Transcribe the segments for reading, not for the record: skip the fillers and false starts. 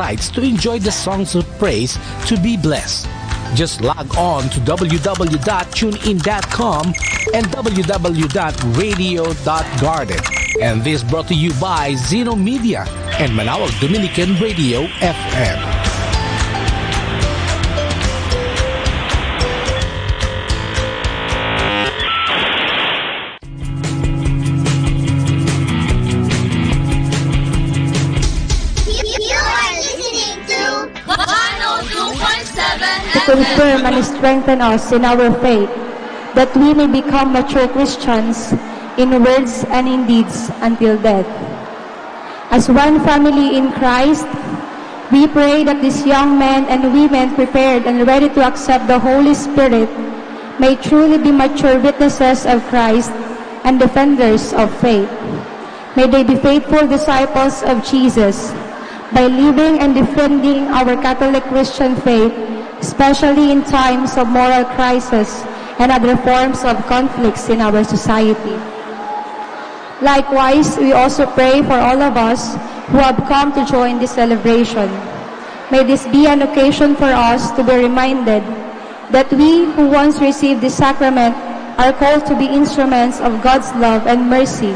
websites to enjoy the songs of praise to be blessed. Just log on to www.tunein.com and www.radio.garden. And this brought to you by Zeno Media and Manawag Dominican Radio FM. Confirm and strengthen us in our faith, that we may become mature Christians in words and in deeds until death. As one family in Christ, we pray that these young men and women prepared and ready to accept the Holy Spirit may truly be mature witnesses of Christ and defenders of faith. May they be faithful disciples of Jesus by living and defending our Catholic Christian faith, especially in times of moral crisis and other forms of conflicts in our society. Likewise, we also pray for all of us who have come to join this celebration. May this be an occasion for us to be reminded that we who once received this sacrament are called to be instruments of God's love and mercy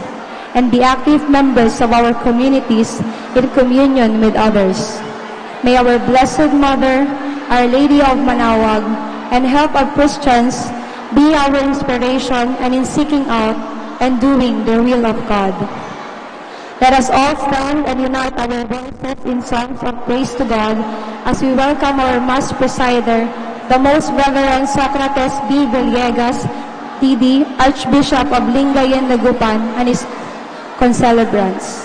and be active members of our communities in communion with others. May our Blessed Mother, Our Lady of Manawag, and help of Christians be our inspiration and in seeking out and doing the will of God. Let us all stand and unite our voices in songs of praise to God as we welcome our Mass Presider, the Most Reverend Socrates B. Villegas, TD, Archbishop of Lingayen, Dagupan, and his concelebrants.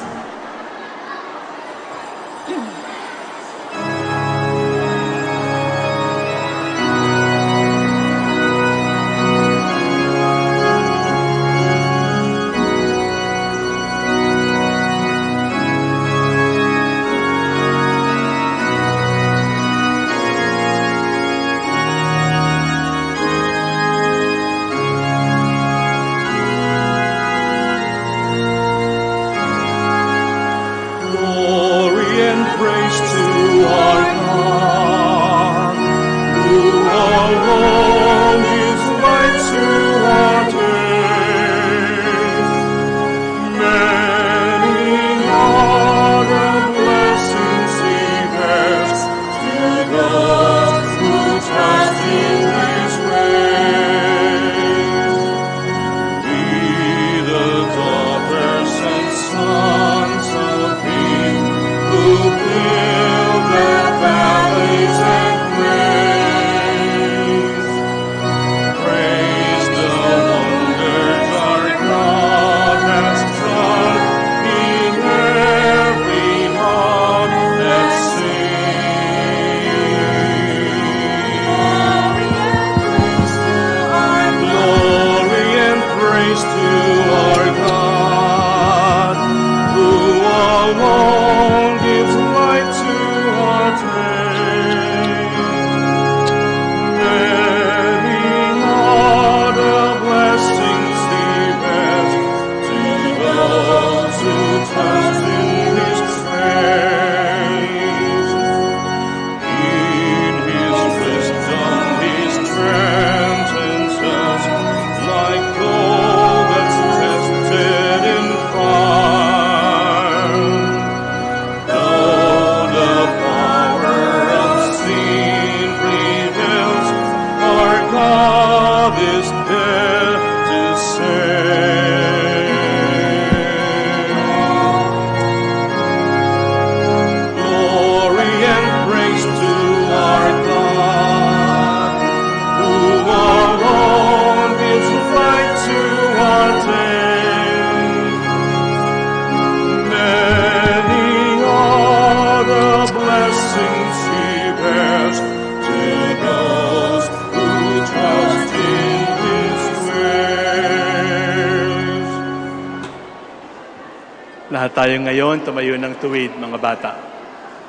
Lahat tayo ngayon, tumayo ng tuwid, mga bata.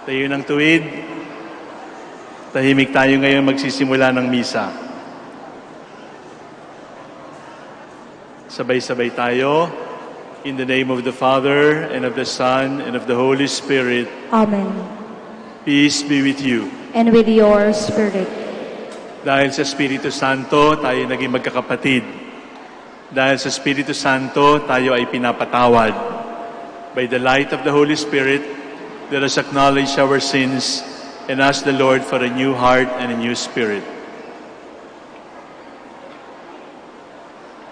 Tayo ng tuwid. Tahimik tayo ngayon magsisimula ng misa. Sabay-sabay tayo. In the name of the Father, and of the Son, and of the Holy Spirit. Amen. Peace be with you. and with your spirit. Dahil sa Espiritu Santo, tayo naging magkakapatid. Dahil sa Espiritu Santo, tayo ay pinapatawad. By the light of the Holy Spirit, let us acknowledge our sins and ask the Lord for a new heart and a new spirit.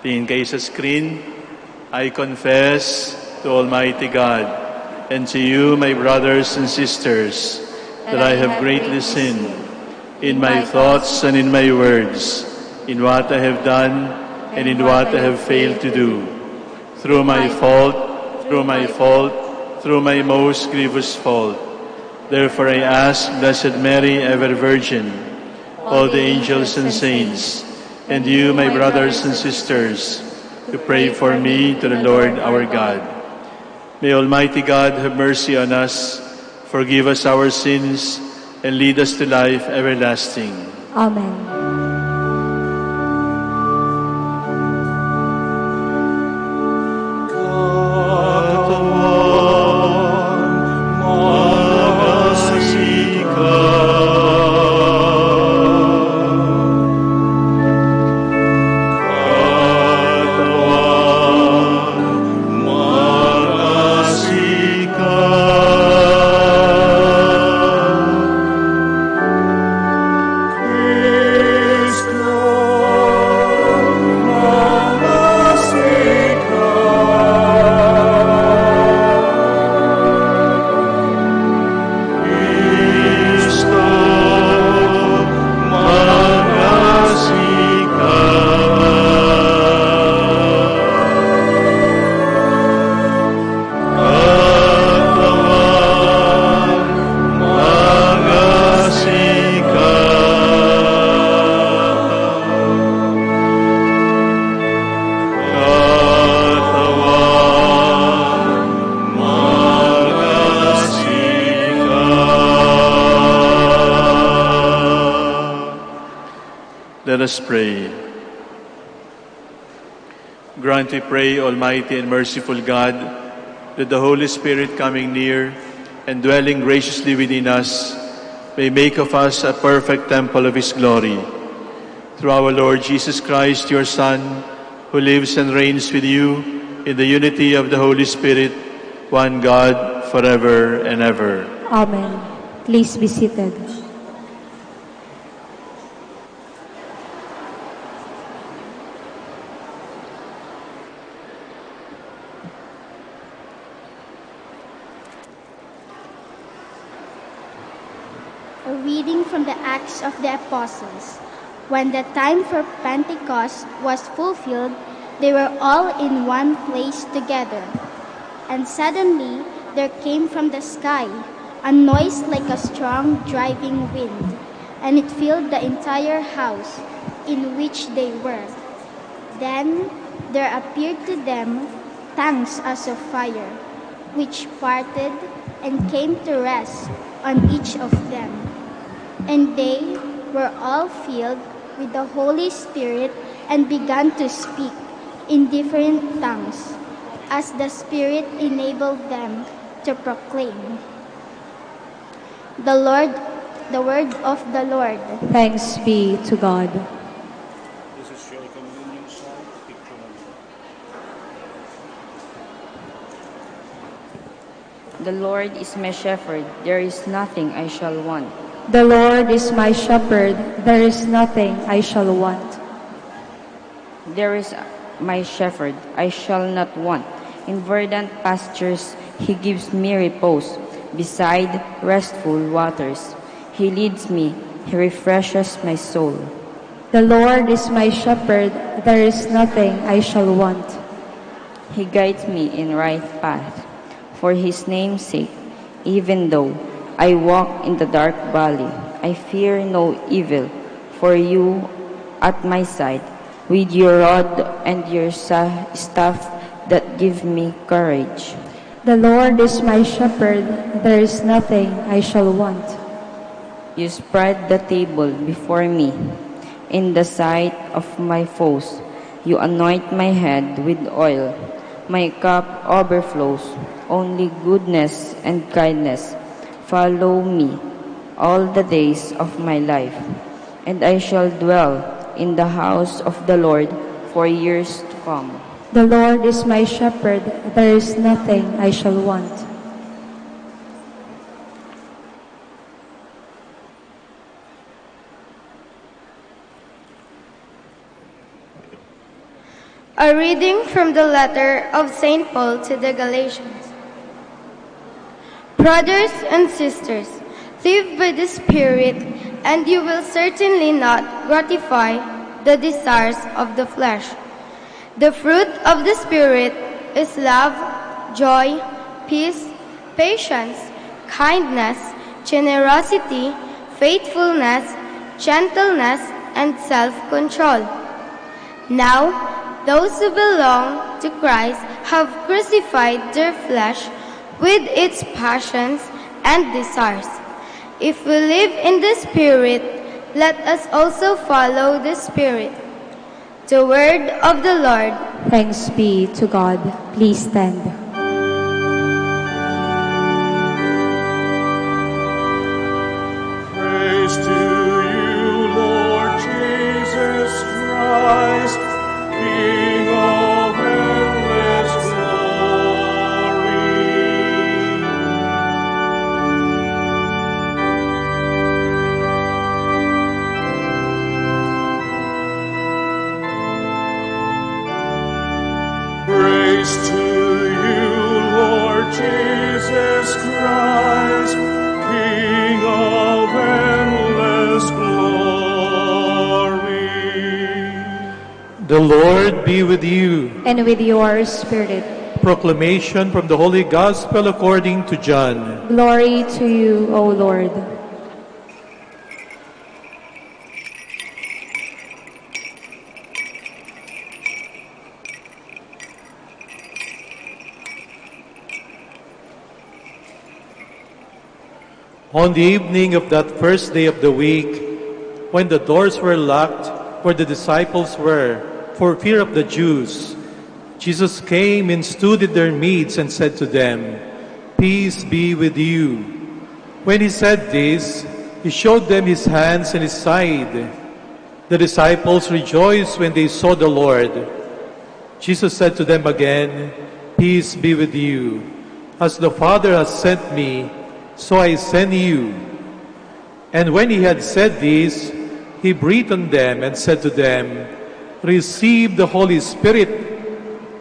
Tingin kayo sa screen. I confess to Almighty God and to you, my brothers and sisters, that I have greatly sinned in my thoughts and in my words, in what I have done and in what I have failed to do. Through my fault, through my most grievous fault. Therefore I ask Blessed Mary, ever Virgin, all the angels and saints, and you, my brothers and sisters, to pray for me to the Lord our God. May Almighty God have mercy on us, forgive us our sins, and lead us to life everlasting. Amen. Let us pray. Grant, we pray, Almighty and merciful God, that the Holy Spirit coming near and dwelling graciously within us may make of us a perfect temple of His glory. Through our Lord Jesus Christ, your Son, who lives and reigns with you in the unity of the Holy Spirit, one God, forever and ever. Amen. Please be seated. A reading from the Acts of the Apostles. When the time for Pentecost was fulfilled, they were all in one place together. And suddenly there came from the sky a noise like a strong driving wind, and it filled the entire house in which they were. Then there appeared to them tongues as of fire, which parted and came to rest on each of them. And they were all filled with the Holy Spirit and began to speak in different tongues, as the Spirit enabled them to proclaim. The word of the Lord. Thanks be to God. The Lord is my shepherd, there is nothing I shall want. The Lord is my shepherd, there is nothing I shall want. There is my shepherd, I shall not want. In verdant pastures he gives me repose, beside restful waters. He leads me, he refreshes my soul. The Lord is my shepherd, there is nothing I shall want. He guides me in right path, for his name's sake. Even though I walk in the dark valley, I fear no evil, for you at my side, with your rod and your staff that give me courage. The Lord is my shepherd, there is nothing I shall want. You spread the table before me, in the sight of my foes. You anoint my head with oil, my cup overflows. Only goodness and kindness follow me all the days of my life, and I shall dwell in the house of the Lord for years to come. The Lord is my shepherd, there is nothing I shall want. A reading from the letter of St. Paul to the Galatians. Brothers and sisters, live by the Spirit, and you will certainly not gratify the desires of the flesh. The fruit of the Spirit is love, joy, peace, patience, kindness, generosity, faithfulness, gentleness, and self-control. Now, those who belong to Christ have crucified their flesh with its passions and desires. If we live in the Spirit, let us also follow the Spirit. The word of the Lord. Thanks be to God. Please stand. Praise to you, Lord Jesus Christ, King of endless glory. Praise to you, Lord Jesus Christ, King of endless glory. The Lord be with you. And with your spirit. Proclamation from the Holy Gospel according to John. Glory to you, O Lord. On the evening of that first day of the week, when the doors were locked where the disciples were, for fear of the Jews, Jesus came and stood in their midst and said to them, "Peace be with you." When he said this, he showed them his hands and his side. The disciples rejoiced when they saw the Lord. Jesus said to them again, "Peace be with you. As the Father has sent me, so I send you." And when he had said this, he breathed on them and said to them, "Receive the Holy Spirit.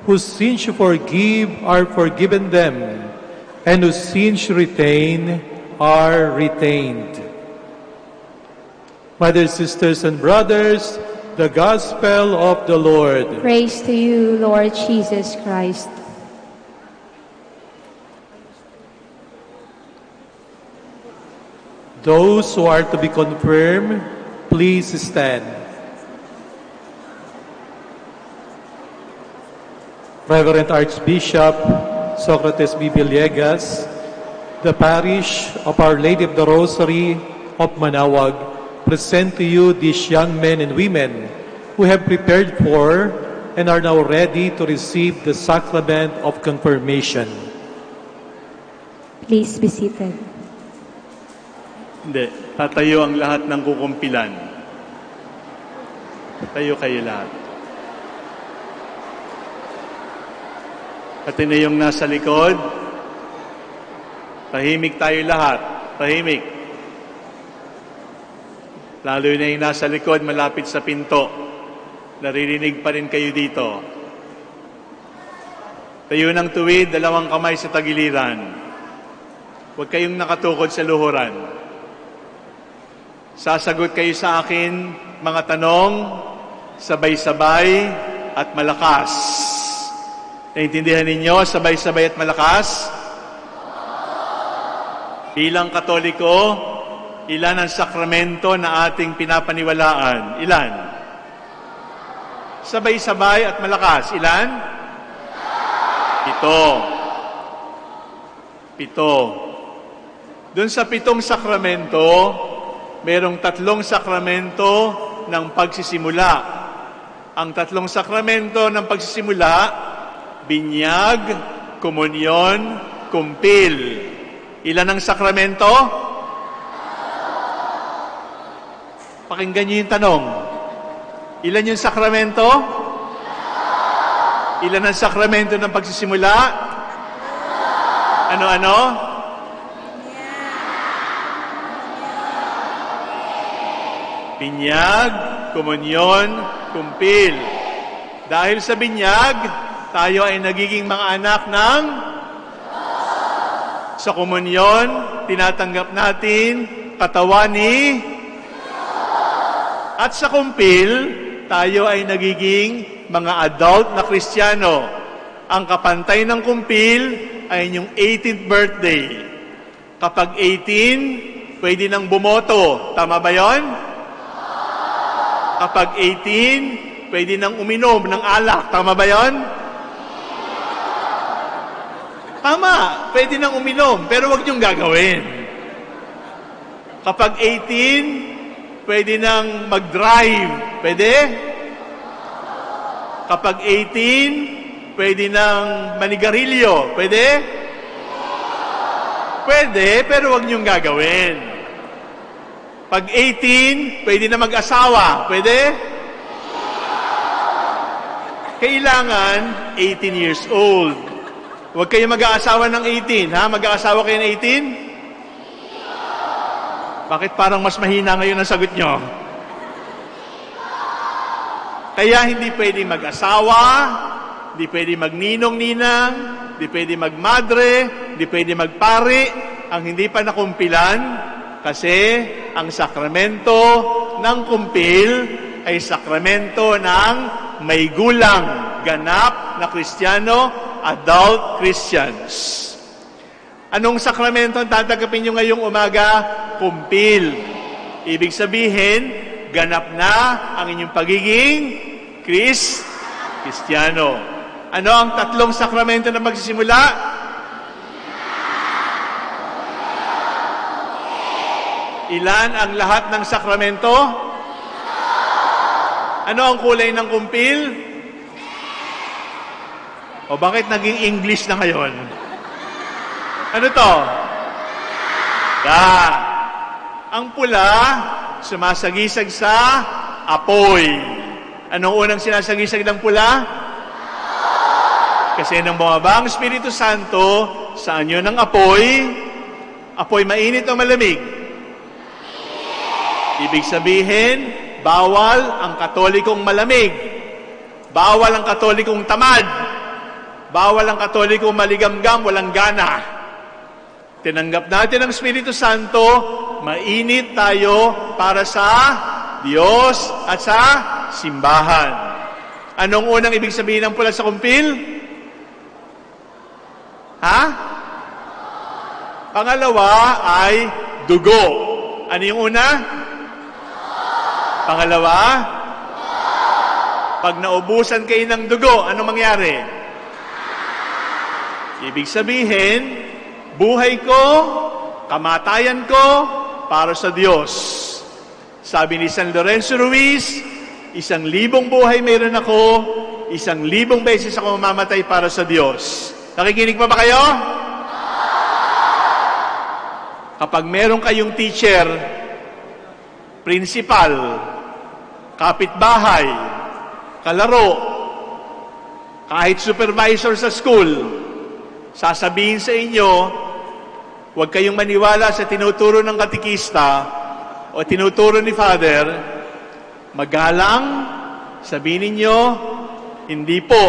Whose sins you forgive are forgiven them, and whose sins you retain are retained." My dear sisters and brothers, the Gospel of the Lord. Praise to you, Lord Jesus Christ. Those who are to be confirmed, please stand. Reverend Archbishop Socrates B. Villegas, the parish of Our Lady of the Rosary of Manaoag, present to you these young men and women who have prepared for and are now ready to receive the sacrament of confirmation. Please be seated. Hindi. Tatayo ang lahat ng kukumpilan. Tayo kayo lahat. Pati na yung nasa likod. Tahimik tayo lahat. Tahimik. Lalo na yung nasa likod, malapit sa pinto. Naririnig pa rin kayo dito. Tayo ng tuwid, dalawang kamay sa tagiliran. Huwag kayong nakatukod sa luhuran. Sasagot kayo sa akin mga tanong, sabay-sabay at malakas. Naintindihan ninyo, sabay-sabay at malakas? Bilang Katoliko, ilan ang sakramento na ating pinapaniwalaan? Ilan? Sabay-sabay at malakas. Ilan? 7. Doon sa 7 sakramento, merong 3 sakramento ng pagsisimula. Ang 3 sakramento ng pagsisimula, binyag, komunyon, kumpil. Ilan ang sakramento? Pakinggan niyo yung tanong. Ilan yung sakramento? Ilan ang sakramento ng pagsisimula? Ano-ano? Binyag, komunyon, kumpil. Dahil sa binyag, tayo ay nagiging mga anak ng sa komunyon, tinatanggap natin katawan ni at sa kumpil, tayo ay nagiging mga adult na Kristiyano. Ang kapantay ng kumpil ay inyong 18th birthday. Kapag 18, pwede nang bumoto. Tama ba yon? Kapag 18, pwede nang uminom ng alak. Tama ba yon? Tama, pwede nang uminom, pero wag niyong gagawin. Kapag 18, pwede nang mag-drive. Pwede? Kapag 18, pwede nang manigarilyo. Pwede? Pwede, pero wag niyong gagawin. Pag 18, pwede na mag-asawa. Pwede? Kailangan 18 years old. Huwag kayo mag-aasawa ng 18, ha? Mag-aasawa kayo ng 18? Bakit parang mas mahina ngayon ang sagot nyo? Kaya hindi pwede mag-asawa, hindi pwede magninong-ninang, hindi pwede magmadre, hindi pwede magpari, ang hindi pa nakumpilan, kasi ang sakramento ng kumpil ay sakramento ng may gulang, ganap na Kristiyano, adult Christians. Anong sakramento ang tatanggapin nyo ngayong umaga? Kumpil. Ibig sabihin, ganap na ang inyong pagiging Kristiyano. Ano ang tatlong sakramento na magsisimula? Ilan ang lahat ng sakramento? Ano ang kulay ng kumpil? O bakit naging English na ngayon? Ano to? Ang pula, sumasagisag sa apoy. Anong unang sinasagisag ng pula? Kasi nang bumaba ang Espiritu Santo sa anyo ng apoy mainit o malamig? Ibig sabihin, bawal ang Katolikong malamig. Bawal ang Katolikong tamad. Bawal ang Katolikong maligamgam, walang gana. Tinanggap natin ang Espiritu Santo, mainit tayo para sa Diyos at sa simbahan. Anong unang ibig sabihin ng pula sa kumpil? Ha? Pangalawa ay dugo. Ano yung una? Pangalawa? Pag naubusan kayo ng dugo, ano mangyari? Ibig sabihin, buhay ko, kamatayan ko, para sa Diyos. Sabi ni San Lorenzo Ruiz, 1,000 buhay mayroon ako, 1,000 beses ako mamamatay para sa Diyos. Nakikinig pa ba kayo? Kapag meron kayong teacher, principal, kapitbahay, kalaro, kahit supervisor sa school, sasabihin sa inyo, huwag kayong maniwala sa tinuturo ng katikista o tinuturo ni Father, magalang, sabihin ninyo, hindi po.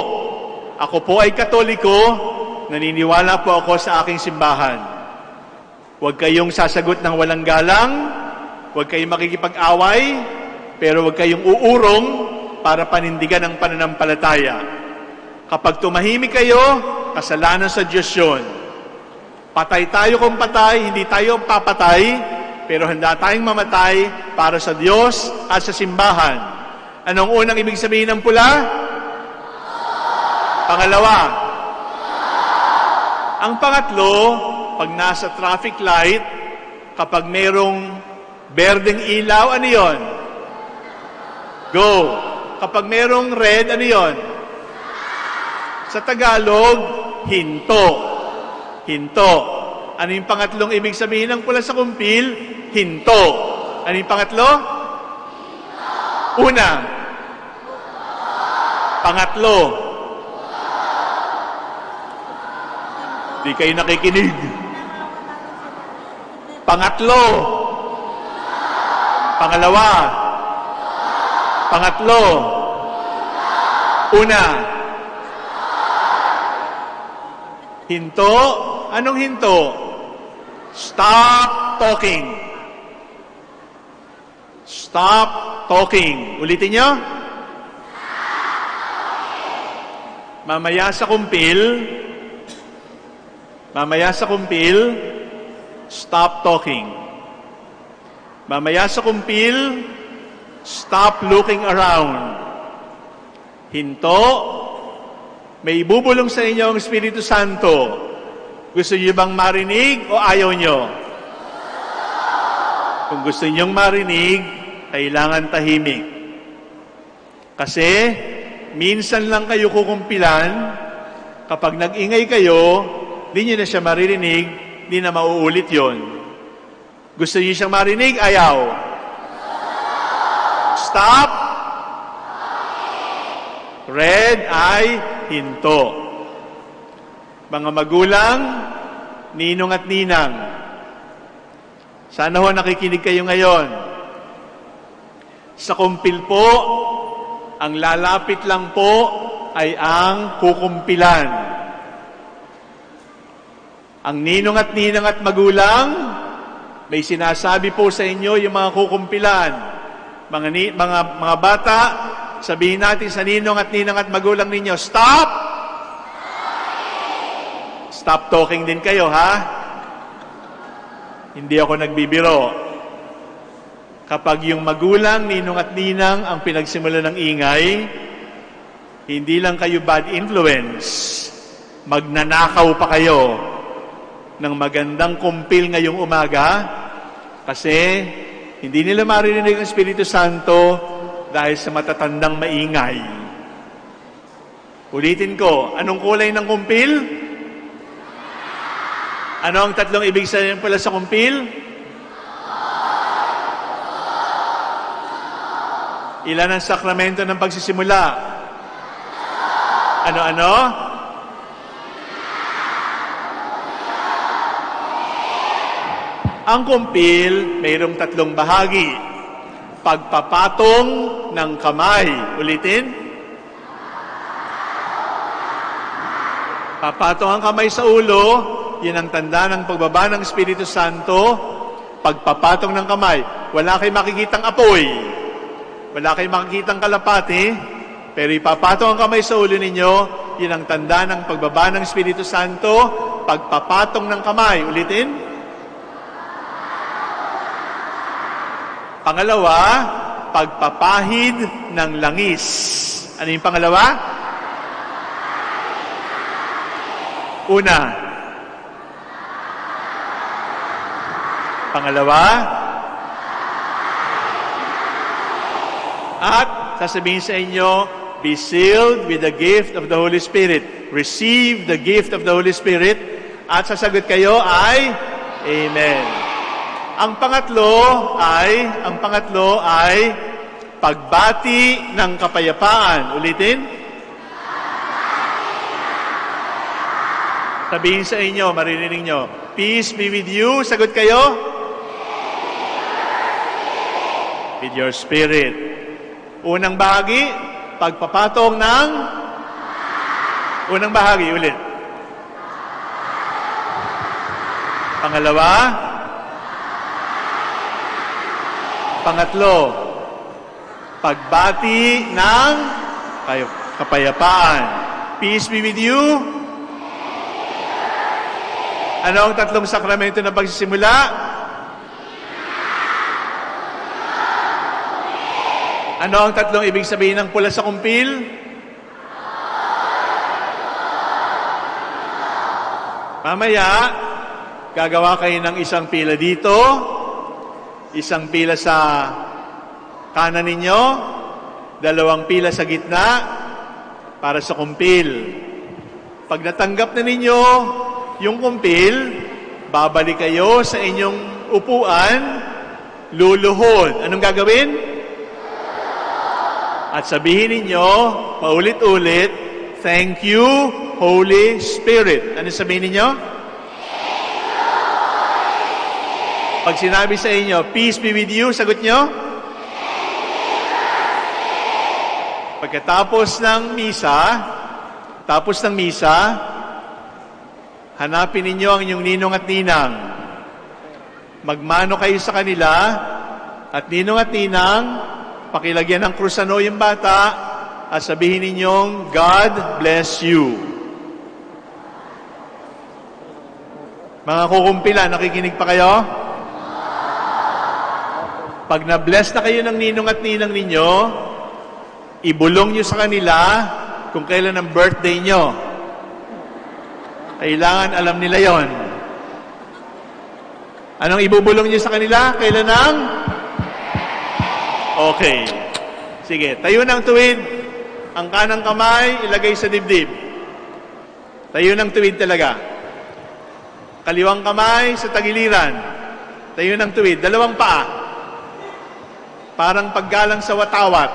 Ako po ay Katoliko, naniniwala po ako sa aking simbahan. Huwag kayong sasagot ng walang galang, huwag kayong makikipag-away, pero huwag kayong uurong para panindigan ang pananampalataya. Kapag tumahimik kayo, kasalanan sa Diyos yun. Patay tayo kung patay, hindi tayo papatay, pero handa tayong mamatay para sa Diyos at sa simbahan. Anong unang ibig sabihin ng pula? Pangalawa. Ang pangatlo, pag nasa traffic light, kapag merong berdeng ilaw, ano yon? Go. Kapag merong red, ano yon? Sa Tagalog, hinto. Hinto. Ano yung pangatlong ibig sabihin ng pula sa kumpil? Hinto. Ano yung pangatlo? Una. Pangatlo. Di kayo nakikinig. Pangatlo. Pangalawa. Pangatlo. Una. Hinto. Anong hinto? Stop talking. Stop talking. Ulitin nyo. Mamaya sa kumpil, stop talking. Mamaya sa kumpil, stop looking around. Hinto, may ibubulong sa inyo ang Espiritu Santo. Gusto niyo bang marinig o ayaw niyo? Kung gusto niyong marinig, kailangan tahimik. Kasi, minsan lang kayo kukumpilan, kapag nag-ingay kayo, di niyo na siya maririnig, di na mauulit yon. Gusto niyo siyang marinig? Ayaw. Stop. Red ay hinto. Mga magulang, ninong at ninang, sana ho nakikinig kayo ngayon. Sa kumpil po, ang lalapit lang po ay ang kukumpilan. Ang ninong at magulang, may sinasabi po sa inyo yung mga kukumpilan. Mga bata, sabihin natin sa ninong at magulang ninyo, stop! Stop talking din kayo, ha? Hindi ako nagbibiro. Kapag yung magulang, ninong at ninang ang pinagsimula ng ingay, hindi lang kayo bad influence, magnanakaw pa kayo ng magandang kumpil ngayong umaga kasi hindi nila maririnig ang Espiritu Santo dahil sa matatandang maingay. Ulitin ko, anong kulay ng kumpil? Ano ang tatlong ibig sabihin pala sa kumpil? Ilan ang sakramento ng pagsisimula? Ano-ano? Ang kumpil, mayroong tatlong bahagi. Pagpapatong ng kamay. Ulitin. Papatong ang kamay sa ulo, yan ang tanda ng pagbaba ng Espiritu Santo. Pagpapatong ng kamay. Wala kayong makikitang apoy. Wala kayong makikitang kalapati. Pero ipapatong ang kamay sa ulo ninyo, yan ang tanda ng pagbaba ng Espiritu Santo. Pagpapatong ng kamay. Ulitin. Pangalawa, pagpapahid ng langis. Ano yung pangalawa? Una. Pangalawa. At sasabihin sa inyo, be sealed with the gift of the Holy Spirit. Receive the gift of the Holy Spirit. At sasagot kayo ay, Amen. Ang pangatlo ay pagbati ng kapayapaan. Ulitin. Sabihin sa inyo, maririnig nyo, peace be with you. Sagot kayo? With your spirit. Unang bahagi, pagpapatong ng unang bahagi. Ulit. Pangalawa. Pangatlo, pagbati ng kapayapaan. Peace be with you. Ano ang tatlong sakramento ng pagsisimula? Ano ang tatlong ibig sabihin ng pula sa kumpil? Mamaya, gagawa kayo ng isang pila dito, isang pila sa kanan ninyo, dalawang pila sa gitna para sa kumpil. Pag natanggap na ninyo yung kumpil, babalik kayo sa inyong upuan, luluhod. Anong gagawin? At sabihin ninyo, paulit-ulit, thank you, Holy Spirit. Ano sabihin ninyo? Pag sinabi sa inyo, peace be with you, sagot nyo? Pagkatapos ng misa, hanapin ninyo ang inyong ninong at ninang. Magmano kayo sa kanila, at ninong at ninang, pakilagyan ng krusano yung bata, at sabihin ninyong, God bless you. Mga kukumpilan, nakikinig pa kayo? Pag na-bless na kayo ng ninong at ninang ninyo, ibulong nyo sa kanila kung kailan ang birthday nyo. Kailangan alam nila yon. Anong ibubulong nyo sa kanila? Kailan ang? Okay. Sige, tayo ng tuwid. Ang kanang kamay, ilagay sa dibdib. Tayo ng tuwid talaga. Kaliwang kamay sa tagiliran. Tayo ng tuwid. Dalawang paa. Parang paggalang sa watawat.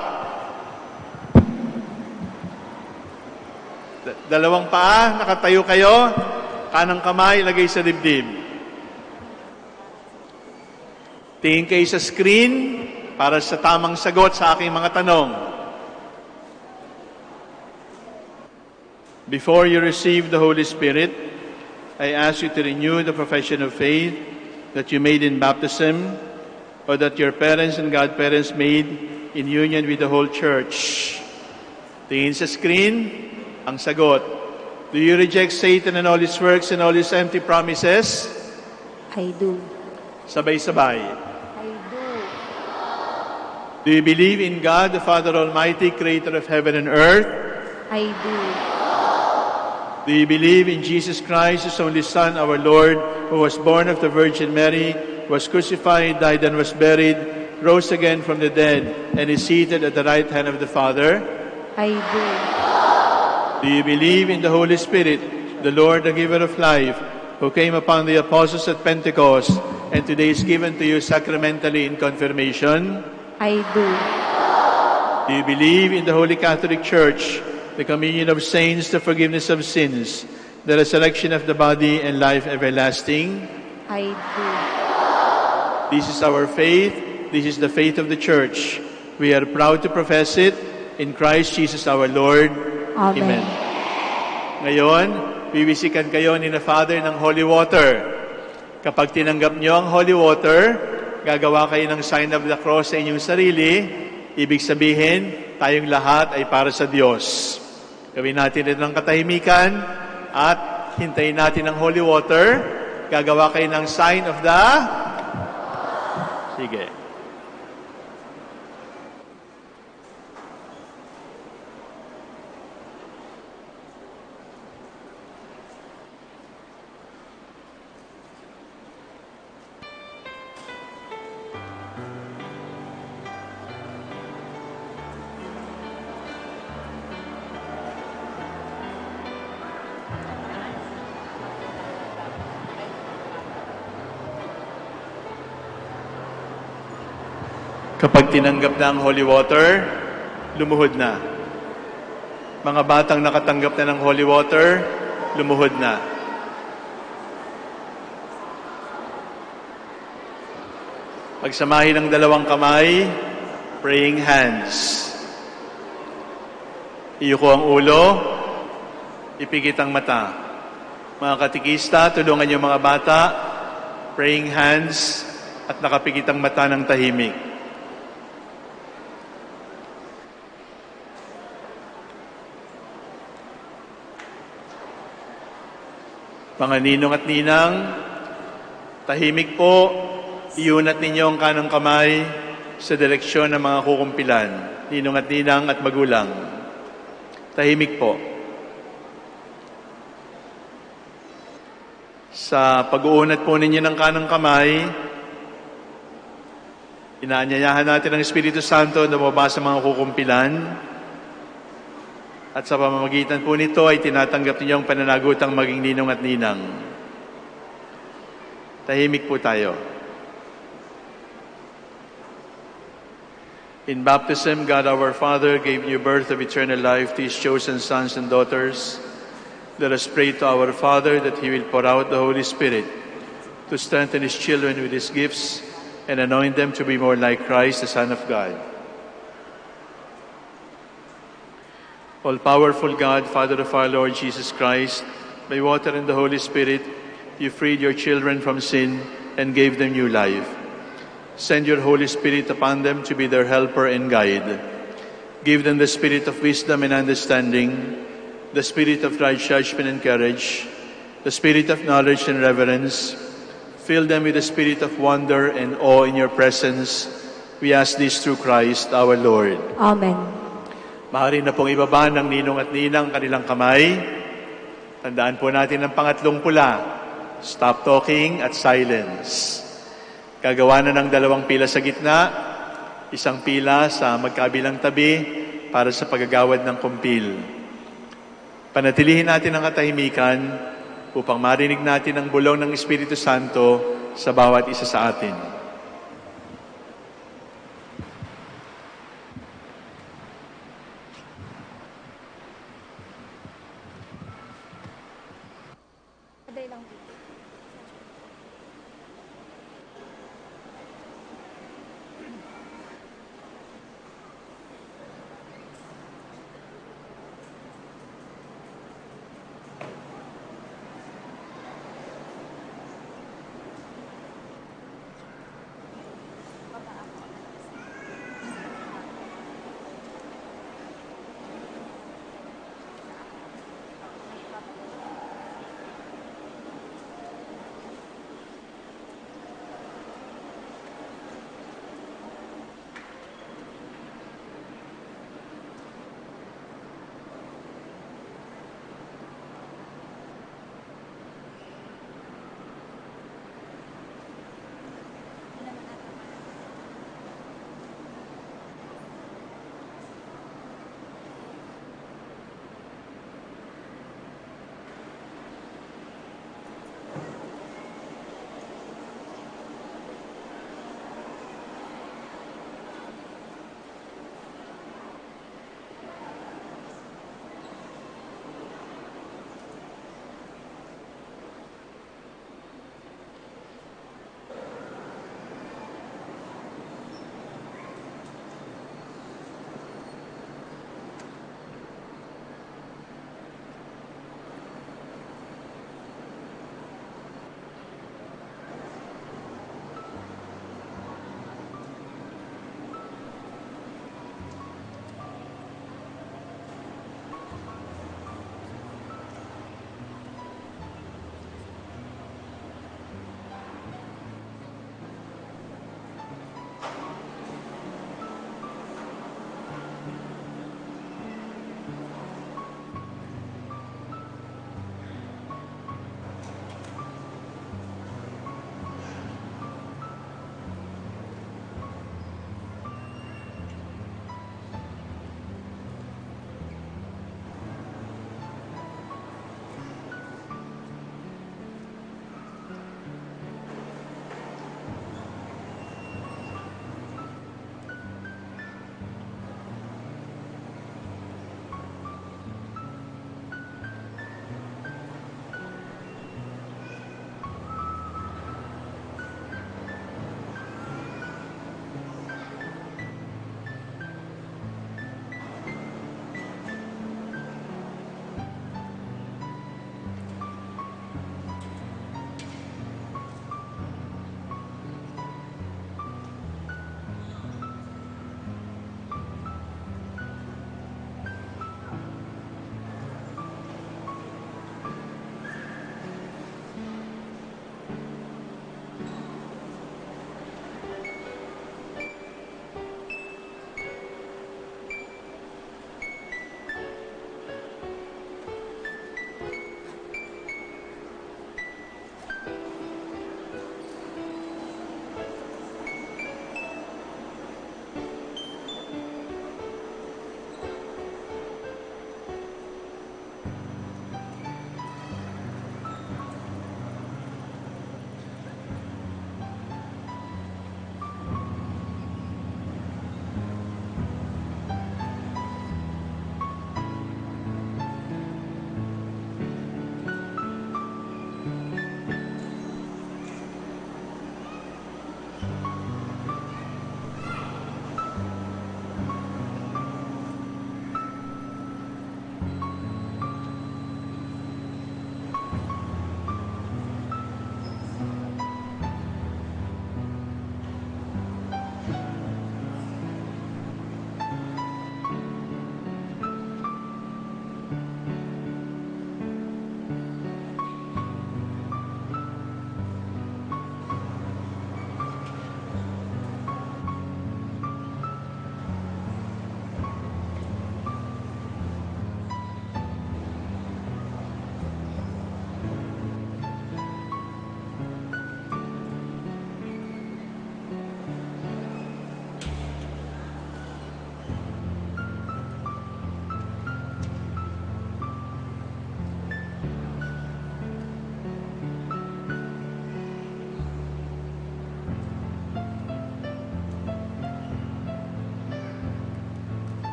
Dalawang paa, nakatayo kayo. Kanang kamay, ilagay sa dibdib. Tingin kayo sa screen para sa tamang sagot sa aking mga tanong. Before you receive the Holy Spirit, I ask you to renew the profession of faith that you made in baptism or that your parents and godparents made in union with the whole church. Tingin sa screen, ang sagot. Do you reject Satan and all his works and all his empty promises? I do. Sabay-sabay. Do you believe in God, the Father Almighty, creator of heaven and earth? I do. Do you believe in Jesus Christ, His only Son, our Lord, who was born of the Virgin Mary, was crucified, died, and was buried, rose again from the dead, and is seated at the right hand of the Father? I do. Do you believe in the Holy Spirit, the Lord, the giver of life, who came upon the apostles at Pentecost, and today is given to you sacramentally in confirmation? I do. Do you believe in the Holy Catholic Church, the communion of saints, the forgiveness of sins, the resurrection of the body, and life everlasting? I do. This is our faith. This is the faith of the Church. We are proud to profess it in Christ Jesus our Lord. Amen. Ngayon, bibisikan kayo ni na Father ng holy water. Kapag tinanggap niyo ang holy water, gagawa kayo ng sign of the cross sa inyong sarili. Ibig sabihin, tayong lahat ay para sa Diyos. Gawin natin ito ng katahimikan at hintayin natin ang holy water. Gagawa kayo ng sign of the... Sige. Kapag tinanggap na ang holy water, lumuhod na. Mga batang nakatanggap na ng holy water, lumuhod na. Pagsamahin ng dalawang kamay, praying hands. Iyuko ang ulo, ipikit ang mata. Mga katikista, tulungan niyo mga bata, praying hands at nakapikit ang mata ng tahimik. Mga ninong at ninang, tahimik po, iunat ninyo ang kanang kamay sa direksyon ng mga kukumpilan, ninong at ninang at magulang. Tahimik po. Sa pag-uunat po ninyo ng kanang kamay, inaanyayahan natin ang Espiritu Santo na bumaba sa mga kukumpilan. At sa pamamagitan po nito ay tinatanggap ninyo ang pananagutang maging ninong at ninang. Tahimik po tayo. In baptism, God our Father gave new birth of eternal life to His chosen sons and daughters. Let us pray to our Father that He will pour out the Holy Spirit to strengthen His children with His gifts and anoint them to be more like Christ, the Son of God. All-powerful God, Father of our Lord Jesus Christ, by water and the Holy Spirit, you freed your children from sin and gave them new life. Send your Holy Spirit upon them to be their helper and guide. Give them the spirit of wisdom and understanding, the spirit of right judgment and courage, the spirit of knowledge and reverence. Fill them with the spirit of wonder and awe in your presence. We ask this through Christ our Lord. Amen. Maaari na pong ibaba ng ninong at ninang kanilang kamay. Tandaan po natin ang pangatlong pula. Stop talking at silence. Gagawa na ng 2 pila sa gitna, 1 pila sa magkabilang tabi para sa paggagawad ng kumpil. Panatilihin natin ang katahimikan upang marinig natin ang bulong ng Espiritu Santo sa bawat isa sa atin.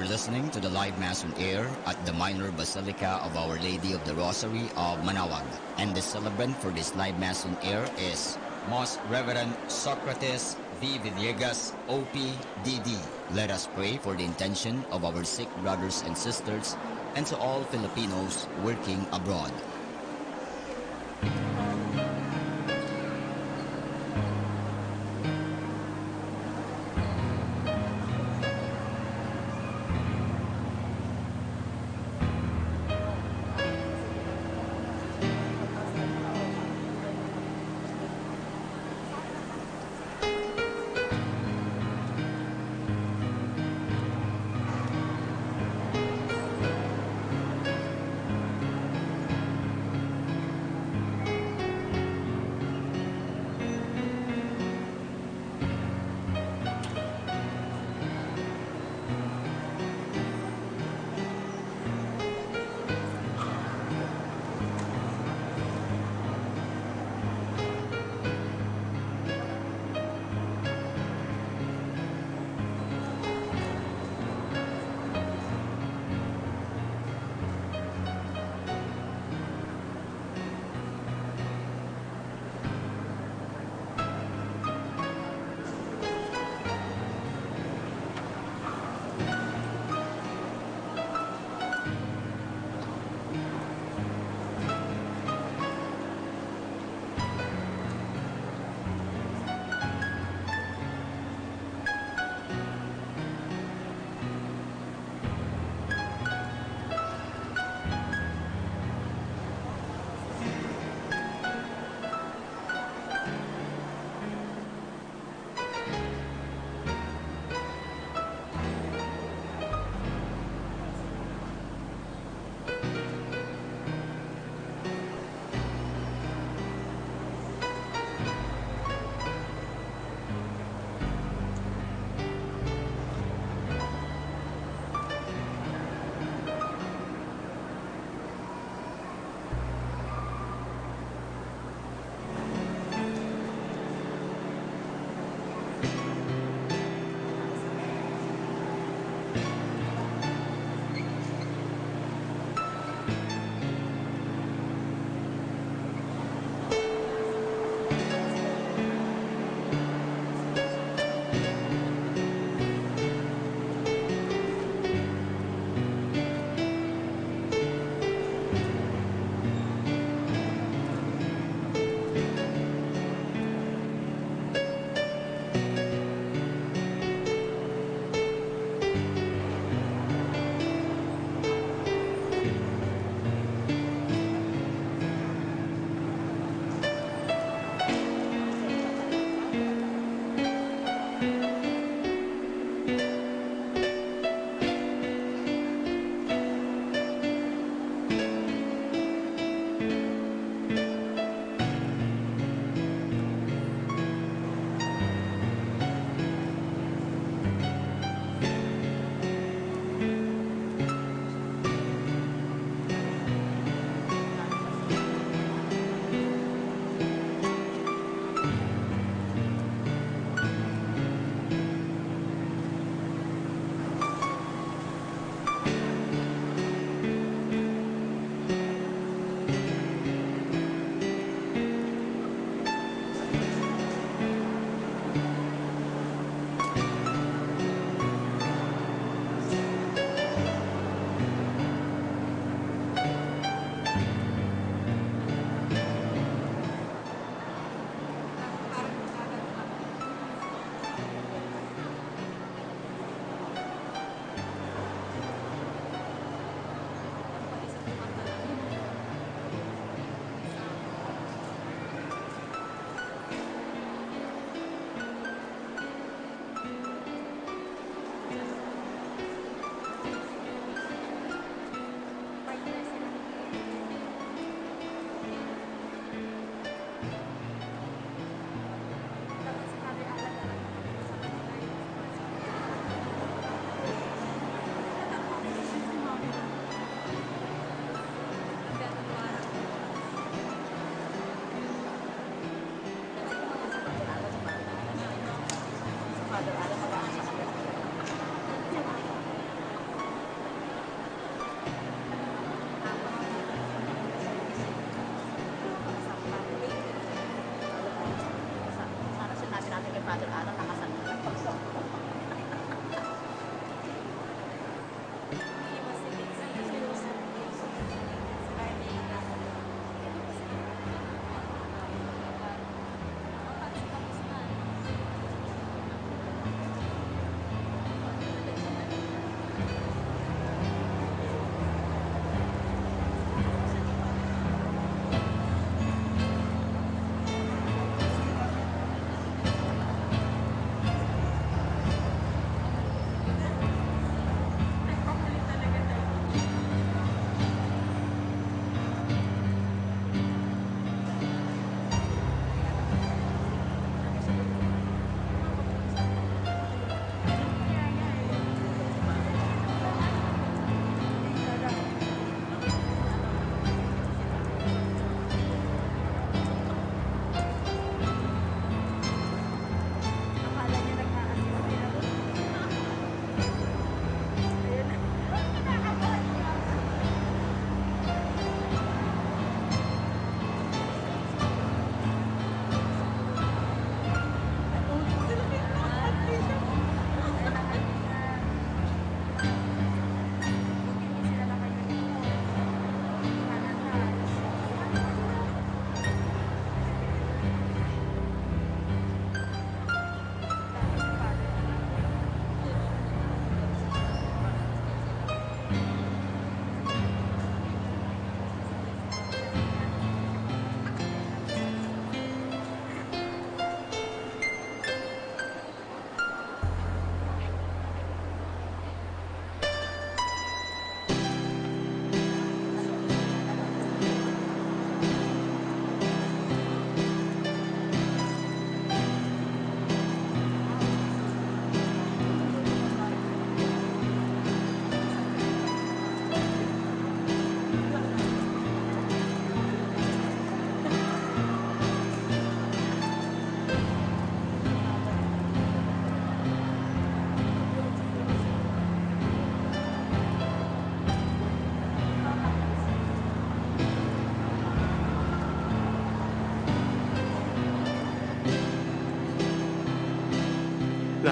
You're listening to the live Mass on air at the Minor Basilica of Our Lady of the Rosary of Manaoag. And the celebrant for this live Mass on air is Most Reverend Socrates V. Villegas, OP.DD. Let us pray for the intention of our sick brothers and sisters and to all Filipinos working abroad.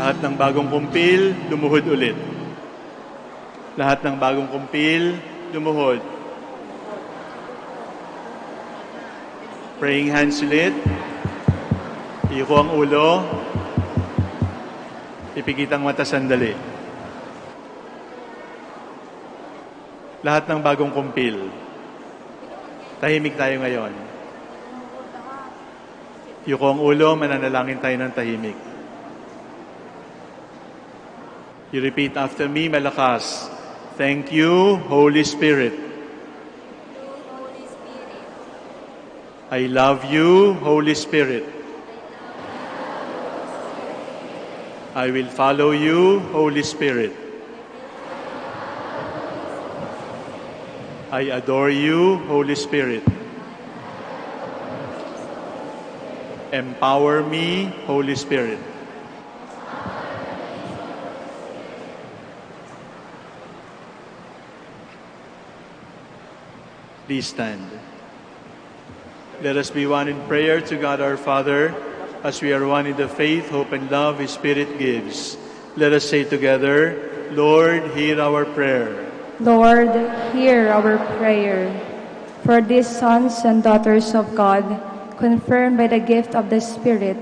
Lahat ng bagong kumpil, lumuhod ulit. Lahat ng bagong kumpil, lumuhod. Praying hands ulit. Iyuko ang ulo. Ipikit ang mata sandali. Lahat ng bagong kumpil. Tahimik tayo ngayon. Iyuko ang ulo, mananalangin tayo ng tahimik. You repeat after me, malakas. Thank you, Holy Spirit. I love you, Holy Spirit. I will follow you, Holy Spirit. I adore you, Holy Spirit. Empower me, Holy Spirit. Please stand. Let us be one in prayer to God our Father, as we are one in the faith, hope, and love His Spirit gives. Let us say together, Lord, hear our prayer. Lord, hear our prayer. For these sons and daughters of God, confirmed by the gift of the Spirit,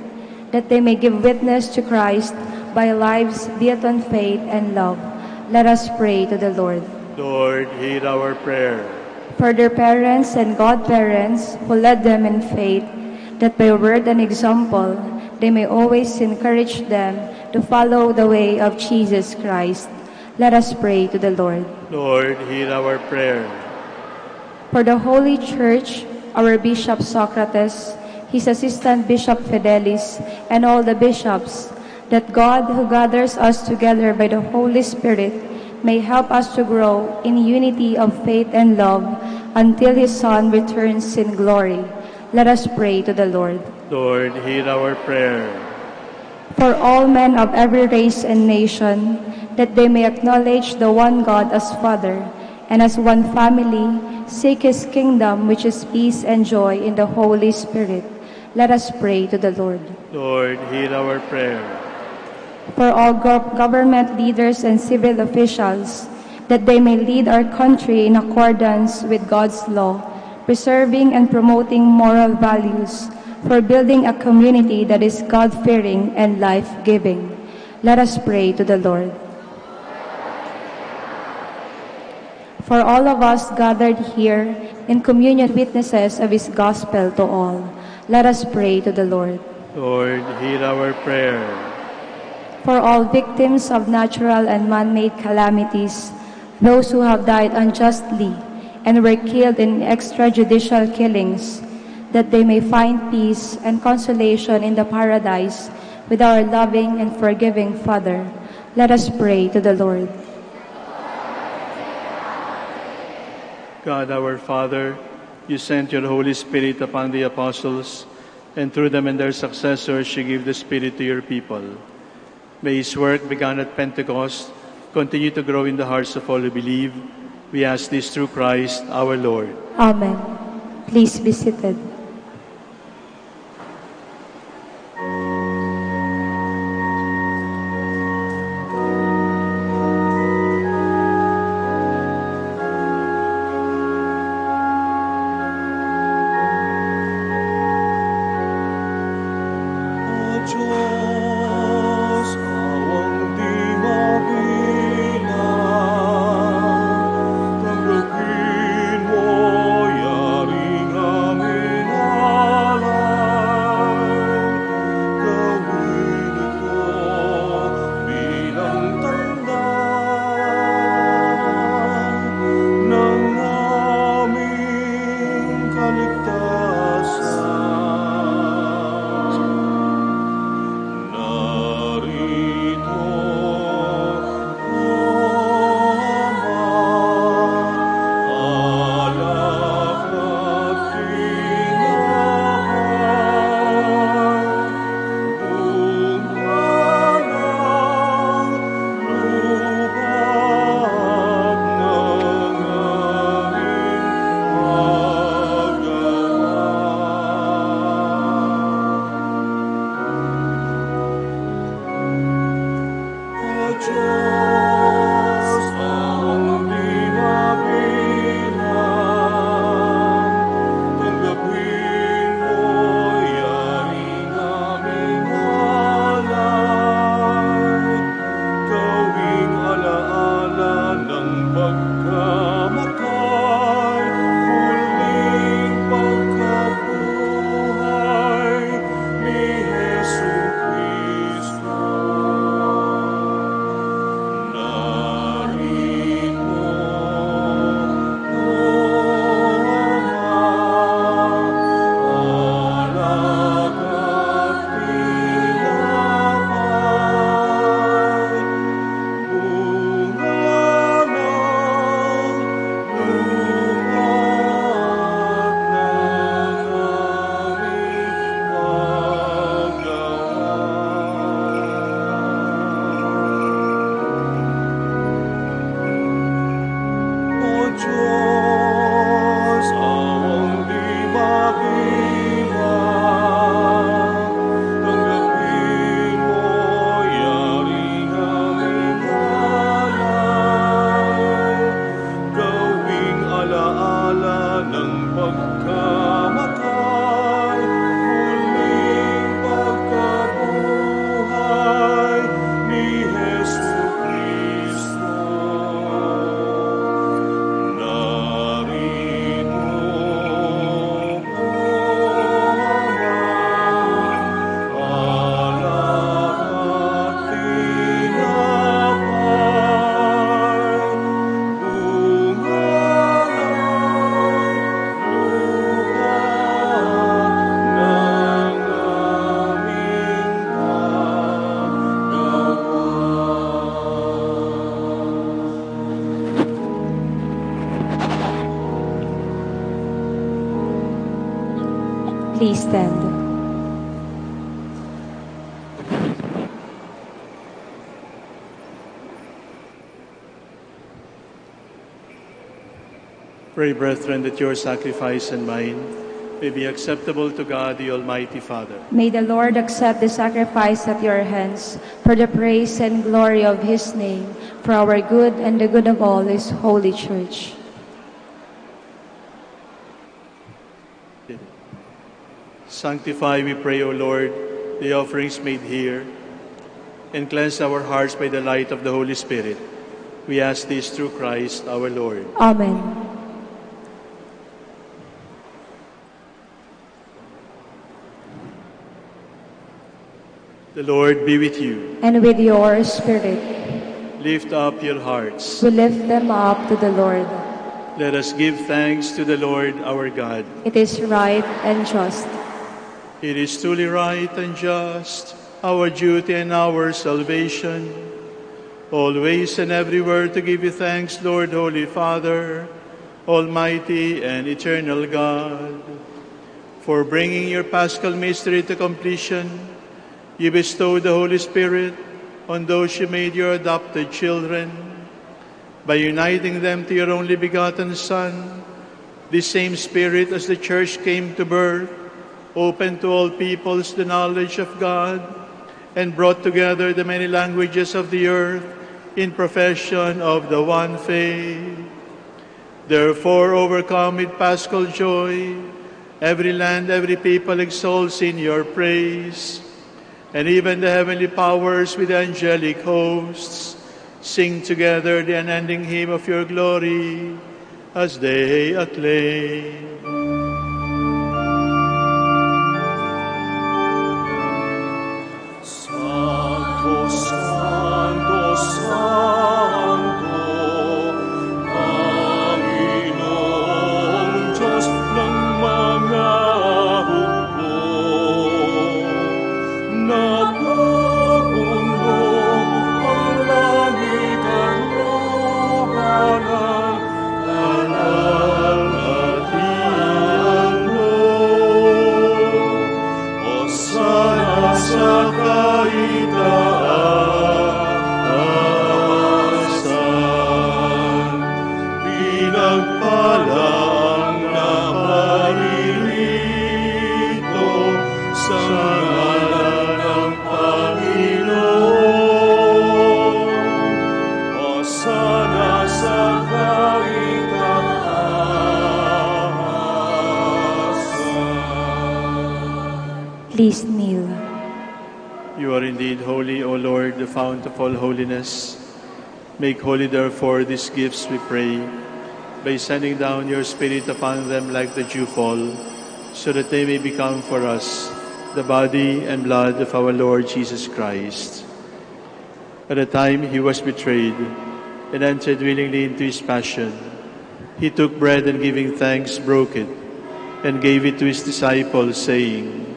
that they may give witness to Christ by lives built on faith and love, let us pray to the Lord. Lord, hear our prayer. For their parents and godparents who led them in faith, that by word and example they may always encourage them to follow the way of Jesus Christ. Let us pray to the Lord. Lord, hear our prayer. For the Holy Church, our Bishop Socrates, his assistant Bishop Fidelis, and all the bishops, that God who gathers us together by the Holy Spirit may help us to grow in unity of faith and love until His Son returns in glory. Let us pray to the Lord. Lord, hear our prayer. For all men of every race and nation, that they may acknowledge the one God as Father, and as one family, seek His kingdom, which is peace and joy in the Holy Spirit. Let us pray to the Lord. Lord, hear our prayer. For all government leaders and civil officials, that they may lead our country in accordance with God's law, preserving and promoting moral values, for building a community that is God-fearing and life-giving. Let us pray to the Lord. For all of us gathered here in communion witnesses of His gospel to all, let us pray to the Lord. Lord, hear our prayer. For all victims of natural and man-made calamities, those who have died unjustly and were killed in extrajudicial killings, that they may find peace and consolation in the paradise with our loving and forgiving Father. Let us pray to the Lord. God our Father, you sent your Holy Spirit upon the apostles, and through them and their successors you give the Spirit to your people. May His work begun at Pentecost continue to grow in the hearts of all who believe. We ask this through Christ our Lord. Amen. Please be seated. Tanggapin mo yaring aming pagkamatay, muling pagkabuhay ni Jesucristo. Narito po ang alak at tinapay, bunga Please stand. Pray, brethren, that your sacrifice and mine may be acceptable to God, the Almighty Father. May the Lord accept the sacrifice at your hands for the praise and glory of his name, for our good and the good of all his holy church. Sanctify, we pray, O Lord, the offerings made here, and cleanse our hearts by the light of the Holy Spirit. We ask this through Christ our Lord. Amen. The Lord be with you. And with your spirit, Lift up your hearts. we lift them up to the Lord. Let us give thanks to the Lord our God. It is right and just. It is truly right and just, our duty and our salvation, always and everywhere to give you thanks, Lord, Holy Father, Almighty and eternal God. For bringing your Paschal mystery to completion, you bestowed the Holy Spirit on those you made your adopted children. By uniting them to your only begotten Son, the same Spirit as the Church came to birth, opened to all peoples the knowledge of God, and brought together the many languages of the earth in profession of the one faith. Therefore, overcome with paschal joy, every land, every people exalts in your praise, and even the heavenly powers with angelic hosts sing together the unending hymn of your glory as they acclaim. Santo, Santo, Santo, Panginoong Diyos ng mga hukbo, napupundong ang langit at lupa ng banal at iyang loob. Hosana sa kaitaasan, pinagpala ang naparirito sa ngalan ng Panginoon. Hosana sa kaitaasan. Please kneel. You are indeed holy, O Lord, the fount of all holiness. Make holy, therefore, these gifts, we pray, by sending down your Spirit upon them like the dewfall, so that they may become for us the body and blood of our Lord Jesus Christ. At the time he was betrayed and entered willingly into his passion, he took bread and giving thanks, broke it, and gave it to his disciples, saying,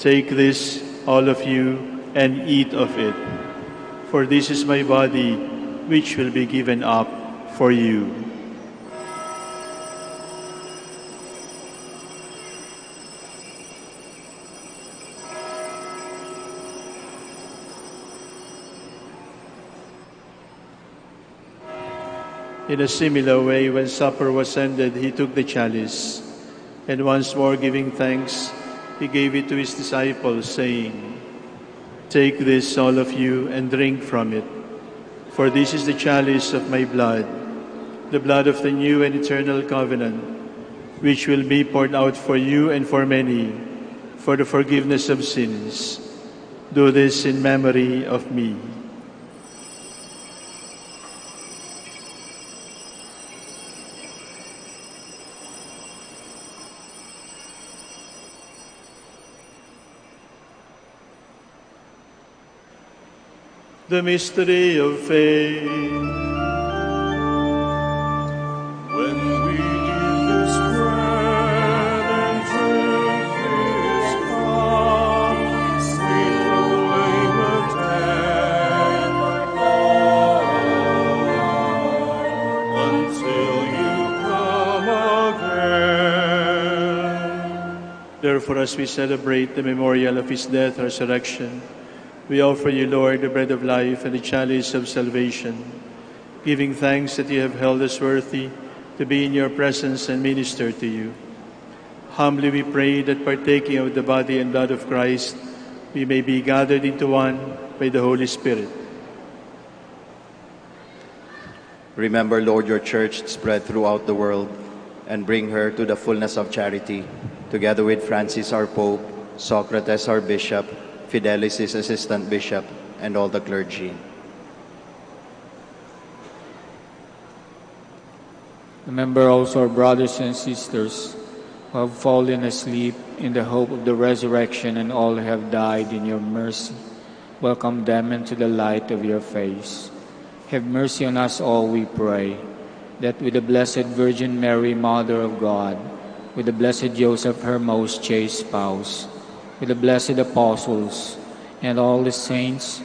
"Take this, all of you, and eat of it. For this is my body, which will be given up for you." In a similar way, when supper was ended, he took the chalice, and once more giving thanks, he gave it to his disciples, saying, "Take this, all of you, and drink from it. For this is the chalice of my blood, the blood of the new and eternal covenant, which will be poured out for you and for many, for the forgiveness of sins. Do this in memory of me. The mystery of faith. When we eat this bread and drink this cup, we proclaim the death, until you come again. Therefore, as we celebrate the memorial of his death and resurrection, we offer you, Lord, the bread of life and the chalice of salvation, giving thanks that you have held us worthy to be in your presence and minister to you. Humbly we pray that partaking of the body and blood of Christ, we may be gathered into one by the Holy Spirit. Remember, Lord, your church spread throughout the world and bring her to the fullness of charity, together with Francis our Pope, Socrates our Bishop, Fidelis his Assistant Bishop, and all the clergy. Remember also our brothers and sisters who have fallen asleep in the hope of the resurrection, and all who have died in your mercy. Welcome them into the light of your face. Have mercy on us all, we pray, that with the Blessed Virgin Mary, Mother of God, with the Blessed Joseph, her most chaste spouse, with the blessed apostles and all the saints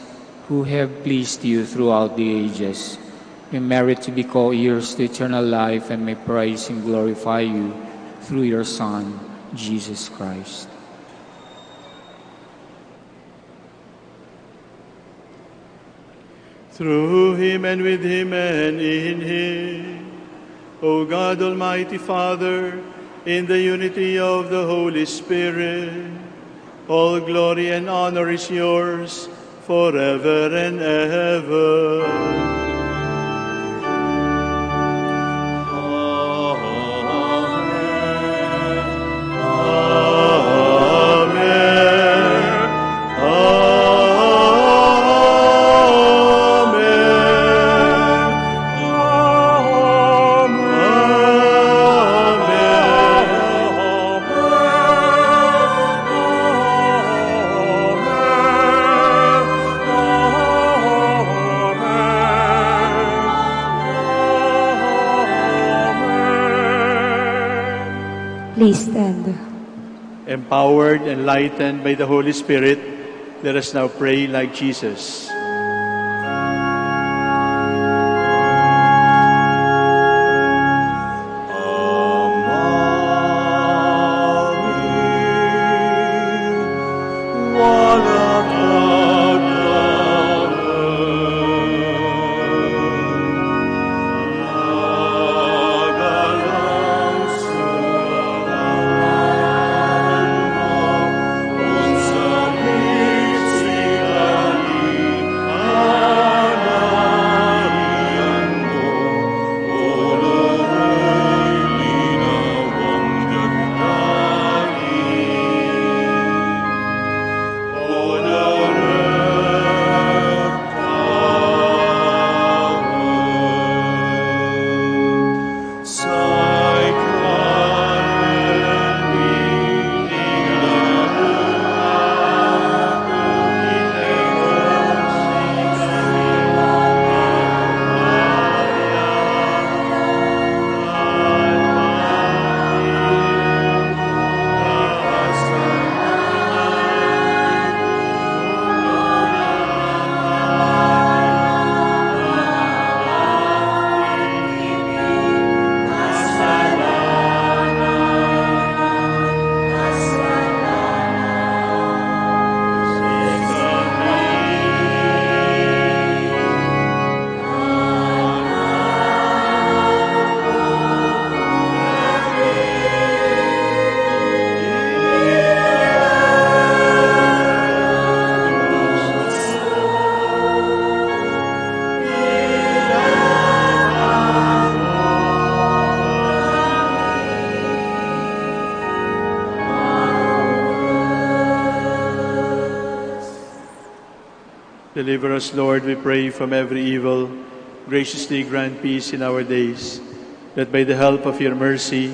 who have pleased you throughout the ages, we merit to be co-heirs to eternal life and may praise and glorify you through your Son, Jesus Christ. Through him and with him and in him, O God, Almighty Father, in the unity of the Holy Spirit, all glory and honor is yours forever and ever. Please stand. Empowered and enlightened by the Holy Spirit, let us now pray like Jesus. Deliver us, Lord, we pray, from every evil. Graciously grant peace in our days, that by the help of your mercy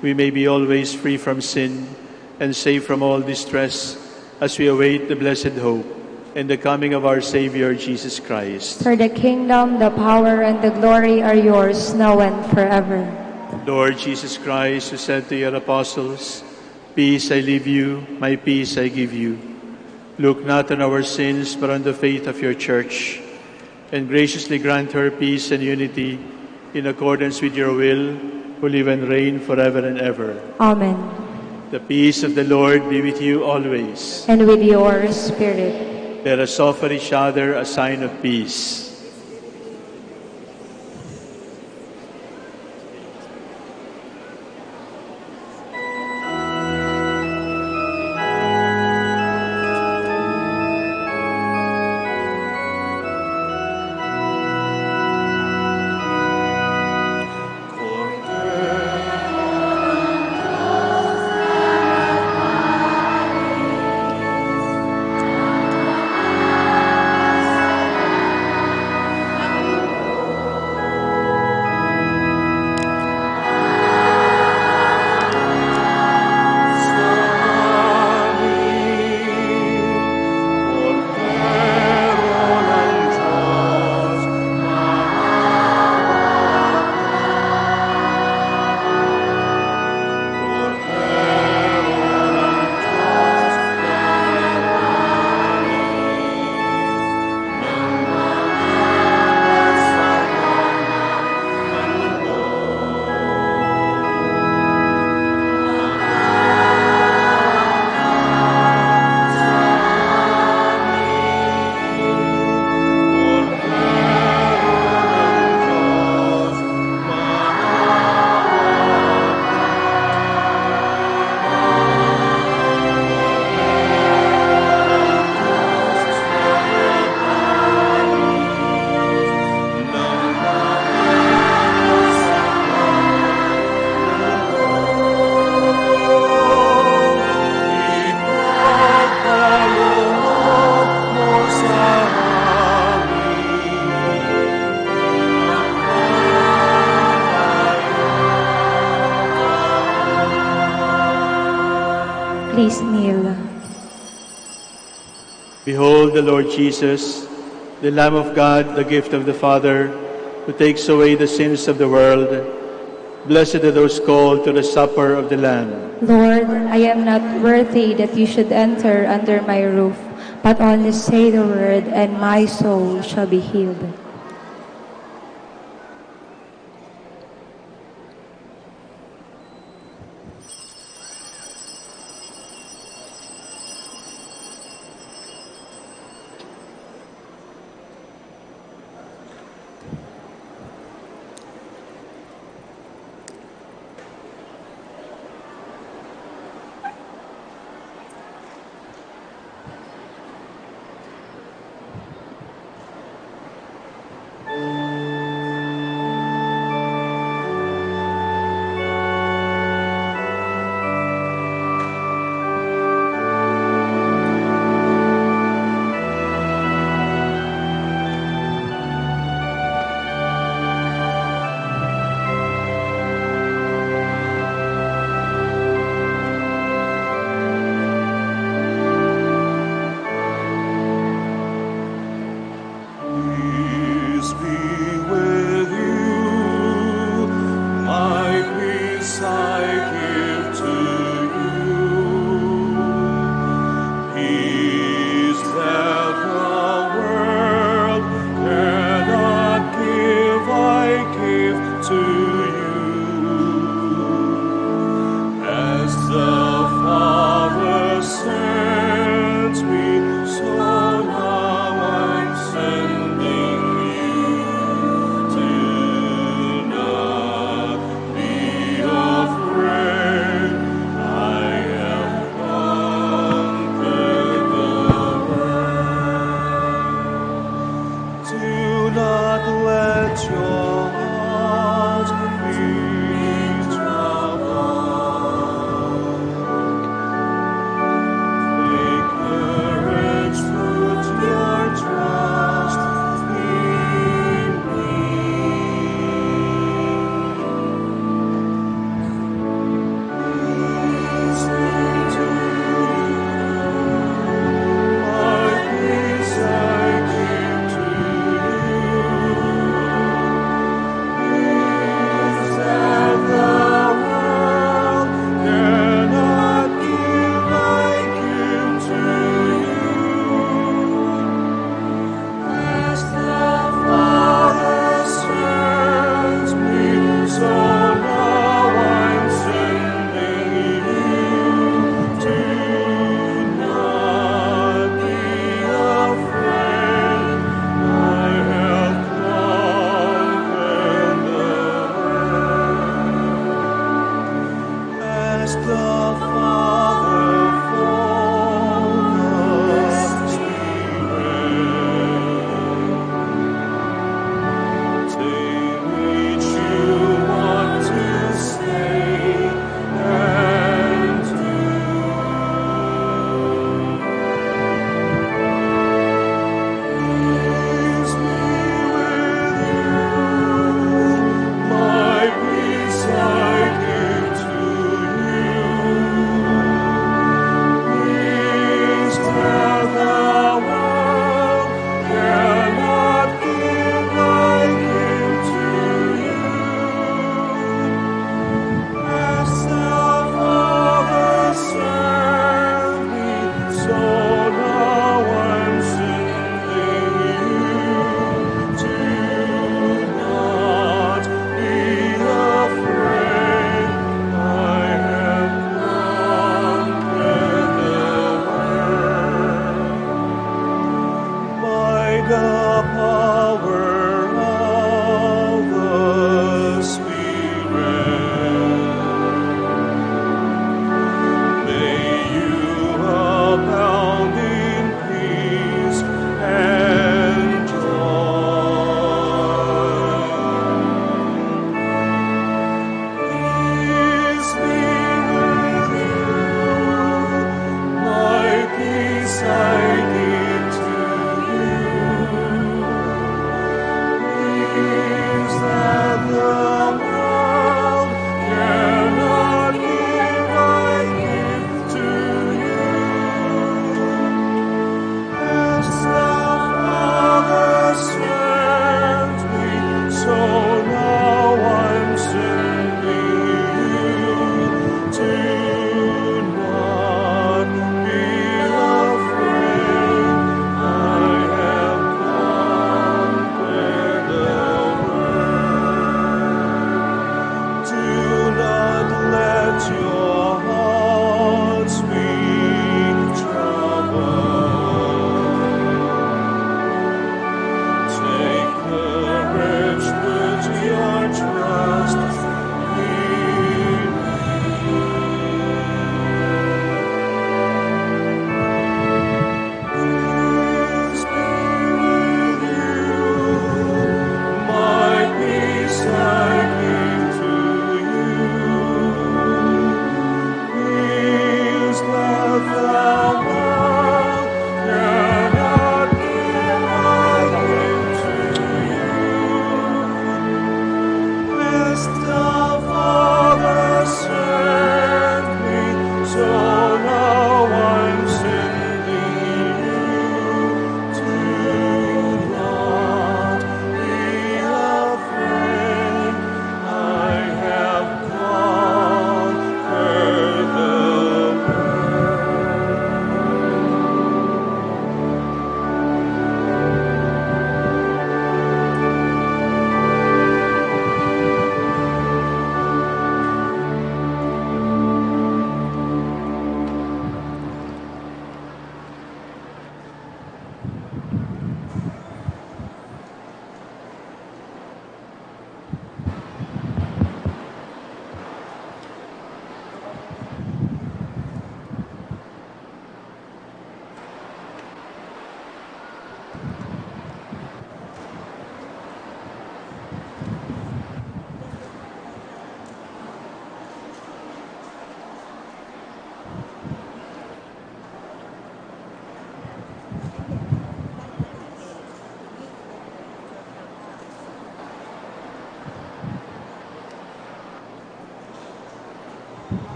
we may be always free from sin and safe from all distress, as we await the blessed hope and the coming of our Savior, Jesus Christ. For the kingdom, the power, and the glory are yours, now and forever. Lord Jesus Christ, who said to your apostles, "Peace I leave you, my peace I give you," look not on our sins, but on the faith of your church, and graciously grant her peace and unity in accordance with your will, who live and reign forever and ever. Amen. The peace of the Lord be with you always. And with your spirit. Let us offer each other a sign of peace. Please kneel. Behold the Lord Jesus, the Lamb of God, the gift of the Father, who takes away the sins of the world. Blessed are those called to the supper of the Lamb. Lord, I am not worthy that you should enter under my roof, but only say the word, and my soul shall be healed.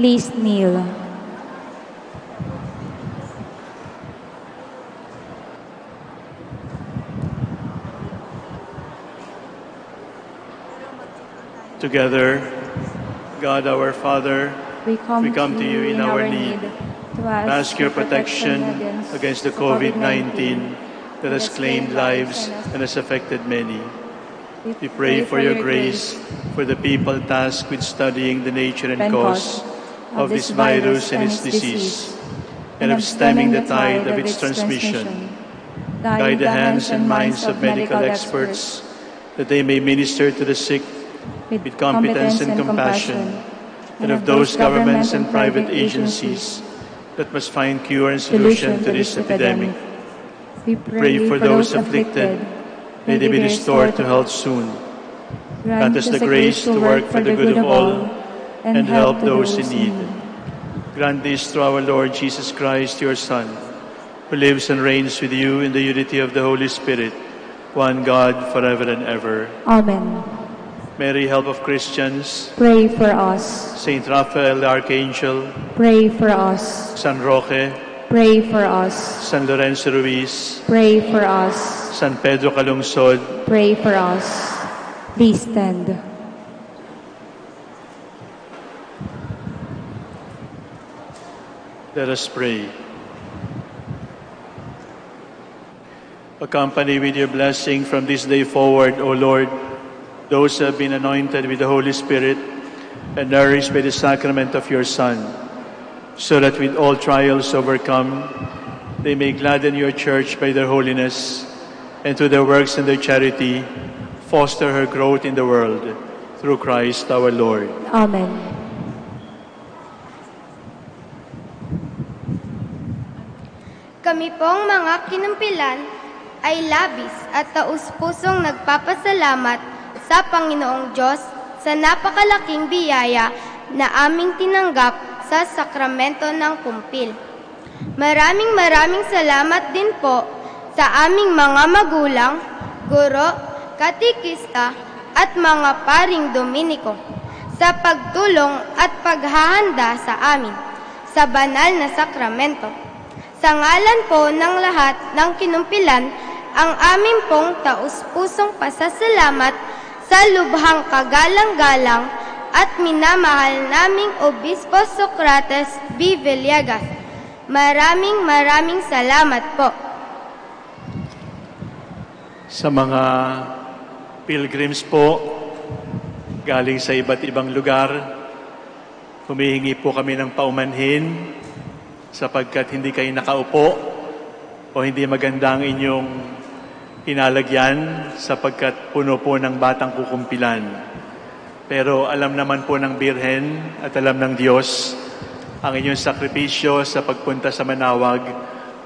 Please kneel. Together, God our Father, We come to you in our need. to Ask your protection against the COVID-19 that has claimed lives and has affected many. We pray for your grace for the people tasked with studying the nature and cause of this virus and its disease, and of stemming the tide of its transmission. Guide the hands and minds of medical experts that they may minister to the sick with competence and compassion, and of those governments and private agencies that must find cure and solution to this epidemic. We Pray for those afflicted. May they be restored to health soon. Grant us the grace to work for the good of all and help those in need. Grant this through our Lord Jesus Christ, your Son, who lives and reigns with you in the unity of the Holy Spirit, one God, forever and ever. Amen. Mary, help of Christians. Pray for us. Saint Raphael, the Archangel. Pray for us. San Roque. Pray for us. San Lorenzo Ruiz. Pray for us. San Pedro Calungsod. Pray for us. Please stand. Let us pray. Accompany with your blessing from this day forward, O Lord, those who have been anointed with the Holy Spirit and nourished by the sacrament of your Son, so that with all trials overcome, they may gladden your church by their holiness, and through their works and their charity, foster her growth in the world. Through Christ our Lord. Amen. Kami pong mga kinumpilan ay labis at taus-pusong nagpapasalamat sa Panginoong Diyos sa napakalaking biyaya na aming tinanggap sa sakramento ng kumpil. Maraming salamat din po sa aming mga magulang, guro, katikista at mga paring Dominiko sa pagtulong at paghahanda sa amin sa banal na sakramento. Sa ngalan po ng lahat ng kinumpilan, ang aming pong taus-pusong pasasalamat sa lubhang kagalang-galang at minamahal naming Obispo Socrates B. Villegas. Maraming salamat po. Sa mga pilgrims po, galing sa iba't ibang lugar, humihingi po kami ng paumanhin sapagkat hindi kayo nakaupo o hindi maganda ang inyong inalagyan sapagkat puno po ng batang kukumpilan. Pero alam naman po ng Birhen at alam ng Diyos ang inyong sakripisyo sa pagpunta sa Manawag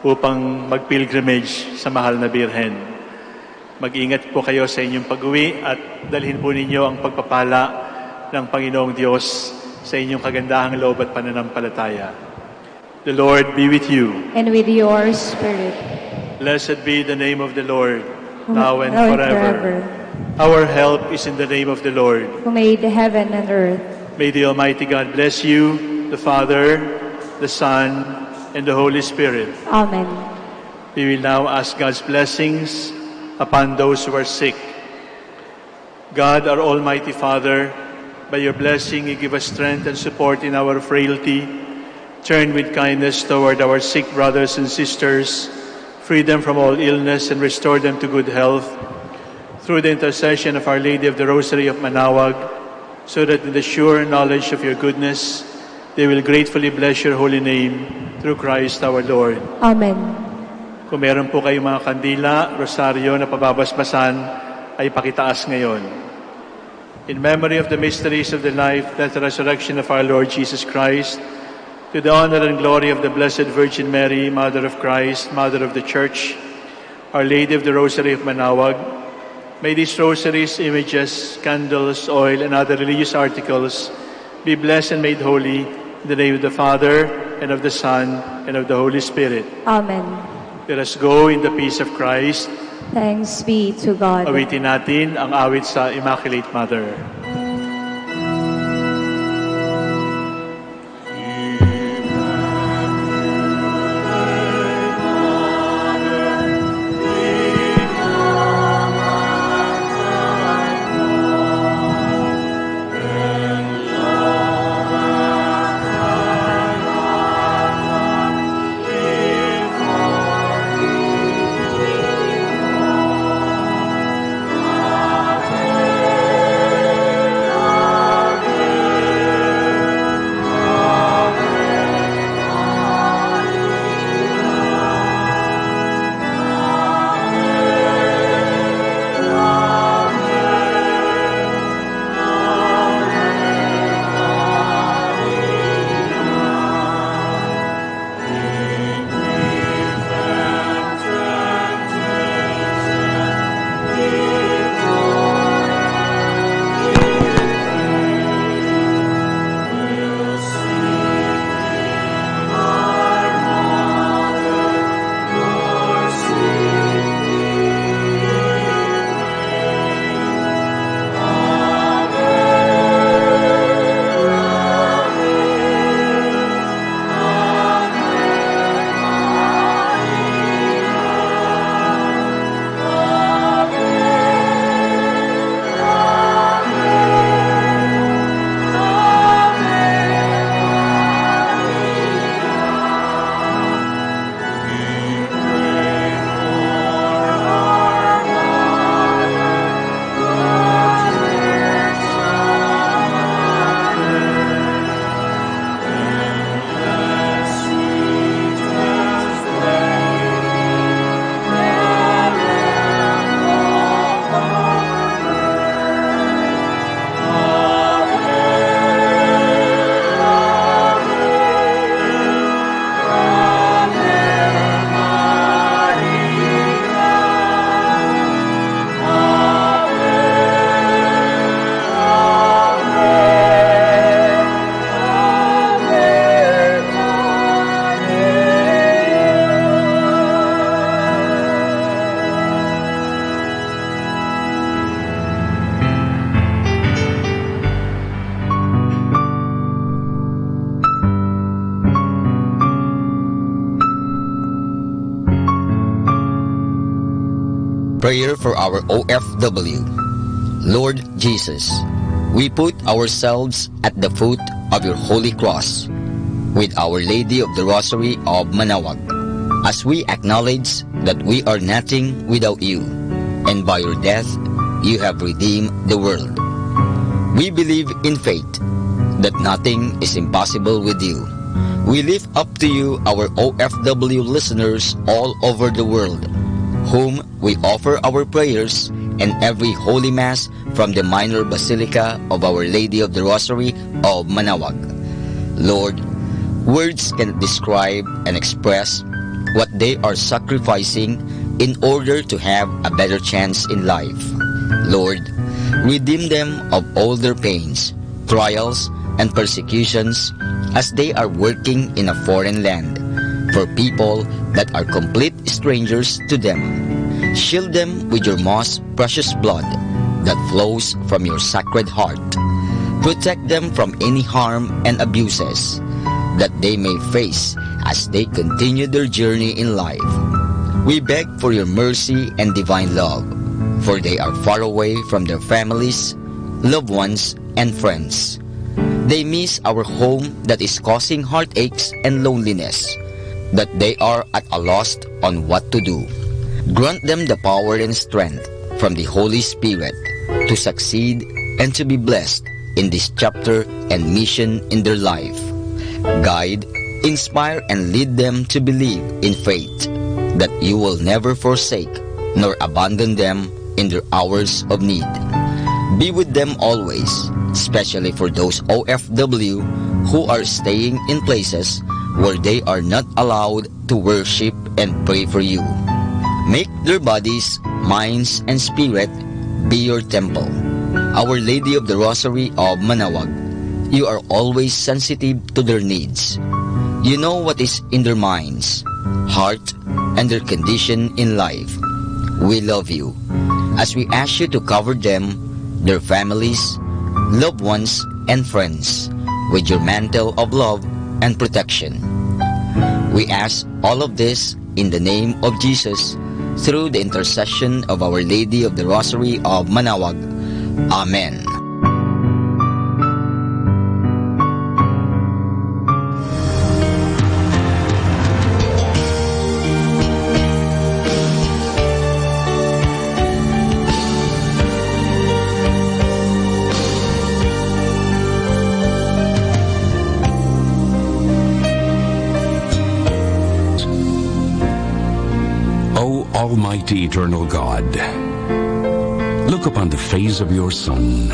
upang mag-pilgrimage sa mahal na Birhen. Mag-ingat po kayo sa inyong pag-uwi at dalhin po ninyo ang pagpapala ng Panginoong Diyos sa inyong kagandahang loob at pananampalataya. The Lord be with you. And with your spirit. Blessed be the name of the Lord, Now now and and forever. Our help is in the name of the Lord. Who made heaven and earth. May the Almighty God bless you, the Father, the Son, and the Holy Spirit. Amen. We will now ask God's blessings upon those who are sick. God, our Almighty Father, by your blessing, you give us strength and support in our frailty. Turn with kindness toward our sick brothers and sisters, free them from all illness, and restore them to good health. Through the intercession of Our Lady of the Rosary of Manawag, so that in the sure knowledge of your goodness, they will gratefully bless your holy name through Christ our Lord. Amen. Kung meron po kayong mga kandila, rosaryo na pababasbasan, ay pakitaas ngayon. In memory of the mysteries of the life, death, and resurrection of our Lord Jesus Christ, to the honor and glory of the Blessed Virgin Mary, Mother of Christ, Mother of the Church, Our Lady of the Rosary of Manawag, may these rosaries, images, candles, oil, and other religious articles be blessed and made holy in the name of the Father, and of the Son, and of the Holy Spirit. Amen. Let us go in the peace of Christ. Thanks be to God. Awitin natin ang awit sa Immaculate Mother. Prayer for our OFW. Lord Jesus, we put ourselves at the foot of your holy cross with Our Lady of the Rosary of Manaoag, as we acknowledge that we are nothing without you, and by your death you have redeemed the world. We believe in faith that nothing is impossible with you. We lift up to you our OFW listeners all over the world, whom we offer our prayers and every Holy Mass from the Minor Basilica of Our Lady of the Rosary of Manaoag. Lord, words cannot describe and express what they are sacrificing in order to have a better chance in life. Lord, redeem them of all their pains, trials, and persecutions as they are working in a foreign land for people that are complete strangers to them. Shield them with your most precious blood that flows from your sacred heart. Protect them from any harm and abuses that they may face as they continue their journey in life. We beg for your mercy and divine love, for they are far away from their families, loved ones, and friends. They miss our home that is causing heartaches and loneliness, that they are at a loss on what to do. Grant them the power and strength from the Holy Spirit to succeed and to be blessed in this chapter and mission in their life. Guide, inspire, and lead them to believe in faith that you will never forsake nor abandon them in their hours of need. Be with them always, especially for those OFW who are staying in places where they are not allowed to worship and pray for you. Make their bodies, minds, and spirit be your temple. Our Lady of the Rosary of Manaoag, you are always sensitive to their needs. You know what is in their minds, heart, and their condition in life. We love you as we ask you to cover them, their families, loved ones, and friends with your mantle of love and protection. We ask all of this in the name of Jesus, through the intercession of Our Lady of the Rosary of Manaoag. Amen. Almighty eternal God, look upon the face of your Son,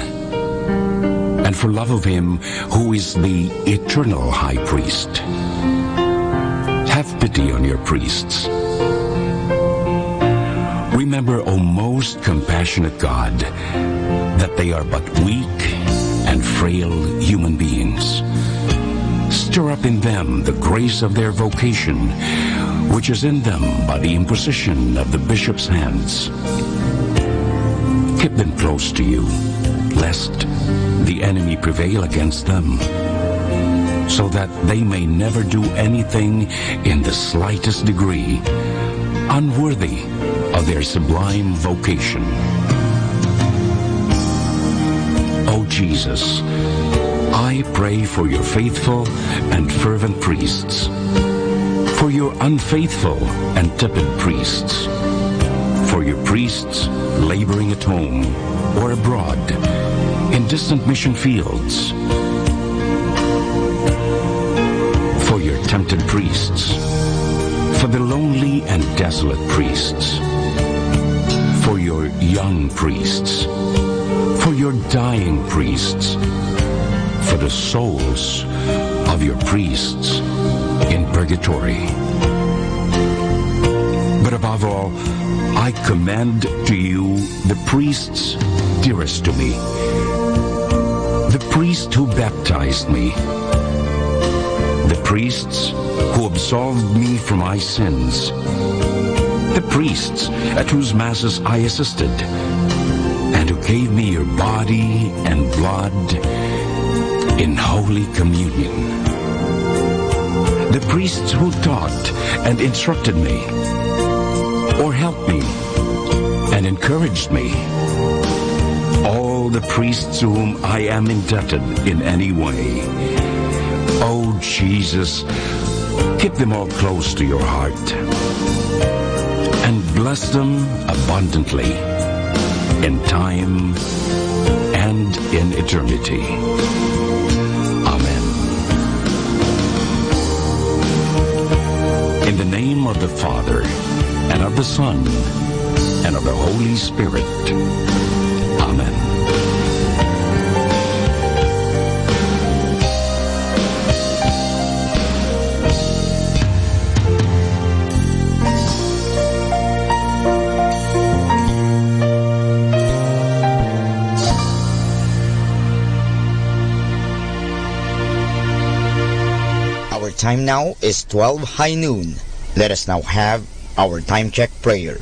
and for love of him who is the eternal high priest, have pity on your priests. Remember, O most compassionate God, that they are but weak and frail human beings. Stir up in them the grace of their vocation, which is in them by the imposition of the bishop's hands. Keep them close to you, lest the enemy prevail against them, so that they may never do anything in the slightest degree unworthy of their sublime vocation. O Jesus, I pray for your faithful and fervent priests, for your unfaithful and tepid priests, for your priests laboring at home or abroad in distant mission fields, for your tempted priests, for the lonely and desolate priests, for your young priests, for your dying priests, for the souls of your priests in purgatory. But above all, I commend to you the priests dearest to me, the priest who baptized me, the priests who absolved me from my sins, the priests at whose masses I assisted, and who gave me your body and blood in Holy Communion, the priests who taught and instructed me, or helped me and and encouraged me. All the priests to whom I am indebted in any way. Oh, Jesus, keep them all close to your heart and bless them abundantly in time and in eternity. Amen. In the name of the Father, and of the Son, and of the Holy Spirit. Amen. Our time now is 12 high noon. Let us now have our time check prayer.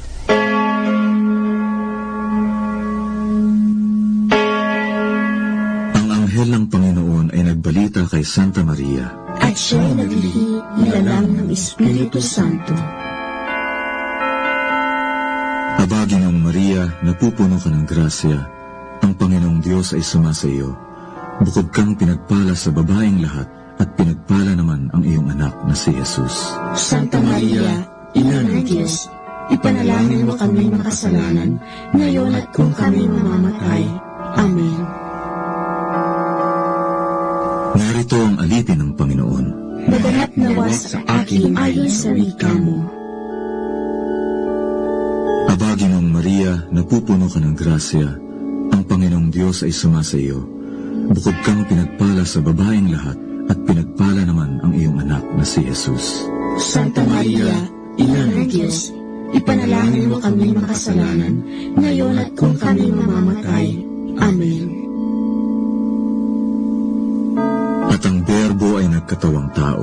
Ang anghel ng Panginoon ay nagbalita kay Santa Maria, at siya'y naglihi ilalang ng Espiritu Santo. Aba, Ginoong Maria, napupuno ka ng grasya, ang Panginoong Diyos ay sumasa iyo. Bukod kang pinagpala sa babaeng lahat, at pinagpala naman ang iyong anak na si Jesus. Santa Maria, Ina ng Diyos, ipanalangin mo kami makasalanan, ngayon at kung kami mamamatay. Amen. Narito ang alipin ng Panginoon. Maganap nawa sa akin ayon sa wika mo. Aba, Ginoong Maria, napupuno ka ng grasya, ang Panginoong Diyos ay sumasa iyo. Bukod kang pinagpala sa babaeng lahat, at pinagpala naman ang iyong anak na si Jesus. Santa Maria, Ina ng Diyos, ipanalangin mo kami makasalanan, ngayon at kung kami mamamatay. Amen. At ang Berbo ay nagkatawang tao,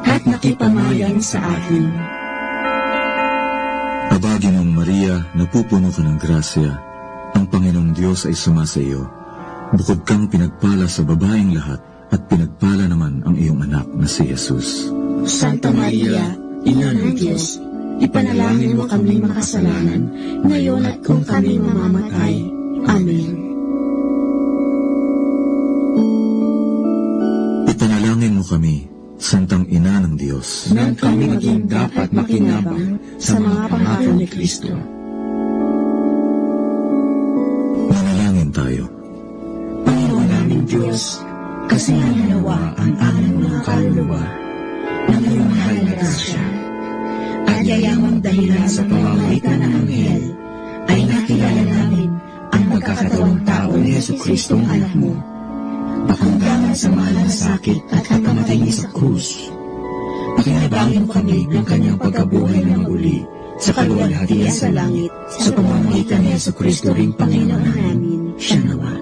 at nakipamayan sa atin. Aba, Ginoong Maria, napupuno ka ng grasya, ang Panginoong Diyos ay sumasa iyo. Bukod kang pinagpala sa babaeng lahat, at pinagpala naman ang iyong anak na si Jesus. Santa Maria, Ina ng Diyos, ipanalangin mo kami makasalanan, ngayon at kung kami mamamatay. Amen. Ipanalangin mo kami, Santang Ina ng Diyos, nang kami maging dapat makinabang sa mga pangako ni Kristo. Manalangin tayo. Panginoon naming Diyos, kasi nawa ang aming mga kaluluwa ng iyong mahal na grasya, at yayamang dahilan sa pamamagitan ng anghel, ay nakilala namin ang magkakatawang tao ni Jesucristo ang anak mo, pakundangan sa mahal na sakit at pagkamatay niya sa krus. Pakinabangin mo kami ng kanyang pagkabuhay na muli sa kaluwalhatian sa langit, sa pamamagitan ni Jesucristo ring Panginoon namin. Siya nawa.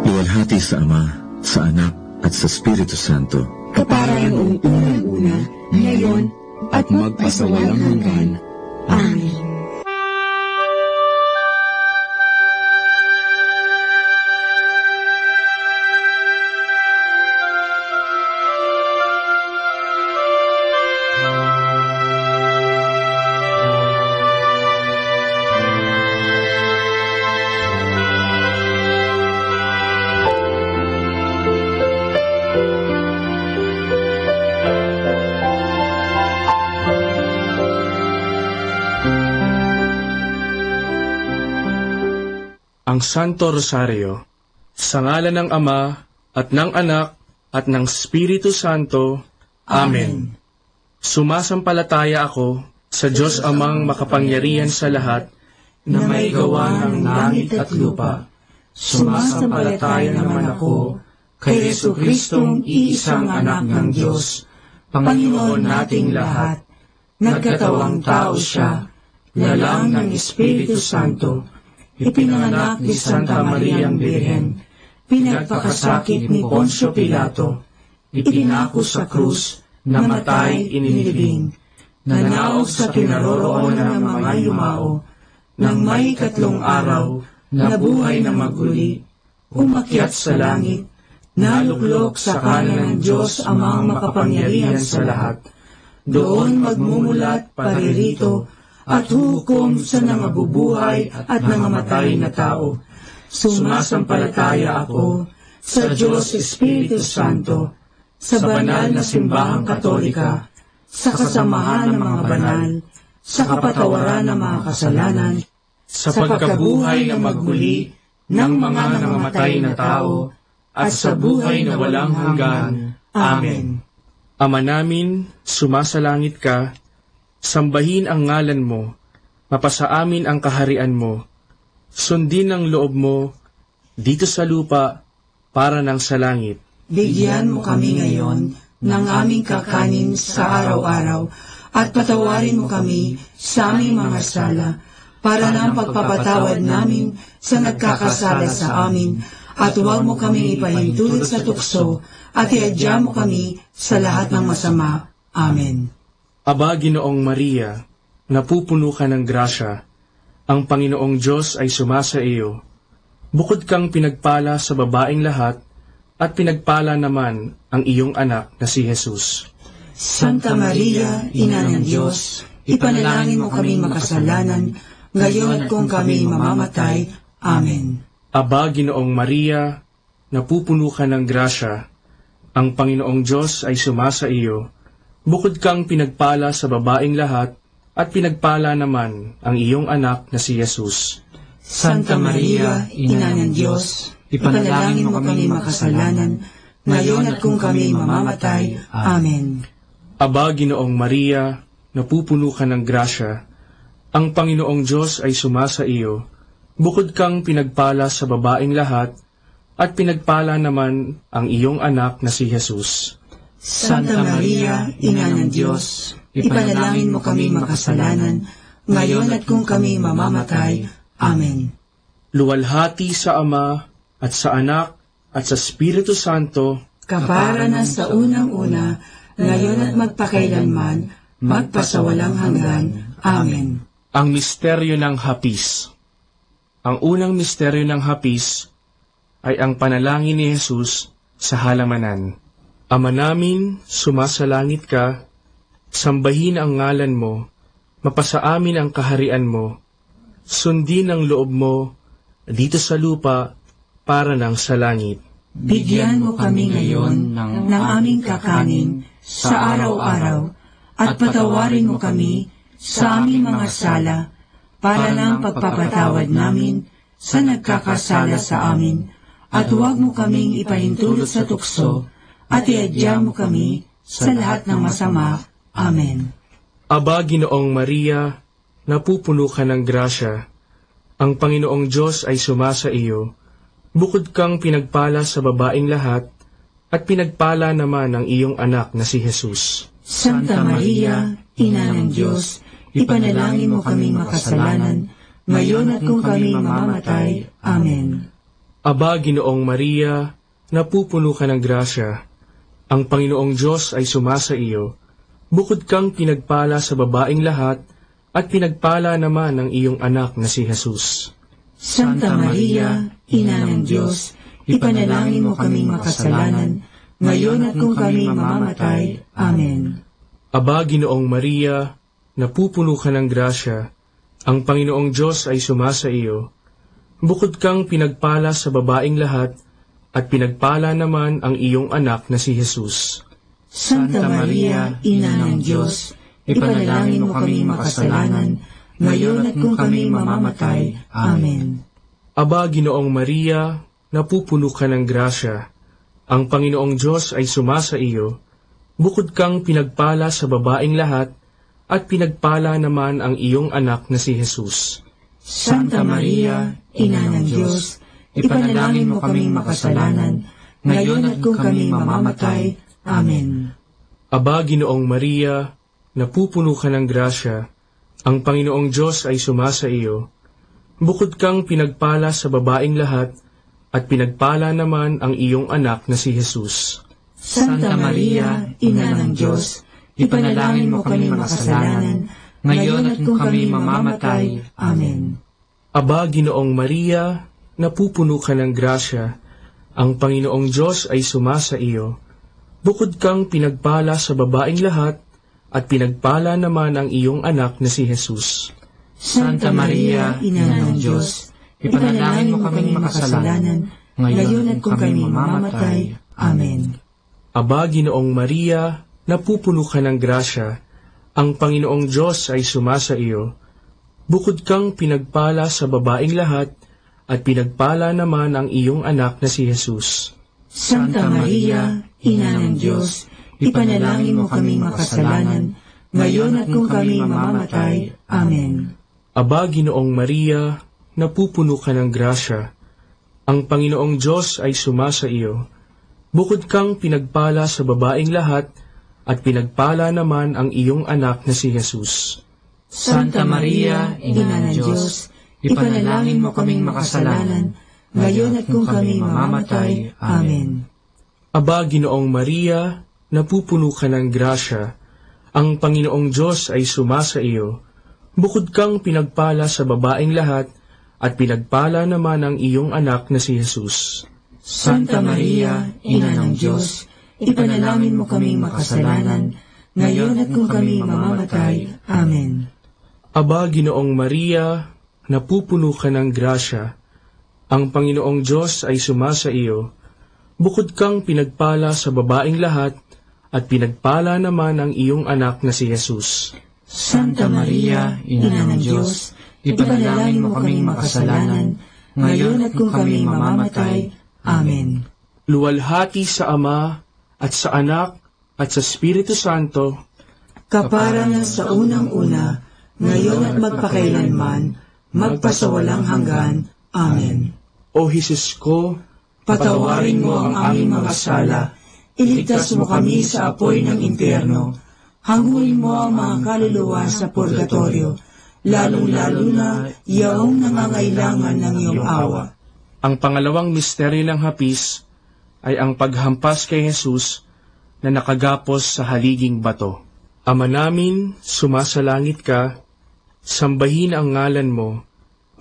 Luwalhati sa Ama, sa Anak, at sa Espiritu Santo, kapara noong unang-una, ngayon, at magpasawalang hanggan. Amen. Ang Santo Rosario, sa ngalan ng Ama, at ng Anak, at ng Espiritu Santo. Amen. Sumasampalataya ako sa Diyos Amang makapangyarihan sa lahat, na may gawa ng langit at lupa. Sumasampalataya naman ako kay Jesucristong iisang anak ng Diyos, Panginoon nating lahat. Nagkatawang tao siya, lalang ng Espiritu Santo, ipinanganak ni Santa Mariang Birhen, pinagpakasakit ni Poncio Pilato, ipinako sa krus, namatay, inilibing, nanaog sa kinaroroonan ng mga yumao, nang may 3 araw, nabuhay na maguli, umakyat sa langit, naluklok sa kanan ng Diyos Amang makapangyarihan sa lahat, doon magmumulat paririto at hukom sa nangabubuhay at nangamatay na tao. Sumasampalataya ako sa Diyos Espiritu Santo, sa banal na simbahang katolika, sa kasamahan ng mga banal, sa kapatawaran ng mga kasalanan, sa pagkabuhay na magmuli ng mga nangamatay na tao, at sa buhay na walang hanggan. Amen. Ama namin, sumasalangit ka, sambahin ang ngalan mo, mapasa amin ang kaharian mo, sundin ang loob mo, dito sa lupa, para nang sa langit. Bigyan mo kami ngayon ng aming kakanin sa araw-araw, at patawarin mo kami sa aming mga sala, para ng pagpapatawad namin sa nagkakasala sa amin, at huwag mo kaming ipahintulot sa tukso, at iadya mo kami sa lahat ng masama. Amen. Aba, Ginoong Maria, napupuno ka ng grasya, ang Panginoong Diyos ay sumasa iyo. Bukod kang pinagpala sa babaeng lahat, at pinagpala naman ang iyong anak na si Jesus. Santa Maria, Ina ng Diyos, ipanalangin mo kaming makasalanan, ngayon at kung kami mamamatay. Amen. Aba, Ginoong Maria, napupuno ka ng grasya, ang Panginoong Diyos ay sumasa iyo. Bukod kang pinagpala sa babaeng lahat, at pinagpala naman ang iyong anak na si Jesus. Santa Maria, Ina ng Diyos, ipanalangin mo kami makasalanan, ngayon at kung kami mamamatay. Amen. Aba, Ginoong Maria, napupuno ka ng grasya, ang Panginoong Diyos ay sumasa iyo. Bukod kang pinagpala sa babaeng lahat, at pinagpala naman ang iyong anak na si Jesus. Santa Maria, Ina ng Diyos, ipanalangin mo kami makasalanan, ngayon at kung kami mamamatay. Amen. Luwalhati sa Ama, at sa Anak, at sa Espiritu Santo, kapara na sa unang-una, ngayon at magpakailanman, magpasawalang hanggan. Amen. Ang misteryo ng hapis. Ang unang misteryo ng hapis ay ang panalangin ni Jesus sa halamanan. Ama namin, sumasalangit ka, sambahin ang ngalan mo, mapasa amin ang kaharian mo, sundin ang loob mo, dito sa lupa, para nang sa langit. Bigyan mo kami ngayon ng aming kakanin sa araw-araw, at patawarin mo kami sa aming mga sala, para ng pagpapatawad namin sa nagkakasala sa amin, at huwag mo kaming ipahintulot sa tukso, at iadya mo kami sa lahat ng masama. Amen. Aba, Ginoong Maria, napupuno ka ng grasya, ang Panginoong Diyos ay sumasa iyo. Bukod kang pinagpala sa babaeng lahat, at pinagpala naman ang iyong anak na si Jesus. Santa Maria, Ina ng Diyos, ipanalangin mo kaming makasalanan, ngayon at kung kami mamamatay. Amen. Aba, Ginoong Maria, napupuno ka ng grasya, ang Panginoong Diyos ay sumasa iyo. Bukod kang pinagpala sa babaeng lahat, at pinagpala naman ang iyong anak na si Jesus. Santa Maria, Ina ng Diyos, ipanalangin mo kaming makasalanan, ngayon at kung kami mamamatay. Amen. Aba, Ginoong Maria, napupuno ka ng grasya, ang Panginoong Diyos ay sumasa iyo. Bukod kang pinagpala sa babaeng lahat, at pinagpala naman ang iyong anak na si Jesus. Santa Maria, Ina ng Diyos, ipanalangin mo kaming makasalanan, ngayon at kung kami mamamatay. Amen. Aba, Ginoong Maria, napupuno ka ng grasya, ang Panginoong Diyos ay sumasa iyo. Bukod kang pinagpala sa babaeng lahat, at pinagpala naman ang iyong anak na si Jesus. Santa Maria, Ina ng Diyos, ipanalangin mo kaming makasalanan, ngayon at kung kami mamamatay. Amen. Aba, Ginoong Maria, napupuno ka ng grasya, ang Panginoong Diyos ay sumasa iyo. Bukod kang pinagpala sa babaeng lahat, at pinagpala naman ang iyong anak na si Jesus. Santa Maria, Ina ng Diyos, ipanalangin mo kaming makasalanan, ngayon at kung kami mamamatay. Amen. Aba, Ginoong Maria, napupuno ka ng grasya, ang Panginoong Diyos ay sumasa iyo. Bukod kang pinagpala sa babaeng lahat, at pinagpala naman ang iyong anak na si Jesus. Santa Maria, Ina ng Diyos, ipanalangin mo kaming makasalanan, ngayon at kung kami mamamatay. Amen. Aba, Ginoong Maria, napupuno ka ng grasya, ang Panginoong Diyos ay sumasa iyo. Bukod kang pinagpala sa babaeng lahat, at pinagpala naman ang iyong anak na si Jesus. Santa Maria, Ina ng Diyos, ipanalangin mo kaming makasalanan, ngayon at kung kami mamamatay. Amen. Aba, Ginoong Maria, napupuno ka ng grasya, ang Panginoong Diyos ay sumasa iyo. Bukod kang pinagpala sa babaeng lahat, at pinagpala naman ang iyong anak na si Jesus. Santa Maria, Ina ng Diyos, ipanalangin mo kaming makasalanan, ngayon at kung kami mamamatay. Amen. Aba, Ginoong Maria, napupuno ka ng grasya, ang Panginoong Diyos ay sumasa iyo. Bukod kang pinagpala sa babaeng lahat, at pinagpala naman ang iyong anak na si Jesus. Santa Maria, Ina ng Diyos, ipanalangin mo kaming makasalanan, ngayon at kung kami mamamatay. Amen. Aba, Ginoong Maria, napupuno ka ng grasya, ang Panginoong Diyos ay sumasa iyo. Bukod kang pinagpala sa babaeng lahat, at pinagpala naman ang iyong anak na si Jesus. Santa Maria, Ina ng Diyos, ipanalangin mo kaming makasalanan, ngayon at kung kami mamamatay. Amen. Luwalhati sa Ama, at sa Anak, at sa Espiritu Santo, kapara na sa unang-una, ngayon at magpakailanman, magpasawalang hanggan. Amen. O Jesus ko, patawarin mo ang aming mga sala, iligtas mo kami sa apoy ng impyerno, hanguin mo ang mga kaluluwa sa purgatorio, lalong-lalo na yaong nangangailangan ng iyong awa. Ang pangalawang misteryo ng hapis ay ang paghampas kay Jesus na nakagapos sa haliging bato. Ama namin, sumasalangit ka, sambahin ang ngalan mo,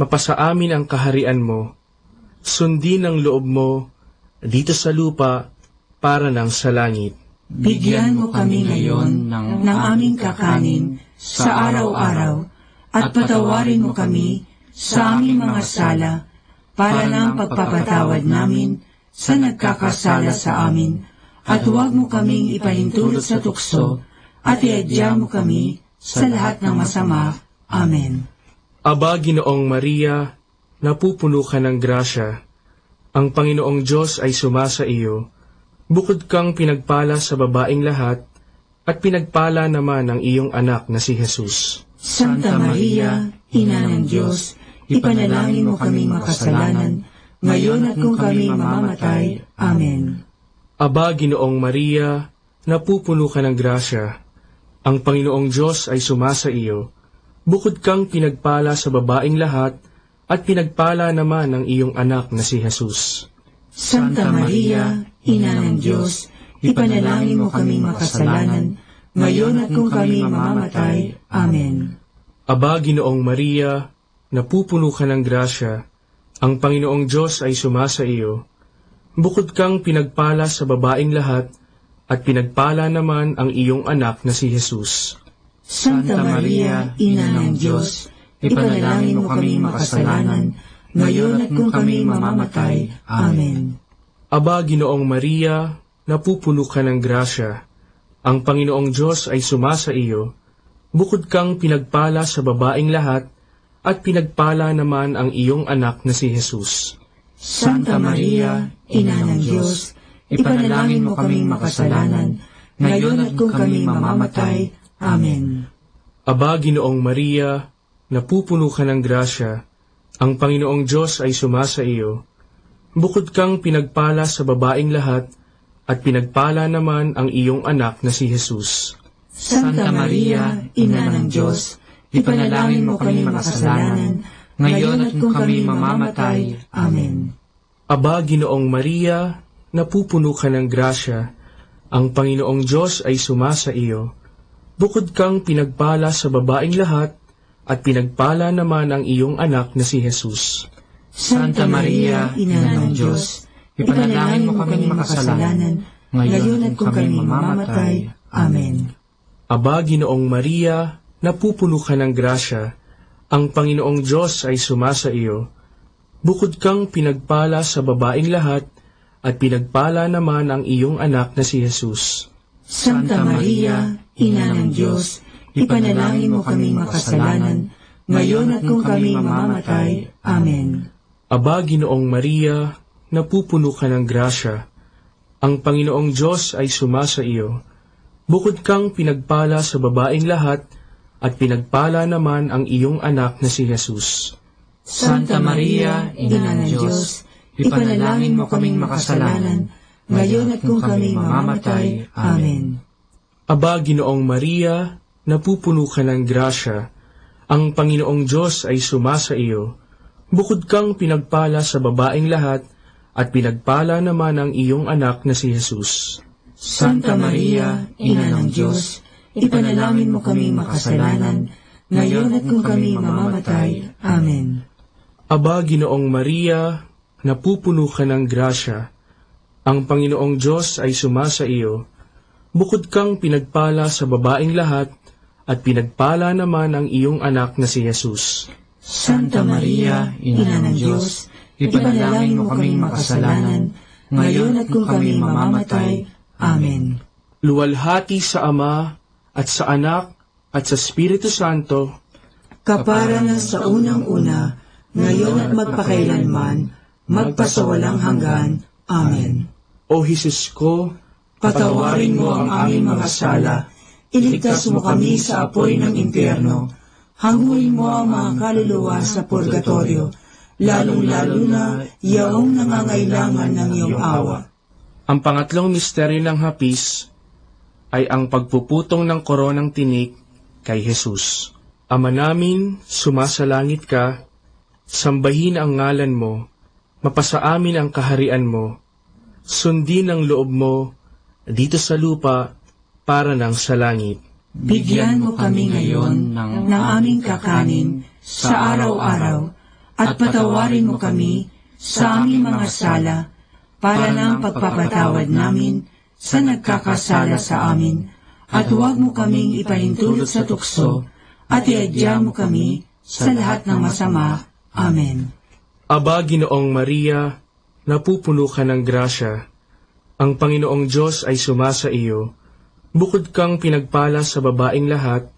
mapasa amin ang kaharian mo, sundin ang loob mo dito sa lupa para nang sa langit. Bigyan mo kami ngayon ng aming kakanin sa araw-araw at patawarin mo kami sa aming mga sala para ng pagpapatawad namin sa nagkakasala sa amin at huwag mo kaming ipahintulot sa tukso at iadya mo kami sa lahat ng masama. Amen. Aba, Ginoong Maria, napupuno ka ng grasya, ang Panginoong Diyos ay sumasa iyo. Bukod kang pinagpala sa babaeng lahat, at pinagpala naman ang iyong anak na si Jesus. Santa Maria, Ina ng Diyos, ipanalangin mo kaming makasalanan, ngayon at kung kami mamamatay. Amen. Aba, Ginoong Maria, napupuno ka ng grasya, ang Panginoong Diyos ay sumasa iyo. Bukod kang pinagpala sa babaeng lahat, at pinagpala naman ang iyong anak na si Jesus. Santa Maria, Ina ng Diyos, ipanalangin mo kaming makasalanan, ngayon at kung kami mamamatay. Amen. Aba, Ginoong Maria, napupuno ka ng grasya, ang Panginoong Diyos ay sumasa iyo. Bukod kang pinagpala sa babaeng lahat, at pinagpala naman ang iyong anak na si Jesus. Santa Maria, Ina ng Diyos, ipanalangin mo kaming makasalanan, ngayon at kung kami mamamatay. Amen. Aba, Ginoong Maria, napupuno ka ng grasya, ang Panginoong Diyos ay sumasa iyo. Bukod kang pinagpala sa babaeng lahat, at pinagpala naman ang iyong anak na si Jesus. Santa Maria, Ina ng Diyos, ipanalangin mo kaming makasalanan, ngayon at kung kami mamamatay. Amen. Aba, Ginoong Maria, napupuno ka ng grasya, ang Panginoong Diyos ay sumasa iyo. Bukod kang pinagpala sa babaeng lahat, at pinagpala naman ang iyong anak na si Jesus. Santa Maria, Ina ng Diyos, ipanalangin mo kami makasalanan, ngayon at kung kami mamamatay. Amen. Aba, Ginoong Maria, napupuno ka ng grasya, ang Panginoong Diyos ay sumasa iyo. Bukod kang pinagpala sa babaeng lahat, at pinagpala naman ang iyong anak na si Jesus. Santa Maria, Ina ng Diyos, ipanalangin mo kaming makasalanan, ngayon at kung kami mamamatay. Amen. Aba, Ginoong Maria, napupuno ka ng grasya, Ang Panginoong Diyos ay sumasa iyo. Bukod kang pinagpala sa babaeng lahat, at pinagpala naman ang iyong anak na si Jesus. Santa Maria, Ina ng Diyos, ipanalangin mo kaming makasalanan, ngayon at kung kami mamamatay. Amen. Aba, Ginoong Maria, napupuno ka ng grasya. Ang Panginoong Diyos ay sumasa iyo. Bukod kang pinagpala sa babaeng lahat, at pinagpala naman ang iyong anak na si Jesus. Santa Maria, Ina ng Diyos, ipanalangin mo kaming makasalanan, ngayon at kung kami mamamatay. Amen. Aba, Ginoong Maria, napupuno ka ng grasya. Ang Panginoong Diyos ay sumasa iyo. Bukod kang pinagpala sa babaeng lahat, at pinagpala naman ang iyong anak na si Jesus. Santa Maria, Ina ng Diyos, ipanalangin mo kaming makasalanan, ngayon at kung kami mamamatay. Amen. Aba, Ginoong Maria, napupuno ka ng grasya. Ang Panginoong Diyos ay sumasa iyo. Bukod kang pinagpala sa babaeng lahat, at pinagpala naman ang iyong anak na si Jesus. Santa Maria, Ina ng Diyos, ipanalangin mo kaming makasalanan, ngayon at kung kami mamamatay. Amen. Luwalhati sa Ama, at sa Anak, at sa Espiritu Santo, kapara na sa unang-una, ngayon at magpakailanman, magpasawalang hanggan. Amen. O Jesus ko, patawarin mo ang aming mga sala, iligtas mo kami sa apoy ng impyerno, hanguin mo ang mga kaluluwa sa purgatorio, lalong-lalo na yaong nangangailangan ng iyong awa. Ang pangatlong misteryo ng hapis ay ang pagpuputong ng koronang tinik kay Jesus. Ama namin, sumasalangit ka, sambahin ang ngalan mo, mapasa amin ang kaharian mo, sundin ang loob mo dito sa lupa para ng sa langit. Bigyan mo kami ngayon ng aming kakanin sa araw-araw, at patawarin mo kami sa aming mga sala, para ng pagpapatawad namin sa nagkakasala sa amin, at huwag mo kaming ipahintulot sa tukso, at iadya mo kami sa lahat ng masama. Amen. Aba, Ginoong Maria, napupuno ka ng grasya. Ang Panginoong Diyos ay sumasa iyo. Bukod kang pinagpala sa babaeng lahat,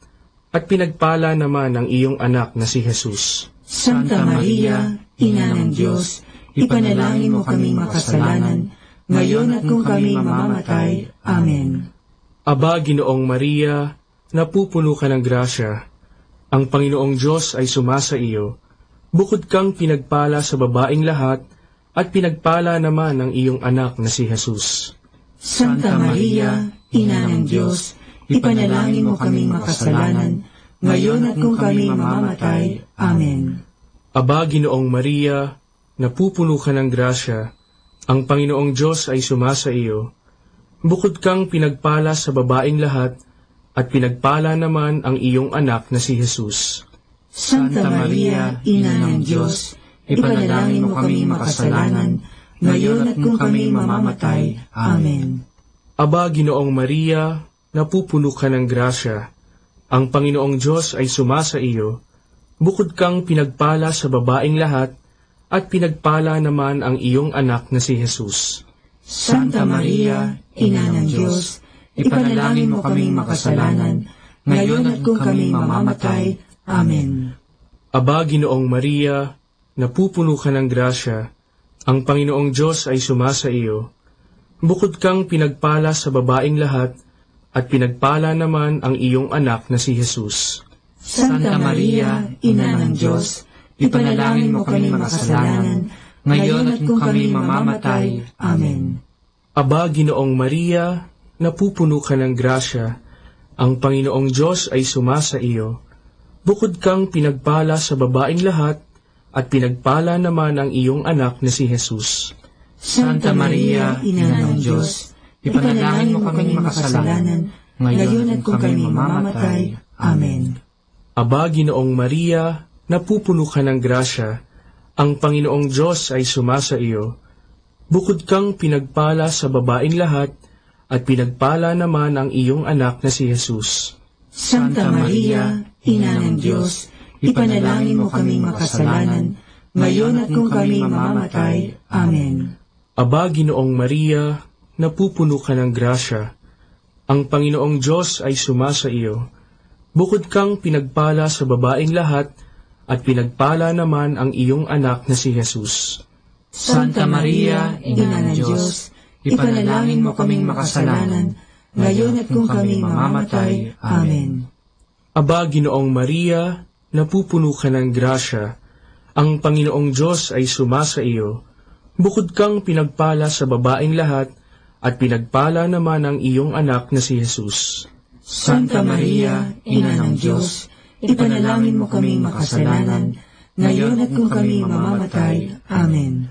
at pinagpala naman ang iyong anak na si Jesus. Santa Maria, Ina ng Diyos, ipanalangin mo kaming makasalanan, ngayon at kung kami mamamatay. Amen. Aba, Ginoong Maria, napupuno ka ng grasya. Ang Panginoong Diyos ay sumasa iyo. Bukod kang pinagpala sa babaeng lahat, at pinagpala naman ang iyong anak na si Jesus. Santa Maria, Ina ng Diyos, ipanalangin mo kaming makasalanan, ngayon at kung kami mamamatay. Amen. Aba, Ginoong Maria, napupuno ka ng grasya. Ang Panginoong Diyos ay sumasa iyo. Bukod kang pinagpala sa babaeng lahat, at pinagpala naman ang iyong anak na si Jesus. Santa Maria, Ina ng Diyos, ipanalangin mo kaming makasalanan, ngayon at kung kami mamamatay. Amen. Aba, Ginoong Maria, napupuno ka ng grasya. Ang Panginoong Diyos ay sumasa iyo. Bukod kang pinagpala sa babaeng lahat, at pinagpala naman ang iyong anak na si Jesus. Santa Maria, Ina ng Diyos, ipanalangin mo kaming makasalanan, ngayon at kung kami mamamatay. Amen. Aba, Ginoong Maria, napupuno ka ng grasya. Ang Panginoong Diyos ay sumasa iyo. Bukod kang pinagpala sa babaeng lahat, at pinagpala naman ang iyong anak na si Jesus. Santa Maria, Ina ng Diyos, ipanalangin mo kaming makasalanan, ngayon at kung kami mamamatay. Amen. Aba, Ginoong Maria, napupuno ka ng grasya. Ang Panginoong Diyos ay sumasa iyo. Bukod kang pinagpala sa babaeng lahat, at pinagpala naman ang iyong anak na si Jesus. Santa Maria, Ina ng Diyos, ipanalangin mo kaming makasalanan, ngayon at kung kami mamamatay. Amen. Aba, Ginoong Maria, napupuno ka ng grasya. Ang Panginoong Diyos ay sumasa iyo. Bukod kang pinagpala sa babaeng lahat, at pinagpala naman ang iyong anak na si Jesus. Santa Maria, Ina ng Diyos, ipanalangin mo kaming makasalanan, ngayon at kung kami mamamatay. Amen. Aba, Ginoong Maria, napupuno ka ng grasya. Ang Panginoong Diyos ay sumasa iyo. Bukod kang pinagpala sa babaeng lahat, at pinagpala naman ang iyong anak na si Jesus. Santa Maria, Ina ng Diyos, ipanalangin mo kaming makasalanan, ngayon at kung kami mamamatay. Amen. Aba, Ginoong Maria, napupuno ka ng grasya. Ang Panginoong Diyos ay sumasa iyo. Bukod kang pinagpala sa babaeng lahat, at pinagpala naman ang iyong anak na si Jesus. Santa Maria, Ina ng Diyos, ipanalangin mo kaming makasalanan, ngayon at kung kami mamamatay. Amen.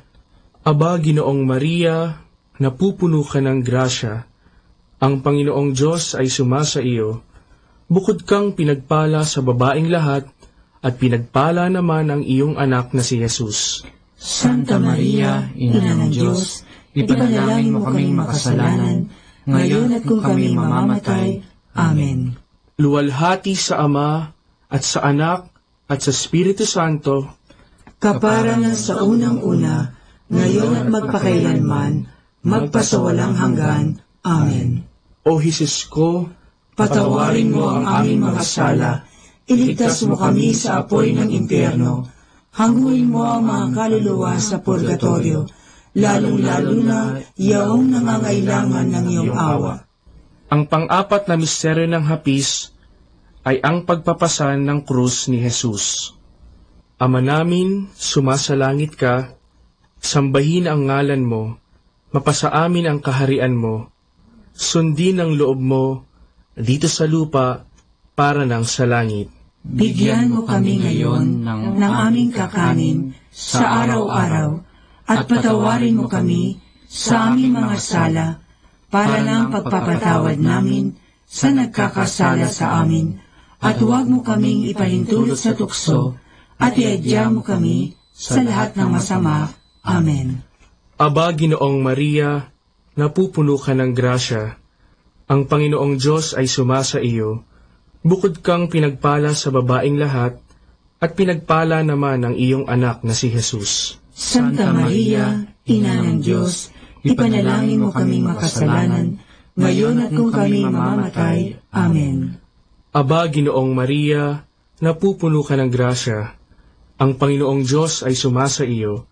Aba, Ginoong Maria, napupuno ka ng grasya. Ang Panginoong Diyos ay sumasa iyo. Bukod kang pinagpala sa babaeng lahat, at pinagpala naman ang iyong anak na si Jesus. Santa Maria, Ina ng Diyos, ipanalangin mo kaming makasalanan, ngayon at kung kami mamamatay. Amen. Luwalhati sa Ama, at sa Anak, at sa Espiritu Santo, kapara na sa unang-una, ngayon at magpakailanman, magpasawalang hanggan. Amen. O Jesus ko, patawarin mo ang aming mga sala, iligtas mo kami sa apoy ng impyerno, hanguin mo ang mga kaluluwa sa purgatorio, lalong-lalo na yaong nangangailangan ng iyong awa. Ang pang-apat na misteryo ng hapis ay ang pagpapasan ng krus ni Jesus. Ama namin, sumasalangit ka, sambahin ang ngalan mo, mapasa amin ang kaharian mo, sundin ang loob mo, dito sa lupa, para ng sa langit. Bigyan mo kami ngayon ng aming kakanin sa araw-araw, at patawarin mo kami sa aming mga sala, para ng pagpapatawad namin sa nagkakasala sa amin, at huwag mo kaming ipahintulot sa tukso, at iadya mo kami sa lahat ng masama. Amen. Aba, Ginoong Maria, napupuno ka ng grasya. Ang Panginoong Diyos ay sumasa iyo. Bukod kang pinagpala sa babaeng lahat, at pinagpala naman ang iyong anak na si Jesus. Santa Maria, Ina ng Diyos, ipanalangin mo kaming makasalanan, ngayon at kung kami mamamatay. Amen. Aba, Ginoong Maria, napupuno ka ng grasya. Ang Panginoong Diyos ay sumasa iyo.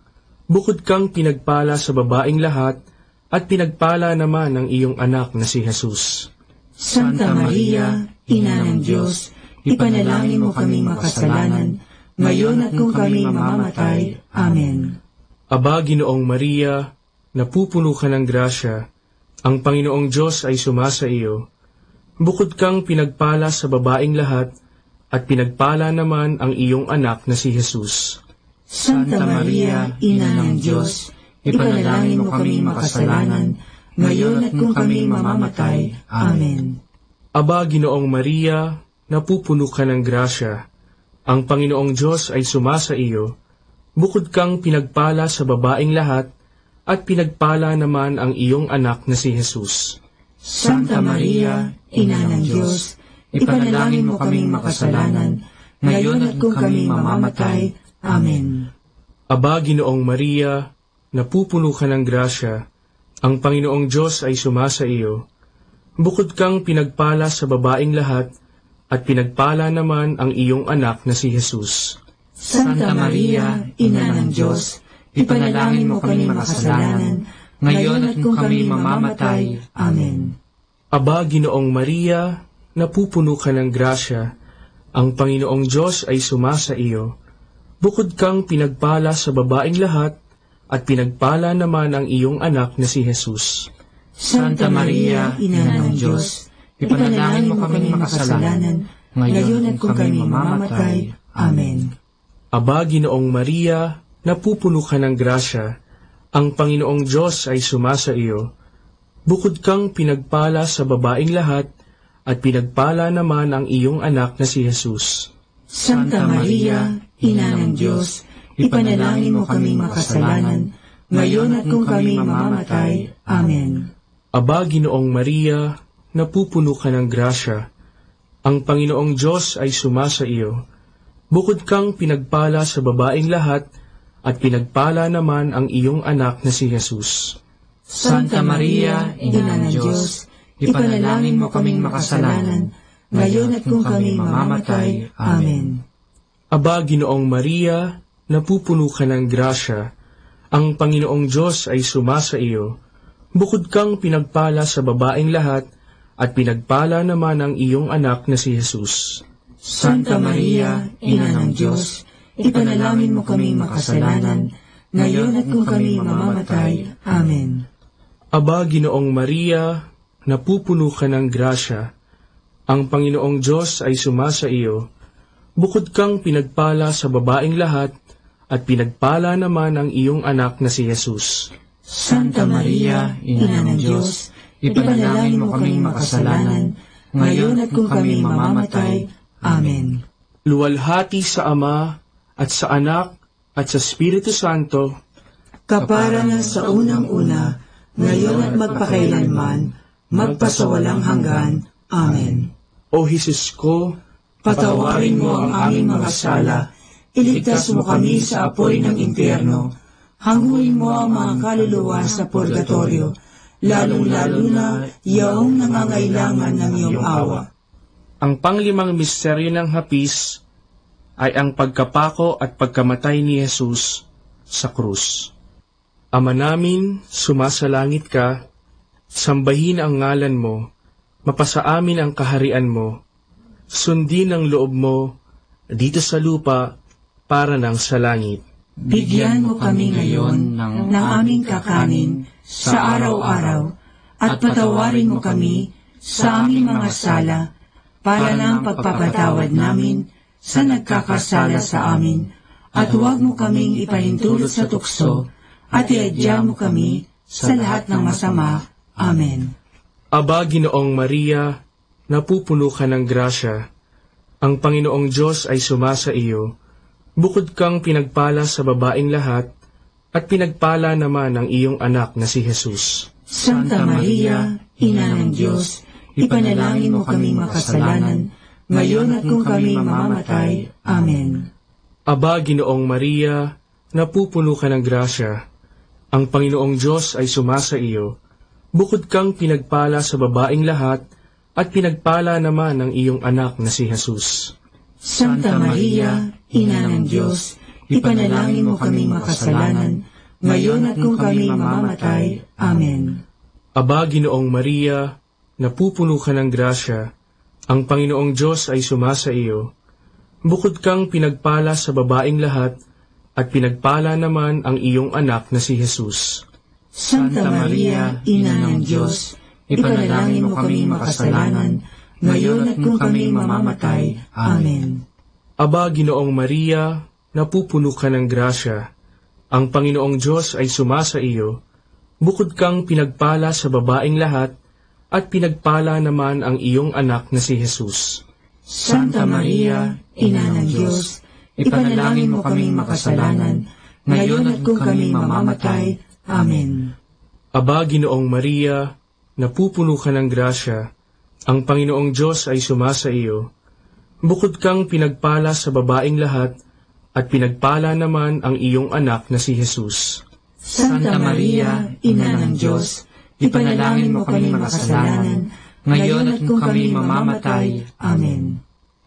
Bukod kang pinagpala sa babaeng lahat, at pinagpala naman ang iyong anak na si Jesus. Santa Maria, Ina ng Diyos, ipanalangin mo kaming makasalanan, ngayon at kung kami mamamatay. Amen. Aba, Ginoong Maria, napupuno ka ng grasya. Ang Panginoong Diyos ay sumasa iyo. Bukod kang pinagpala sa babaeng lahat, at pinagpala naman ang iyong anak na si Jesus. Santa Maria, Ina ng Diyos, ipanalangin mo kaming makasalanan, ngayon at kung kami mamamatay. Amen. Aba, Ginoong Maria, napupuno ka ng grasya. Ang Panginoong Diyos ay sumasa iyo. Bukod kang pinagpala sa babaeng lahat, at pinagpala naman ang iyong anak na si Jesus. Santa Maria, Ina ng Diyos, ipanalangin mo kaming makasalanan, ngayon at kung kami mamamatay. Amen. Aba, Ginoong Maria, napupuno ka ng grasya. Ang Panginoong Diyos ay sumasa iyo. Bukod kang pinagpala sa babaeng lahat, at pinagpala naman ang iyong anak na si Jesus. Santa Maria, Ina ng Diyos, ipanalangin mo kaming makasalanan, ngayon at kung kami mamamatay. Amen. Aba, Ginoong Maria, napupuno ka ng grasya. Ang Panginoong Diyos ay sumasa iyo. Bukod kang pinagpala sa babaeng lahat, at pinagpala naman ang iyong anak na si Jesus. Santa Maria, Ina ng Diyos, ipanalangin mo kaming makasalanan, ngayon at kung kami mamamatay. Amen. Aba, Ginoong Maria, napupuno ka ng grasya. Ang Panginoong Diyos ay sumasa iyo. Bukod kang pinagpala sa babaeng lahat, at pinagpala naman ang iyong anak na si Jesus. Santa Maria, Ina ng Diyos, ipanalangin mo kaming makasalanan, ngayon at kung kami mamamatay. Amen. Aba, Ginoong Maria, napupuno ka ng grasya. Ang Panginoong Diyos ay sumasa iyo. Bukod kang pinagpala sa babaeng lahat, at pinagpala naman ang iyong anak na si Jesus. Santa Maria, Ina ng Diyos, ipanalangin mo kaming makasalanan, ngayon at kung kami mamamatay. Amen. Aba, Ginoong Maria, napupuno ka ng grasya, ang Panginoong Diyos ay sumasa iyo. Bukod kang pinagpala sa babaeng lahat, at pinagpala naman ang iyong anak na si Jesus. Santa Maria, Ina ng Diyos, ipanalangin mo kaming makasalanan, ngayon at kung kami mamamatay. Amen. Aba, Ginoong Maria, napupuno ka ng grasya, ang Panginoong Diyos ay sumasa iyo. Bukod kang pinagpala sa babaeng lahat, at pinagpala naman ang iyong anak na si Jesus. Santa Maria, Ina ng Diyos, ipanalangin mo kaming makasalanan, ngayon at kung kami mamamatay. Amen. Luwalhati sa Ama, at sa Anak, at sa Espiritu Santo, kapara na sa unang-una, ngayon at magpakailanman, magpasawalang hanggan. Amen. O Jesus ko, patawarin mo ang aming mga sala, iligtas mo kami sa apoy ng impyerno, hanguin mo ang mga kaluluwa sa purgatorio, lalong-lalo na yaong nangangailangan ng iyong awa. Ang panglimang misteryo ng hapis ay ang pagkapako at pagkamatay ni Jesus sa krus. Ama namin, sumasalangit ka, sambahin ang ngalan mo, mapasa amin ang kaharian mo, sundin ang loob mo dito sa lupa para nang sa langit. Bigyan mo kami ngayon ng aming kakanin sa araw-araw, at patawarin mo kami sa aming mga sala, para ng pagpapatawad namin sa nagkakasala sa amin, at huwag mo kaming ipahintulot sa tukso, at iadya mo kami sa lahat ng masama. Amen. Aba, Ginoong Maria, napupuno ka ng grasya, ang Panginoong Diyos ay sumasa iyo. Bukod kang pinagpala sa babaeng lahat, at pinagpala naman ang iyong anak na si Jesus. Santa Maria, Ina ng Diyos, ipanalangin mo kaming makasalanan, ngayon at kung kami mamamatay. Amen. Aba, Ginoong Maria, napupuno ka ng grasya, ang Panginoong Diyos ay sumasa iyo. Bukod kang pinagpala sa babaeng lahat, at pinagpala naman ang iyong anak na si Jesus. Santa Maria, Ina ng Diyos, ipanalangin mo kaming makasalanan, ngayon at kung kami mamamatay. Amen. Aba, Ginoong Maria, napupuno ka ng grasya, ang Panginoong Diyos ay sumasa iyo. Bukod kang pinagpala sa babaeng lahat, at pinagpala naman ang iyong anak na si Jesus. Santa Maria, Ina ng Diyos, ipanalangin mo kaming makasalanan, ngayon at kung kami mamamatay. Amen. Aba, Ginoong Maria, napupuno ka ng grasya, ang Panginoong Diyos ay sumasa iyo. Bukod kang pinagpala sa babaeng lahat, at pinagpala naman ang iyong anak na si Jesus. Santa Maria, Ina ng Diyos, ipanalangin mo kaming makasalanan, ngayon at kung kami mamamatay. Amen. Aba, Ginoong Maria, napupuno ka ng grasya, ang Panginoong Diyos ay sumasa iyo. Bukod kang pinagpala sa babaeng lahat, at pinagpala naman ang iyong anak na si Jesus. Santa Maria, Ina ng Diyos, ipanalangin mo kaming makasalanan, ngayon at kung kami mamamatay. Amen.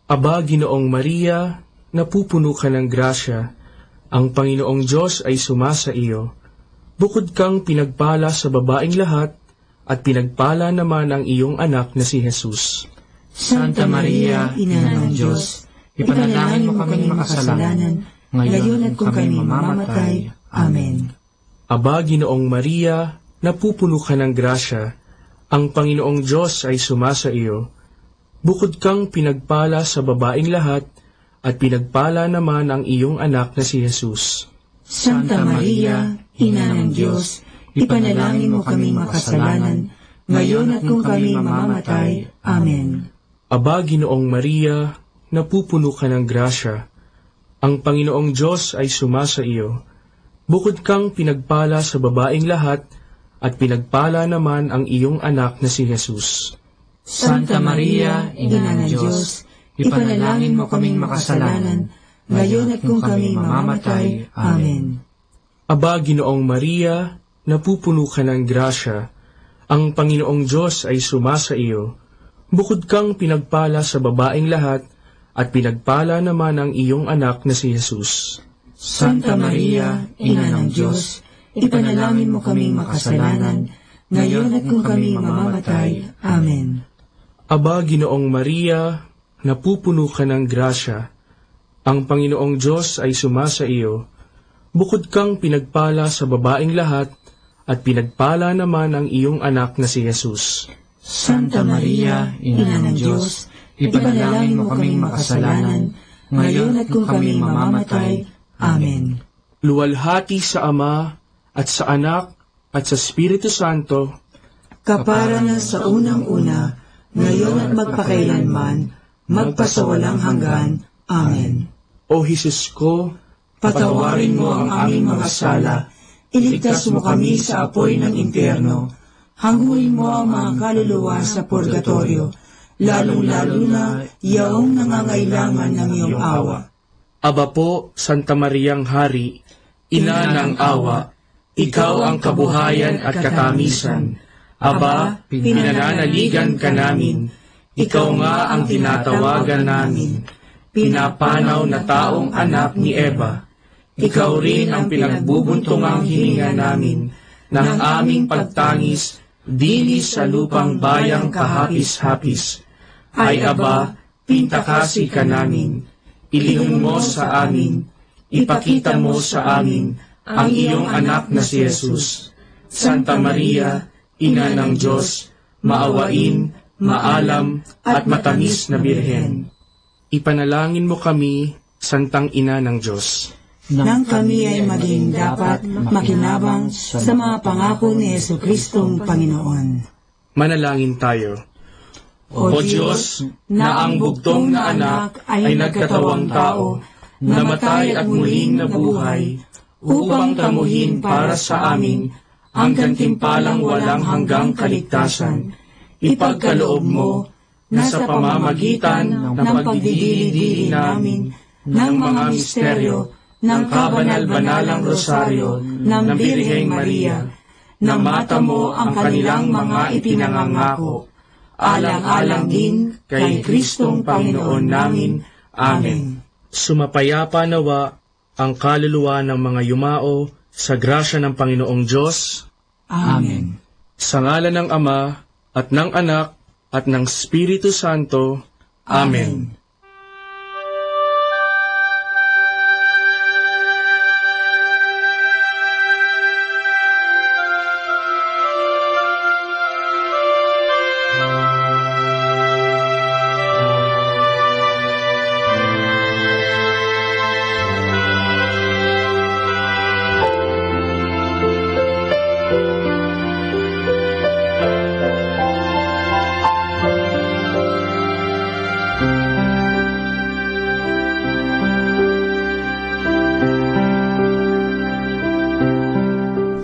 Aba, Ginoong Maria, napupuno ka ng grasya, ang Panginoong Diyos ay sumasa iyo. Bukod kang pinagpala sa babaeng lahat, at pinagpala naman ang iyong anak na si Jesus. Santa Maria, Ina ng Diyos, ipanalangin mo kaming makasalanan, ngayon at kung kami mamamatay. Amen. Aba, Ginoong Maria, napupuno ka ng grasya, ang Panginoong Diyos ay sumasa iyo. Bukod kang pinagpala sa babaeng lahat, at pinagpala naman ang iyong anak na si Jesus. Santa Maria, Ina ng Diyos, ipanalangin mo kaming makasalanan, ngayon at kung kami mamamatay. Amen. Aba, Ginoong Maria, napupuno ka ng grasya, ang Panginoong Diyos ay sumasa iyo. Bukod kang pinagpala sa babaeng lahat, at pinagpala naman ang iyong anak na si Jesus. Santa Maria, Ina ng Diyos, ipanalangin mo kaming makasalanan, ngayon at kung kami mamamatay. Amen. Aba, Ginoong Maria, napupuno ka ng grasya, ang Panginoong Diyos ay sumasa iyo. Bukod kang pinagpala sa babaeng lahat, at pinagpala naman ang iyong anak na si Jesus. Santa Maria, Ina ng Diyos, ipanalangin mo kaming makasalanan, ngayon at kung kami mamamatay. Amen. Aba, Ginoong Maria, napupuno ka ng grasya, ang Panginoong Diyos ay sumasa iyo. Bukod kang pinagpala sa babaeng lahat, at pinagpala naman ang iyong anak na si Jesus. Santa Maria, Ina ng Diyos, ipanalangin mo kaming makasalanan, ngayon at kung kami mamamatay. Amen. Luwalhati sa Ama, at sa Anak, at sa Espiritu Santo, kapara na sa unang-una, ngayon at magpakailanman, magpasawalang hanggan. Amen. O Jesus ko, patawarin mo ang aming mga sala, iligtas mo kami sa apoy ng impyerno, hanguin mo ang mga kaluluwa sa purgatorio, lalong-lalo na yaong nangangailangan ng iyong awa. Aba po, Santa Mariang Hari, Ina ng awa, ikaw ang kabuhayan at katamisan. Aba, pinananaligan ka namin, ikaw nga ang tinatawagan namin. Pinapanaw na taong anak ni Eva, ikaw rin ang pinagbubuntungang hininga namin ng aming pagtangis dini sa lupang bayang kahapis-hapis. Ay Aba, pintakasi ka namin, ilingon mo sa amin, ipakita mo sa amin ang iyong anak na si Jesus. Santa Maria, Ina ng Diyos, maawain, maalam at matamis na Birhen. Ipanalangin mo kami, Santang Ina ng Diyos, nang kami ay maging dapat makinabang sa mga pangako ni Jesucristong Panginoon. Manalangin tayo. O Diyos, na ang bugtong na anak ay nagkatawang tao, namatay at muling nabuhay, upang tamuhin para sa amin ang gantimpalang walang hanggang kaligtasan. Ipagkaloob mo na sa pamamagitan ng pagdidili-dili namin ng mga misteryo ng kabanal-banalang rosaryo ng Birheng Maria, na mata mo ang kanilang mga ipinangangako, alang-alang din kay Kristong Panginoon namin. Amen. Sumapayapa nawa ang kaluluwa ng mga yumao sa grasya ng Panginoong Diyos. Amen. Sa ngalan ng Ama, at ng Anak, at ng Espiritu Santo. Amen.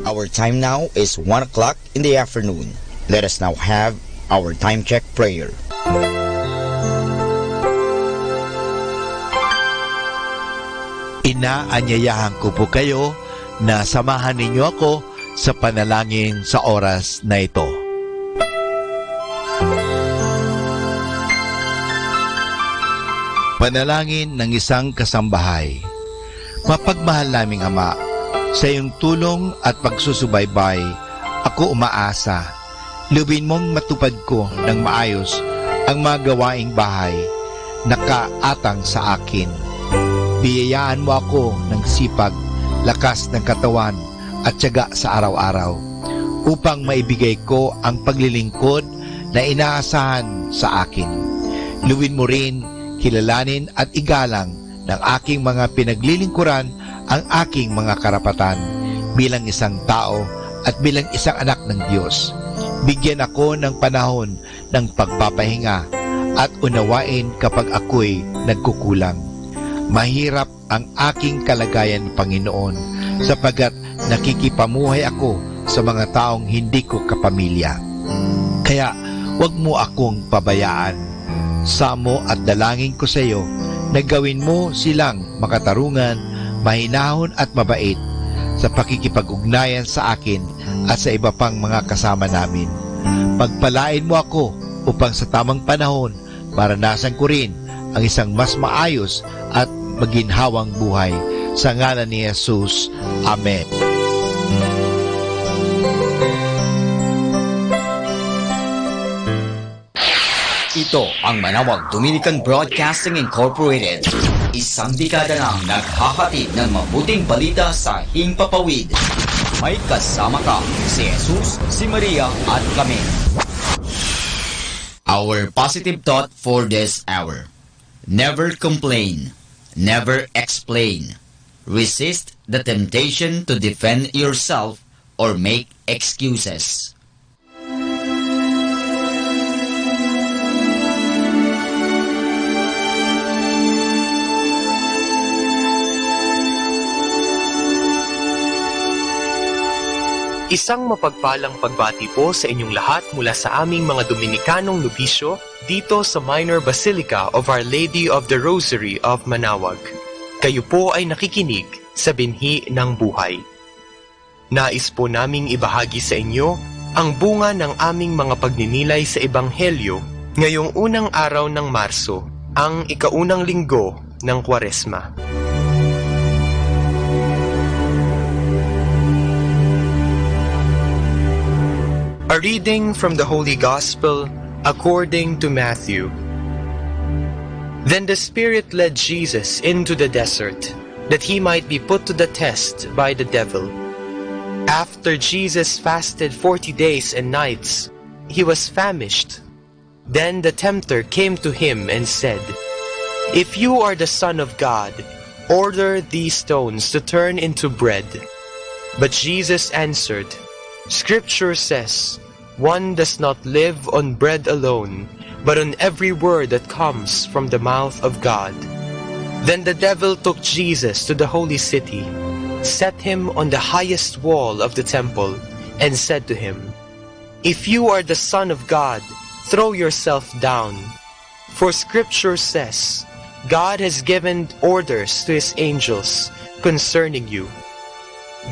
Our time now is 1 o'clock in the afternoon. Let us now have our time check prayer. Inaanyayahan ko po kayo na samahan ninyo ako sa panalangin sa oras na ito. Panalangin ng isang kasambahay. Mapagmahal naming Ama, sa iyong tulong at pagsusubaybay, ako umaasa. Lubin mong matupad ko ng maayos ang mga gawaing bahay na kaatang sa akin. Biyayaan mo ako ng sipag, lakas ng katawan at tiyaga sa araw-araw upang maibigay ko ang paglilingkod na inaasahan sa akin. Luwin mo rin, kilalanin at igalang ng aking mga pinaglilingkuran ang aking mga karapatan bilang isang tao at bilang isang anak ng Diyos. Bigyan ako ng panahon ng pagpapahinga at unawain kapag ako'y nagkukulang. Mahirap ang aking kalagayan, Panginoon, sapagkat nakikipamuhay ako sa mga taong hindi ko kapamilya. Kaya huwag mo akong pabayaan. Samo at dalangin ko sa iyo Nagawin mo silang makatarungan, mahinahon at mabait sa pakikipag-ugnayan sa akin at sa iba pang mga kasama namin. Pagpalain mo ako upang sa tamang panahon maranasan ko rin ang isang mas maayos at maginhawang buhay. Sa ngalan ni Jesus. Amen. Ito ang Manawag Dominican Broadcasting Incorporated. Isang dekada nang naghahatid ng mabuting balita sa himpapawid. May kasama ka, si Jesus, si Maria at kami. Our positive thought for this hour. Never complain. Never explain. Resist the temptation to defend yourself or make excuses. Isang mapagpalang pagbati po sa inyong lahat mula sa aming mga Dominikanong nobisyo dito sa Minor Basilica of Our Lady of the Rosary of Manawag. Kayo po ay nakikinig sa binhi ng buhay. Nais po naming ibahagi sa inyo ang bunga ng aming mga pagninilay sa Ebanghelyo ngayong unang araw ng Marso, ang ikaunang linggo ng Kwaresma. A reading from the Holy Gospel according to Matthew. Then the Spirit led Jesus into the desert, that he might be put to the test by the devil. After Jesus fasted 40 days and nights, he was famished. Then the tempter came to him and said, "If you are the Son of God, order these stones to turn into bread." But Jesus answered, "Scripture says, one does not live on bread alone, but on every word that comes from the mouth of God." Then the devil took Jesus to the holy city, set him on the highest wall of the temple, and said to him, "If you are the Son of God, throw yourself down. For Scripture says, God has given orders to his angels concerning you.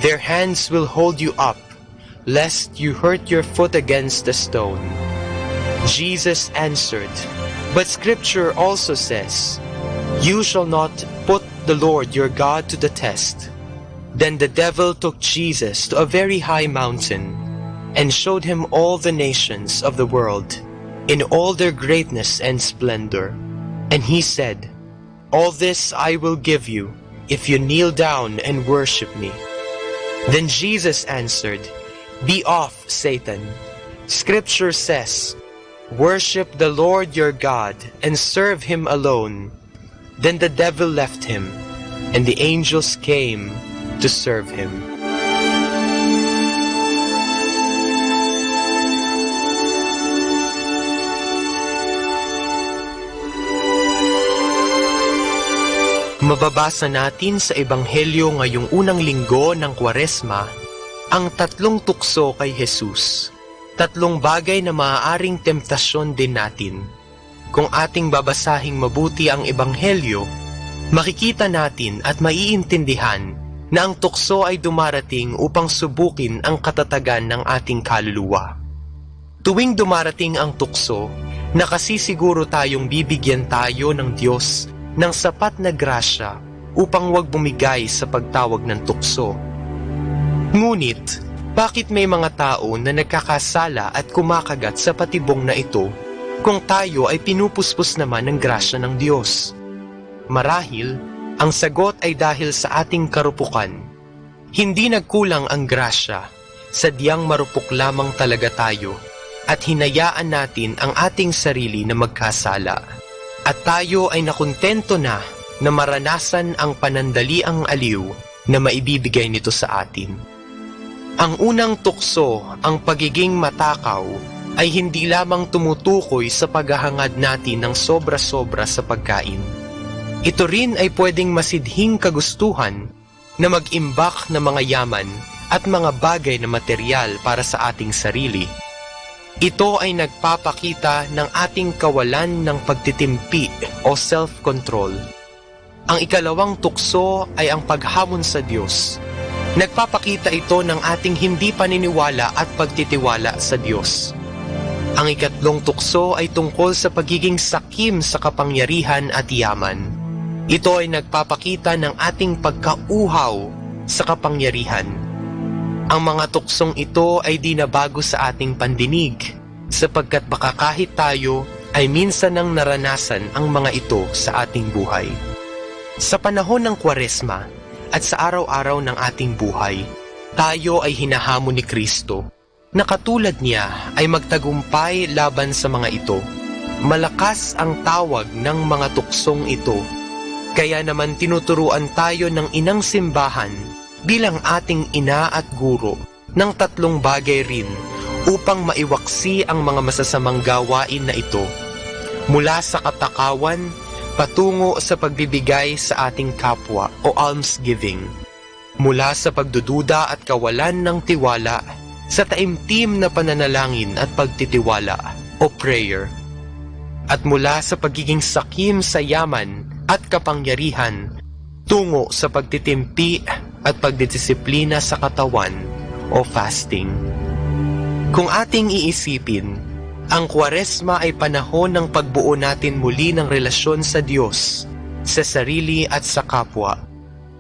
Their hands will hold you up, lest you hurt your foot against a stone." Jesus answered, "But Scripture also says, you shall not put the Lord your God to the test." Then the devil took Jesus to a very high mountain, and showed him all the nations of the world, in all their greatness and splendor. And he said, "All this I will give you, if you kneel down and worship me." Then Jesus answered, "Be off, Satan. Scripture says, worship the Lord your God and serve him alone." Then the devil left him, and the angels came to serve him. Mababasa natin sa Ebanghelyo ngayong unang linggo ng Kwaresma ang tatlong tukso kay Jesus. Tatlong bagay na maaaring temptasyon din natin. Kung ating babasahing mabuti ang Ebanghelyo, makikita natin at maiintindihan na ang tukso ay dumarating upang subukin ang katatagan ng ating kaluluwa. Tuwing dumarating ang tukso, nakasisiguro tayong bibigyan tayo ng Diyos ng sapat na grasya upang huwag bumigay sa pagtawag ng tukso. Ngunit, bakit may mga tao na nagkakasala at kumakagat sa patibong na ito kung tayo ay pinupuspos naman ng grasya ng Diyos? Marahil, ang sagot ay dahil sa ating karupukan. Hindi nagkulang ang grasya, sadyang marupok lamang talaga tayo at hinayaan natin ang ating sarili na magkasala. At tayo ay nakontento na maranasan ang panandaliang aliw na maibibigay nito sa atin. Ang unang tukso, ang pagiging matakaw, ay hindi lamang tumutukoy sa paghahangad natin ng sobra-sobra sa pagkain. Ito rin ay pwedeng masidhing kagustuhan na mag-imbak ng mga yaman at mga bagay na material para sa ating sarili. Ito ay nagpapakita ng ating kawalan ng pagtitimpi o self-control Ang ikalawang tukso ay ang paghamon sa Diyos. Nagpapakita ito ng ating hindi paniniwala at pagtitiwala sa Diyos. Ang ikatlong tukso ay tungkol sa pagiging sakim sa kapangyarihan at yaman. Ito ay nagpapakita ng ating pagkauhaw sa kapangyarihan. Ang mga tuksong ito ay di na bago sa ating pandinig, sapagkat baka kahit tayo ay minsan nang naranasan ang mga ito sa ating buhay. Sa panahon ng Kwaresma at sa araw-araw ng ating buhay, tayo ay hinahamon ni Kristo na katulad niya ay magtagumpay laban sa mga ito. Malakas ang tawag ng mga tuksong ito, kaya naman tinuturuan tayo ng inang simbahan bilang ating ina at guro ng tatlong bagay rin upang maiwaksi ang mga masasamang gawain na ito, mula sa katakawan patungo sa pagbibigay sa ating kapwa o almsgiving, mula sa pagdududa at kawalan ng tiwala sa taimtim na pananalangin at pagtitiwala o prayer, at mula sa pagiging sakim sa yaman at kapangyarihan tungo sa pagtitimpi at pagdidisiplina sa katawan o fasting. Kung ating iisipin, ang Kwaresma ay panahon ng pagbuo natin muli ng relasyon sa Diyos, sa sarili at sa kapwa.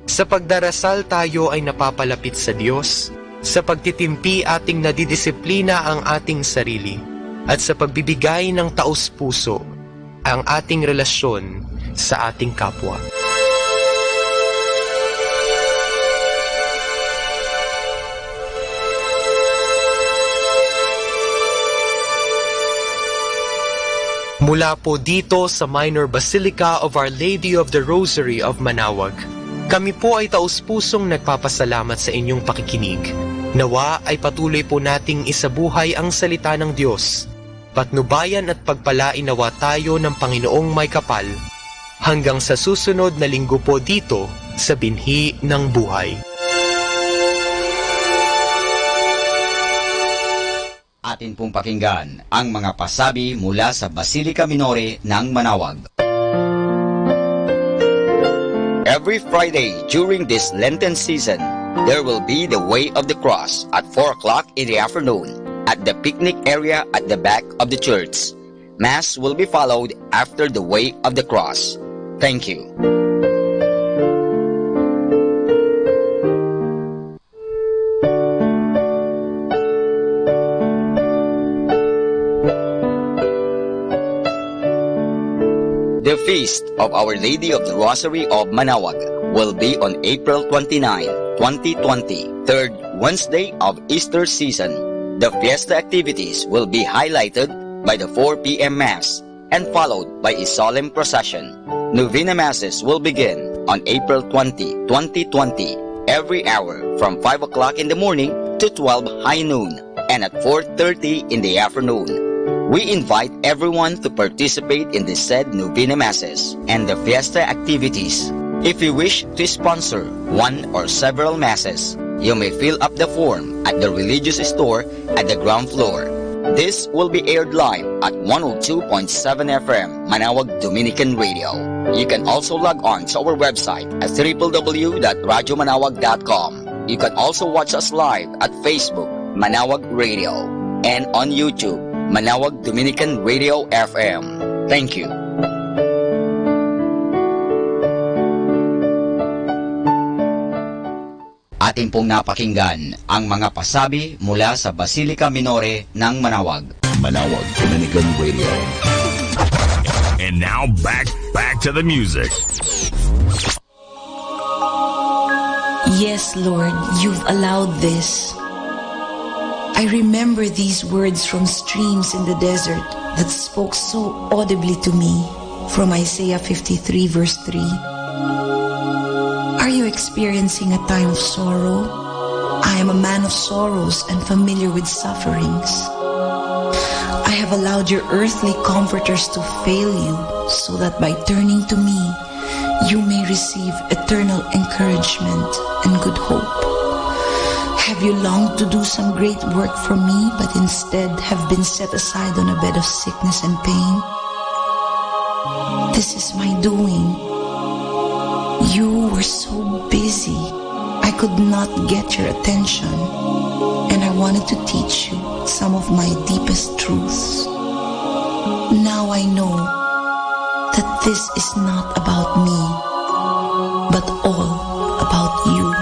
Sa pagdarasal tayo ay napapalapit sa Diyos, sa pagtitimpi ating nadidisiplina ang ating sarili, at sa pagbibigay ng taos-puso ang ating relasyon sa ating kapwa. Mula po dito sa Minor Basilica of Our Lady of the Rosary of Manaoag, kami po ay taus-pusong nagpapasalamat sa inyong pakikinig. Nawa ay patuloy po nating isabuhay ang salita ng Diyos. Patnubayan at pagpalain nawa tayo ng Panginoong may kapal. Hanggang sa susunod na linggo po dito sa Binhi ng Buhay. Atin pong pakinggan ang mga pasabi mula sa Basilica Minore ng Manaoag. Every Friday during this Lenten season, there will be the Way of the Cross at 4 o'clock in the afternoon at the picnic area at the back of the church. Mass will be followed after the Way of the Cross. Thank you. The Feast of Our Lady of the Rosary of Manaoag will be on April 29, 2020, third Wednesday of Easter season. The fiesta activities will be highlighted by the 4 p.m. Mass and followed by a solemn procession. Novena Masses will begin on April 20, 2020, every hour from 5 o'clock in the morning to 12 high noon and at 4:30 in the afternoon. We invite everyone to participate in the said Novena Masses and the fiesta activities. If you wish to sponsor one or several Masses, you may fill up the form at the religious store at the ground floor. This will be aired live at 102.7 FM Manaoag Dominican Radio. You can also log on to our website at www.radiomanaoag.com. You can also watch us live at Facebook Manaoag Radio and on YouTube Manaoag Dominican Radio FM. Thank you. Atin pong napakinggan ang mga pasabi mula sa Basilica Minore ng Manaoag. Manaoag Dominican Radio. And now back to the music. Yes, Lord, you've allowed this. I remember these words from streams in the desert that spoke so audibly to me from Isaiah 53 verse 3. Are you experiencing a time of sorrow? I am a man of sorrows and familiar with sufferings. I have allowed your earthly comforters to fail you so that by turning to me, you may receive eternal encouragement and good hope. Have you longed to do some great work for me, but instead have been set aside on a bed of sickness and pain? This is my doing. You were so busy, I could not get your attention, and I wanted to teach you some of my deepest truths. Now I know that this is not about me, but all about you.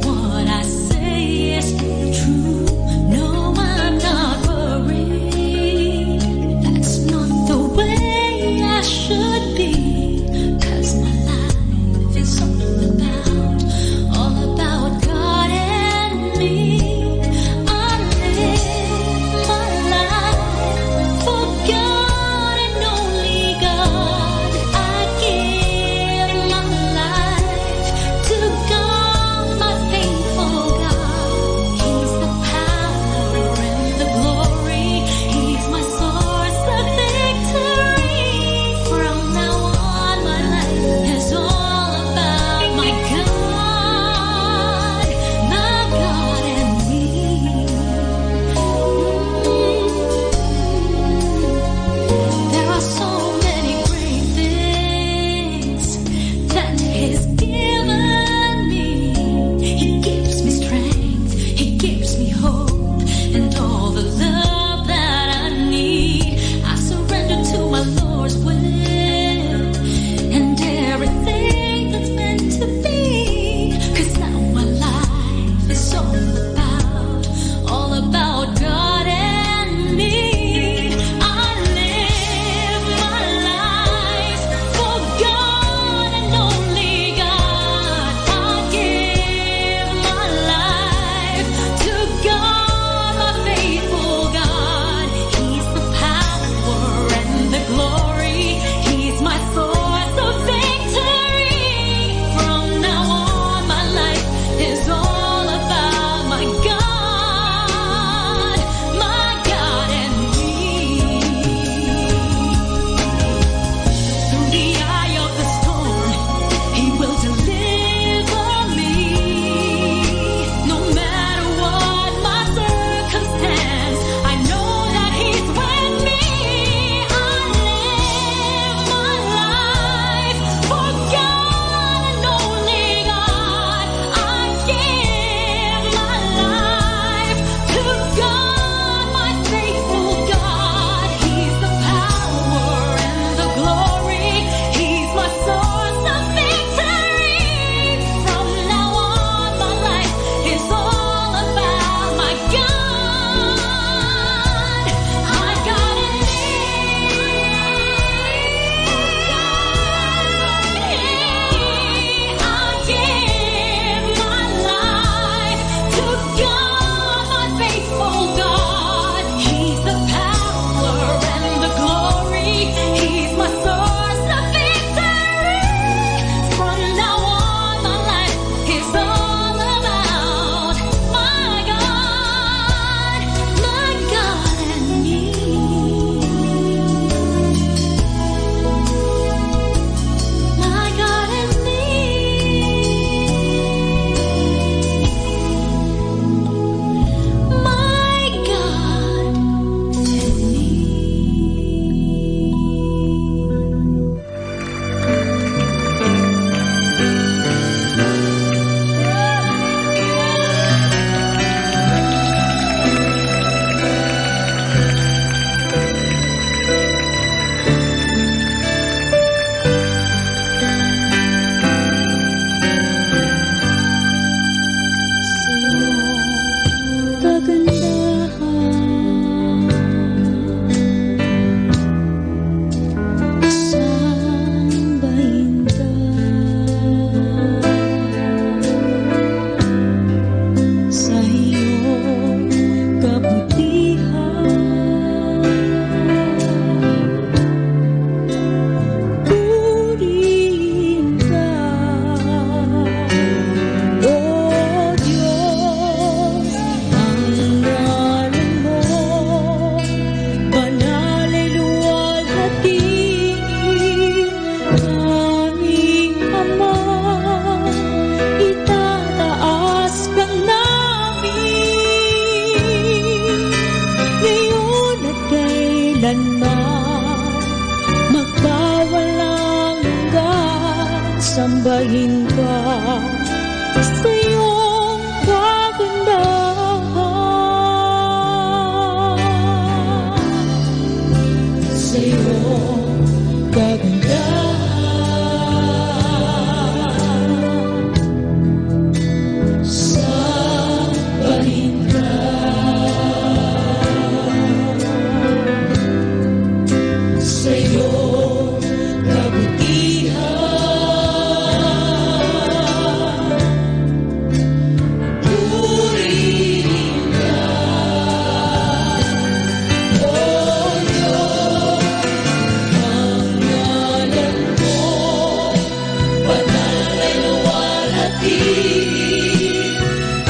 What I say is true. No, I'm not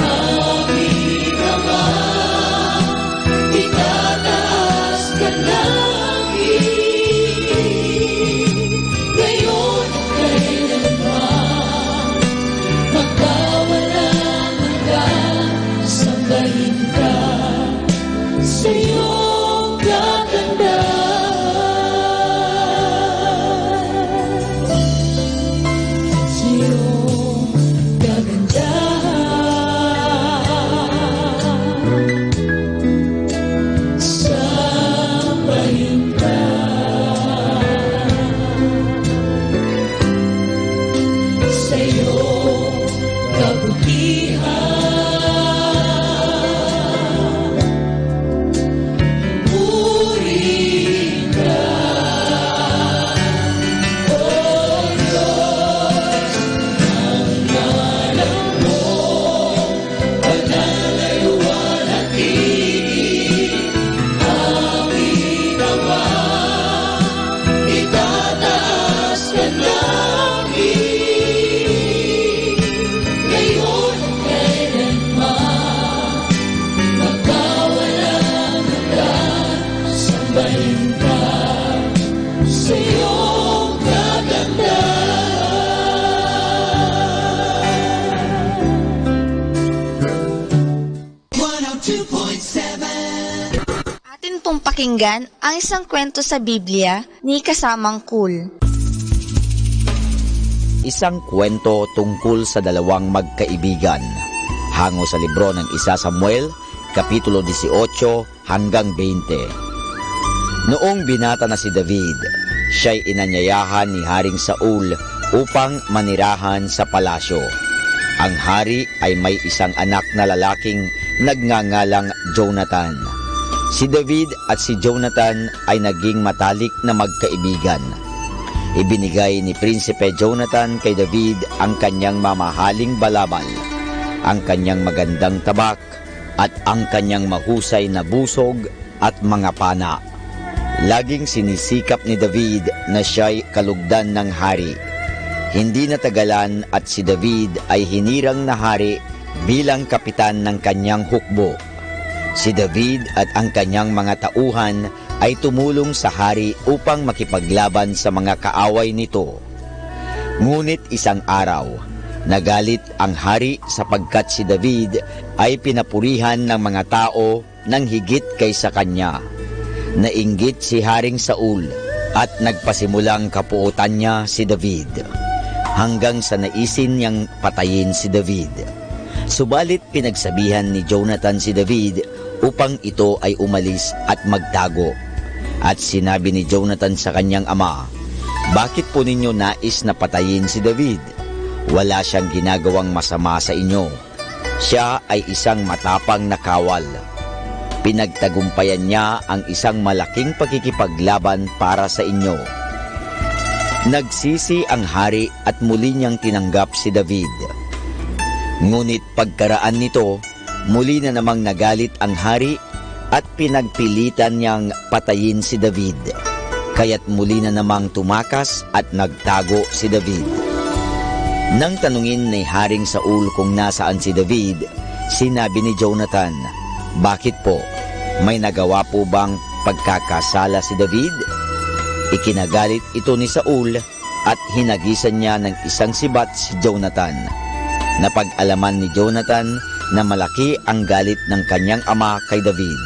aming Ama, itataas ka namin, ngayon at kailanman, magkawalang hanggan, sambahin ka sa iyong kagandahan, sa iyong kagandahan, sambahin ka sa iyong kabutihan. Atin pong pakinggan ang isang kwento sa Biblia ni Kasamang Cool. Isang kwento tungkol sa dalawang magkaibigan. Hango sa libro ng 1 Samuel, Kapitulo 18 hanggang 20. Noong binata na si David, siya'y inanyayahan ni Haring Saul upang manirahan sa palasyo. Ang hari ay may isang anak na lalaking nagngangalang Jonathan. Si David at si Jonathan ay naging matalik na magkaibigan. Ibinigay ni Prinsipe Jonathan kay David ang kanyang mamahaling balabal, ang kanyang magandang tabak, at ang kanyang mahusay na busog at mga pana. Laging sinisikap ni David na siya'y kalugdan ng hari. Hindi natagalan at si David ay hinirang na hari bilang kapitan ng kanyang hukbo. Si David at ang kanyang mga tauhan ay tumulong sa hari upang makipaglaban sa mga kaaway nito. Ngunit isang araw, nagalit ang hari sapagkat si David ay pinapurihan ng mga tao ng higit kaysa kanya. Nainggit si Haring Saul at nagpasimulang kapuutan niya si David, hanggang sa naisin niyang patayin si David. Subalit pinagsabihan ni Jonathan si David upang ito ay umalis at magtago. At sinabi ni Jonathan sa kanyang ama, "Bakit po ninyo nais na patayin si David? Wala siyang ginagawang masama sa inyo. Siya ay isang matapang na kawal. Pinagtagumpayan niya ang isang malaking pagkikipaglaban para sa inyo." Nagsisi ang hari at muli niyang tinanggap si David. Ngunit pagkaraan nito, muli na namang nagalit ang hari at pinagpilitan niyang patayin si David. Kaya't muli na namang tumakas at nagtago si David. Nang tanungin ni Haring Saul kung nasaan si David, sinabi ni Jonathan, "Bakit po? May nagawa po bang pagkakasala si David?" Ikinagalit ito ni Saul at hinagisan niya ng isang sibat si Jonathan. Napag-alaman ni Jonathan na malaki ang galit ng kanyang ama kay David.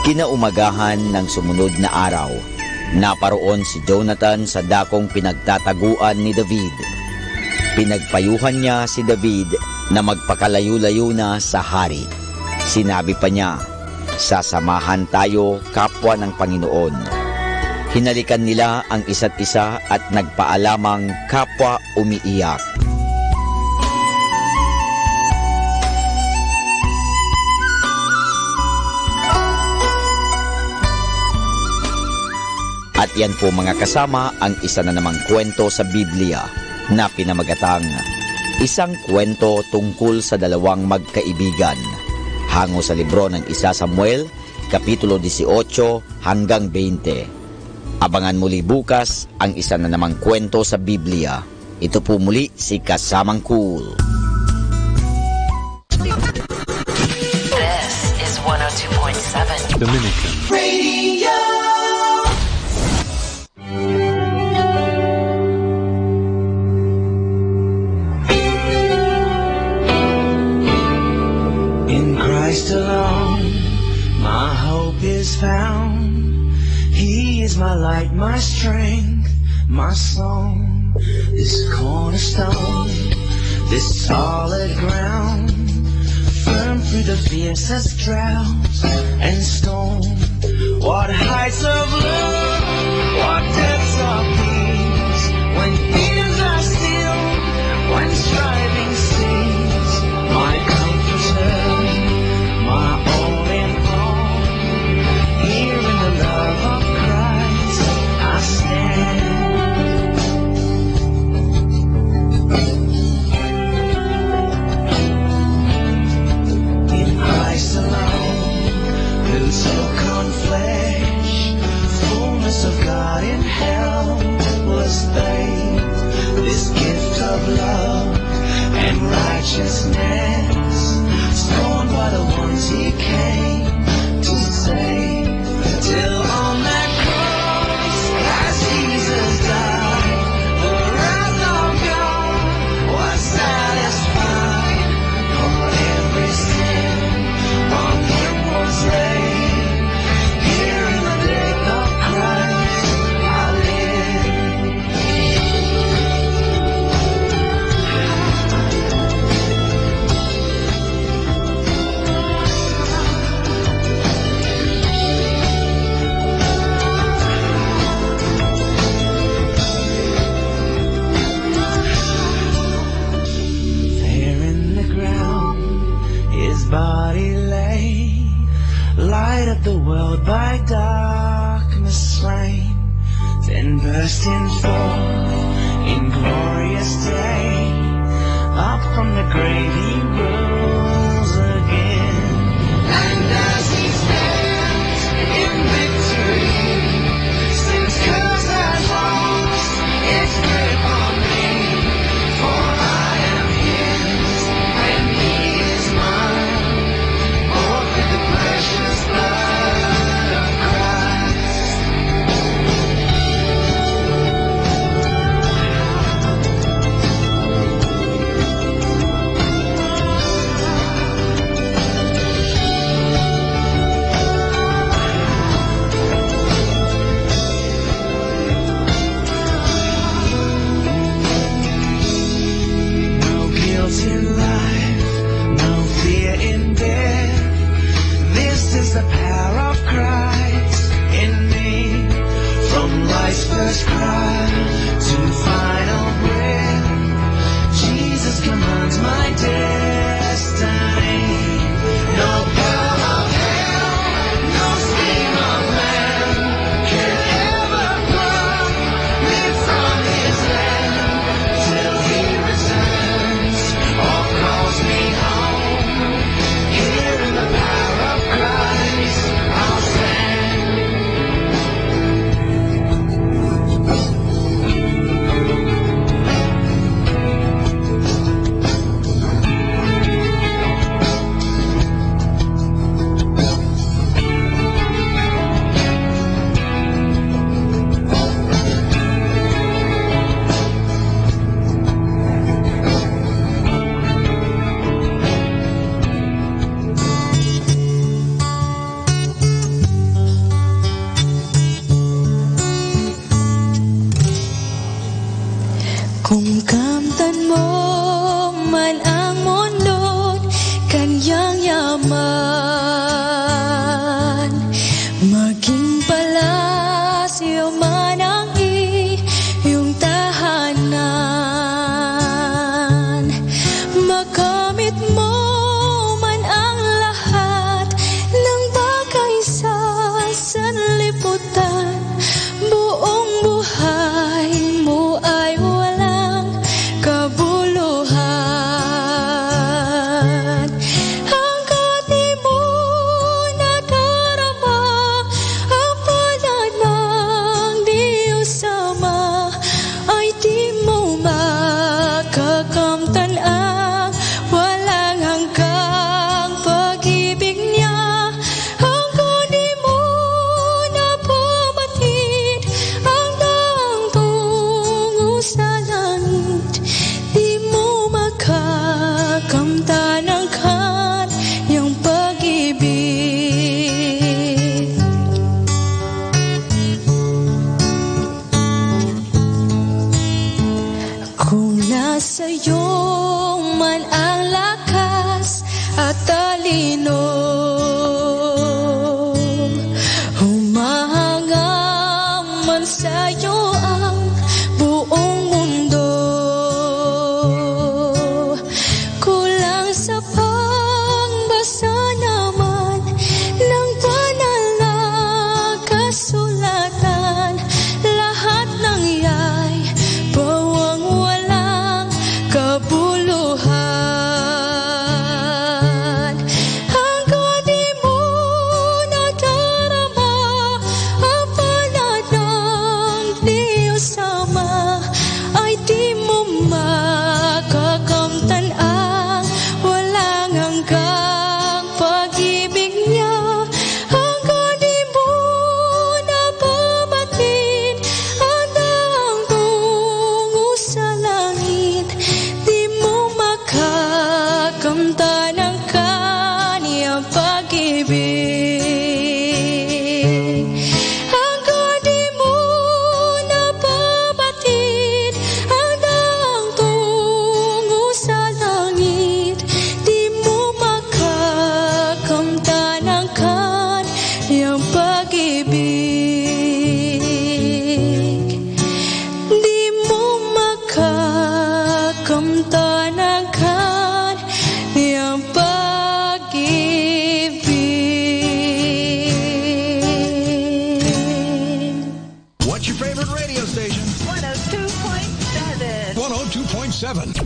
Kinaumagahan ng sumunod na araw, naparoon si Jonathan sa dakong pinagtataguan ni David. Pinagpayuhan niya si David na magpakalayo-layo na sa hari. Sinabi pa niya, "Sasamahan tayo, kapwa ng Panginoon." Hinalikan nila ang isa't isa at nagpaalamang kapwa umiiyak. At yan po mga kasama ang isa na namang kwento sa Biblia na pinamagatang Isang Kwento Tungkol sa Dalawang Magkaibigan. Hango sa libro ng 1 Samuel, Kapitulo 18 hanggang 20. Abangan muli bukas ang isa na namang kwento sa Biblia. Ito po muli si Kasamang Cool. Dominican Radio. In Christ alone, my hope is found. He is my light, my strength, my song. This cornerstone, this solid ground, firm through the fiercest drought and storm. What heights of love, what depths of peace, when fears are still, when striving cease. My comforter, my all in all, here in the love of Christ I stand. In Christ alone, who took on flesh, fullness of God in helpless babe, this gift of love and righteousness, scorned by the ones he came to save. Till on that cross, as Jesus died, the wrath of God was satisfied. For every sin on him was laid. Here in the death of Christ I live. There in the ground his body lay, light of the world by darkness slain, then bursting forth in glorious day, up from the grave he rose again. And as he stands in victory, sin's curse has lost its grip on me. For I am his and he is mine, bought with the precious blood of Christ. No guilt in life, no fear in death. This is the power of Christ in me. From life's first cry to final breath, Jesus commands my destiny. No power of hell, no scheme of man can ever pluck me from his hand till he returns or calls me home. Here in the power of Christ I'll stand. Kung kamtan mo man ang mundo't kanyang yaman, maging palasyo man ang iyong tahanan, makamit mo man ang lahat ng bagay sa sanlibutan, buong buhay mo ay walang kabuluhan. Hanggat di mo nadarama ang palad ng Diyos Ama, ay di mo makakamtan ang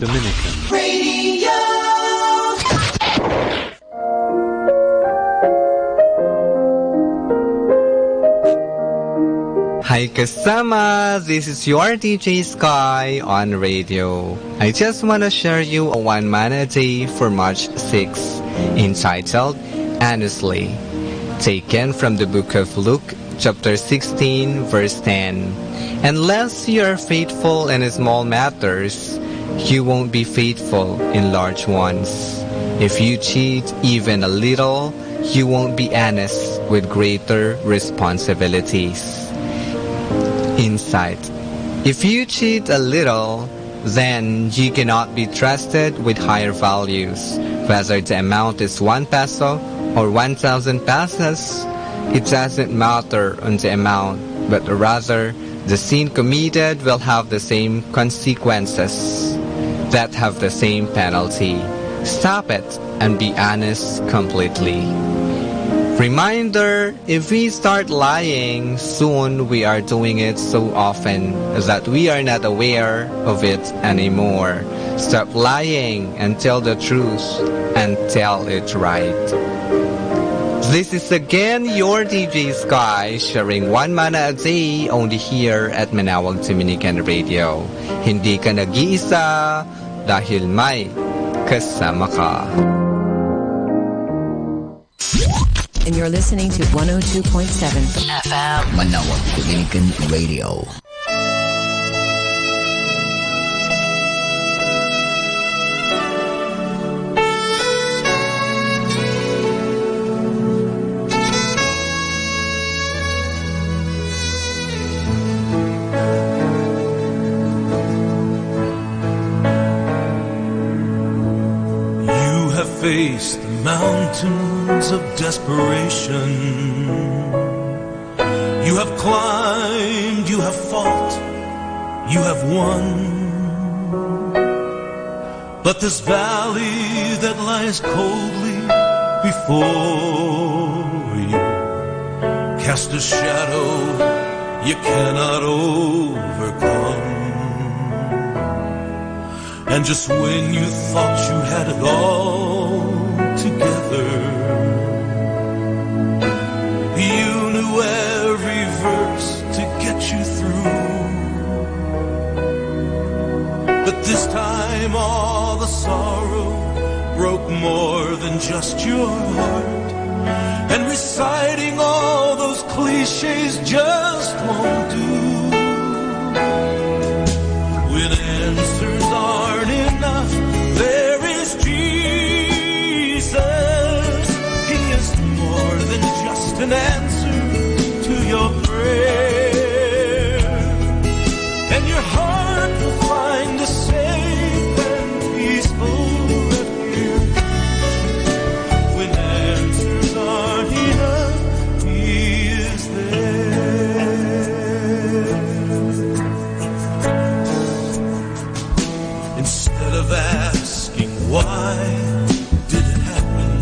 Dominican Radio. Hi kasama, this is your DJ Sky on radio. I just want to share you a one manna day for March 6, entitled Honestly, taken from the book of Luke, chapter 16, verse 10. Unless you are faithful in small matters, you won't be faithful in large ones. If you cheat even a little, you won't be honest with greater responsibilities. Insight. If you cheat a little, then you cannot be trusted with higher values. Whether the amount is 1 peso or 1,000 pesos, it doesn't matter on the amount, but rather the sin committed will have the same consequences that have the same penalty. Stop it and be honest completely. Reminder, if we start lying, soon we are doing it so often that we are not aware of it anymore. Stop lying and tell the truth and tell it right. This is again your DJ Sky sharing one manna a day only here at Manawag Dominican Radio. Hindi ka nag-iisa dahil may kasama ka. And you're listening to 102.7 FM Manawag Dominican Radio. You have faced the mountains of desperation. You have climbed, you have fought, you have won. But this valley that lies coldly before you casts a shadow you cannot overcome. And just when you thought you had it all together, you knew every verse to get you through. But this time all the sorrow broke more than just your heart, and reciting all those cliches just won't do. When answers aren't enough, there is Jesus. He is more than just an answer to your prayer, and your heart will find a safe and peaceful refuge. When answers aren't enough, He is there. Instead of asking why did it happen,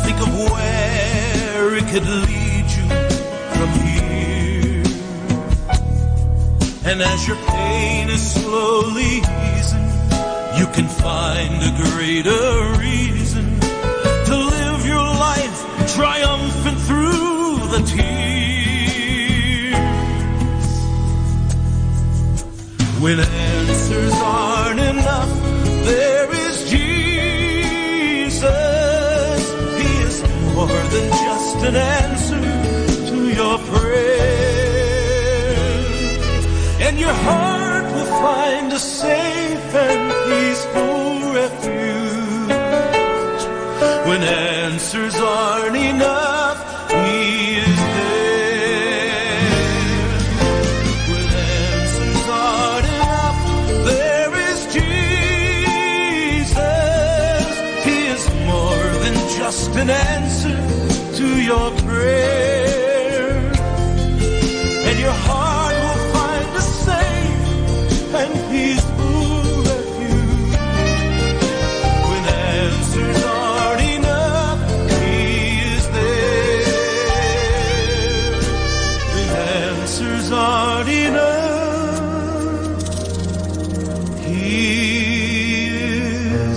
think of where it could lead you from here. And as your pain is slowly easing, you can find a greater reason to live your life triumphant through the tears. When answers aren't enough, there is Jesus. He is more than just an answer to your prayer, and your heart will find a safe and peaceful refuge. When answers aren't enough, He is there. When answers aren't enough, there is Jesus. He is more than just an answer to your prayer, and your heart will find a safe and peaceful refuge. When answers aren't enough, He is there. When answers aren't enough,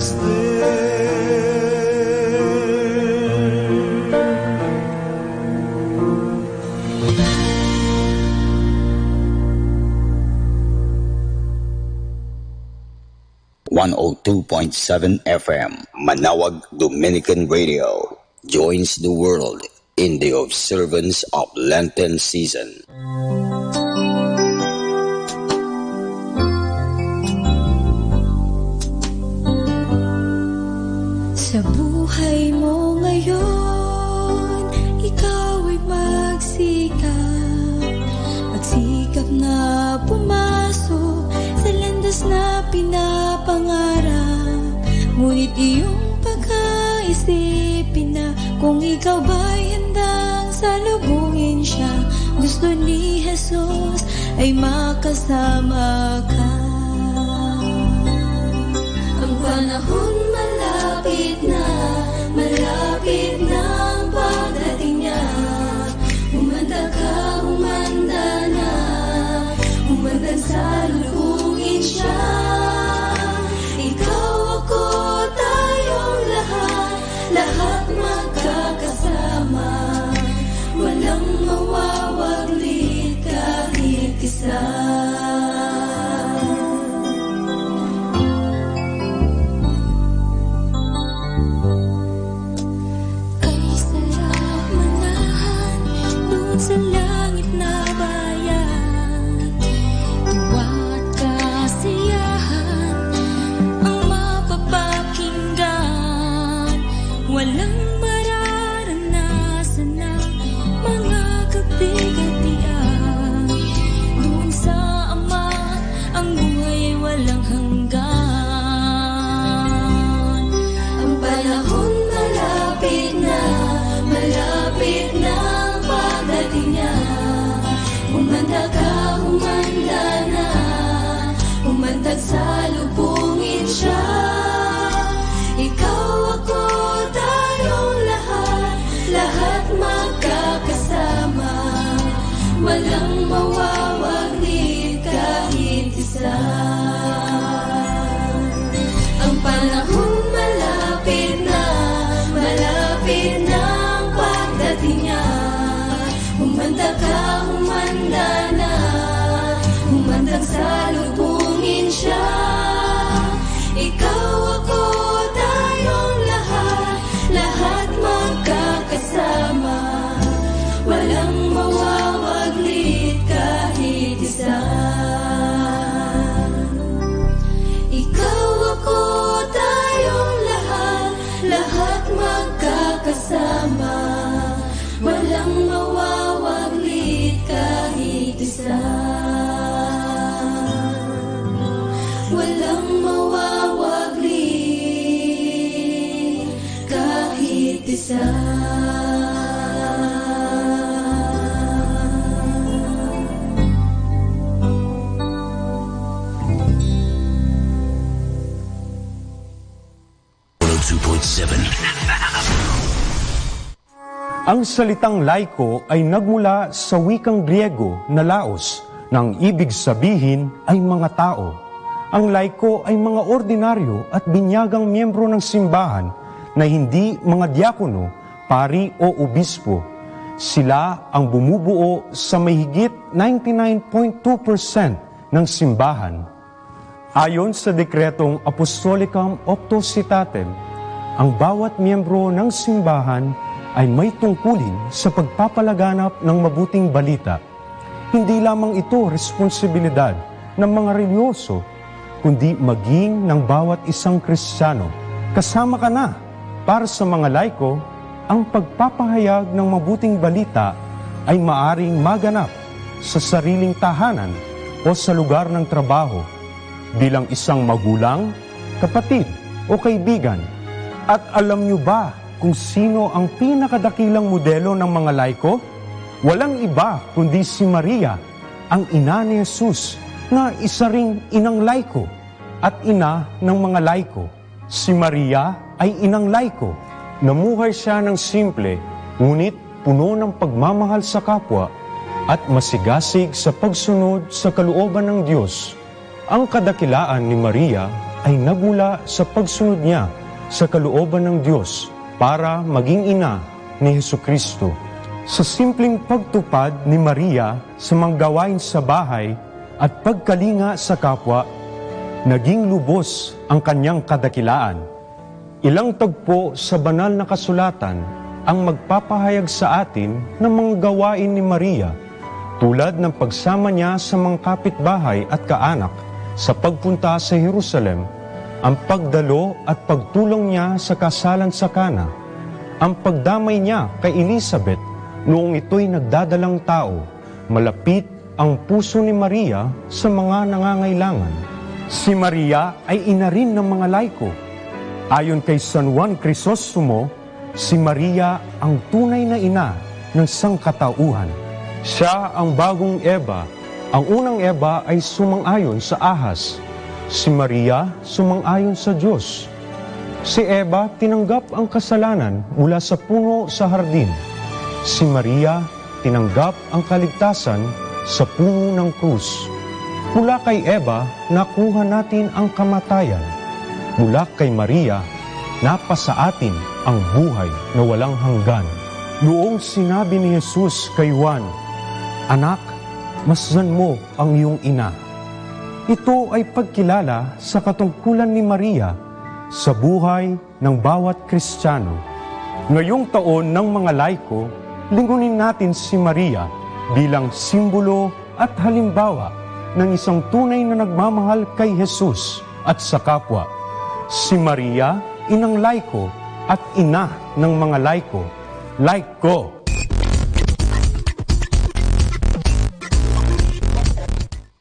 is .7 FM, Manawag Dominican Radio, joins the world in the observance of Lenten season. Sa buhay mo ngayon, ikaw ay magsikap na pumasok sa landas na pinapangarap. Ngunit iyong pagkaisipin na kung ikaw ba'y handang salubungin siya, gusto ni Jesus ay makasama ka. Ang panahon malapit na ang pagdating niya. Humanda ka, humanda na, humandang salubungin siya. Ikaw, ako, tayong lahat magkakasama. Walang mawawaglit kahit isa. Sa langit na bayan, tuwa at kasiyahan ang mapapakinggan. Walang mararanasan na mga kabigatian. Doon sa Ama, ang buhay ay walang hanggan. Ang panahon malapit na pagdating niya. Humanda ka, humanda na, humandang salubungin siya. Ikaw, ako, tayong lahat magkakasama. Walang mawawaglit kahit isa. Ang panahon malapit na ang pagdating niya. Humanda ka, humanda na, humandang salubungin siya. Ikaw, ako, tayong lahat magkakasama. Walang mawawaglit kahit isa. Ikaw, ako, tayong lahat magkakasama. Walang mawawaglit kahit isa. Walang mawawaglit kahit isa. Ang salitang laiko ay nagmula sa wikang Griego na laos, na ang ibig sabihin ay mga tao. Ang laiko ay mga ordinaryo at binyagang miyembro ng simbahan na hindi mga diakono, pari o obispo. Sila ang bumubuo sa mahigit 99.2% ng simbahan. Ayon sa dekretong Apostolicam Octocitatem, ang bawat miyembro ng simbahan ay may tungkulin sa pagpapalaganap ng mabuting balita. Hindi lamang ito responsibilidad ng mga religyoso, kundi maging ng bawat isang Kristiyano. Kasama ka na para sa mga laiko, ang pagpapahayag ng mabuting balita ay maaring maganap sa sariling tahanan o sa lugar ng trabaho, bilang isang magulang, kapatid o kaibigan. At alam niyo ba kung sino ang pinakadakilang modelo ng mga laiko? Walang iba kundi si Maria, ang ina ni Jesus, na isa ring inang laiko at ina ng mga laiko. Si Maria ay inang laiko. Namuhay siya ng simple, ngunit puno ng pagmamahal sa kapwa at masigasig sa pagsunod sa kalooban ng Diyos. Ang kadakilaan ni Maria ay nagmula sa pagsunod niya sa kalooban ng Diyos para maging ina ni Hesukristo. Sa simpleng pagtupad ni Maria sa mga gawain sa bahay at pagkalinga sa kapwa, naging lubos ang kanyang kadakilaan. Ilang tagpo sa banal na kasulatan ang magpapahayag sa atin ng mga gawain ni Maria, tulad ng pagsama niya sa mga kapitbahay at kaanak sa pagpunta sa Jerusalem, ang pagdalo at pagtulong niya sa kasalan sa Kana, ang pagdamay niya kay Elizabeth noong ito'y nagdadalang tao. Malapit ang puso ni Maria sa mga nangangailangan. Si Maria ay ina rin ng mga laiko. Ayon kay San Juan Crisostomo, si Maria ang tunay na ina ng sangkatauhan. Siya ang bagong Eva. Ang unang Eva ay sumang-ayon sa ahas. Si Maria sumang-ayon sa Diyos. Si Eva tinanggap ang kasalanan mula sa puno sa hardin. Si Maria tinanggap ang kaligtasan sa puno ng krus. Mula kay Eva, nakuha natin ang kamatayan. Mula kay Maria, napasa atin ang buhay na walang hanggan. Noong sinabi ni Jesus kay Juan, "Anak, masdan mo ang iyong ina." Ito ay pagkilala sa katungkulan ni Maria sa buhay ng bawat Kristiyano. Ngayong taon ng mga laiko, lingunin natin si Maria bilang simbolo at halimbawa ng isang tunay na nagmamahal kay Jesus at sa kapwa. Si Maria, inang laiko at ina ng mga laiko. Laiko!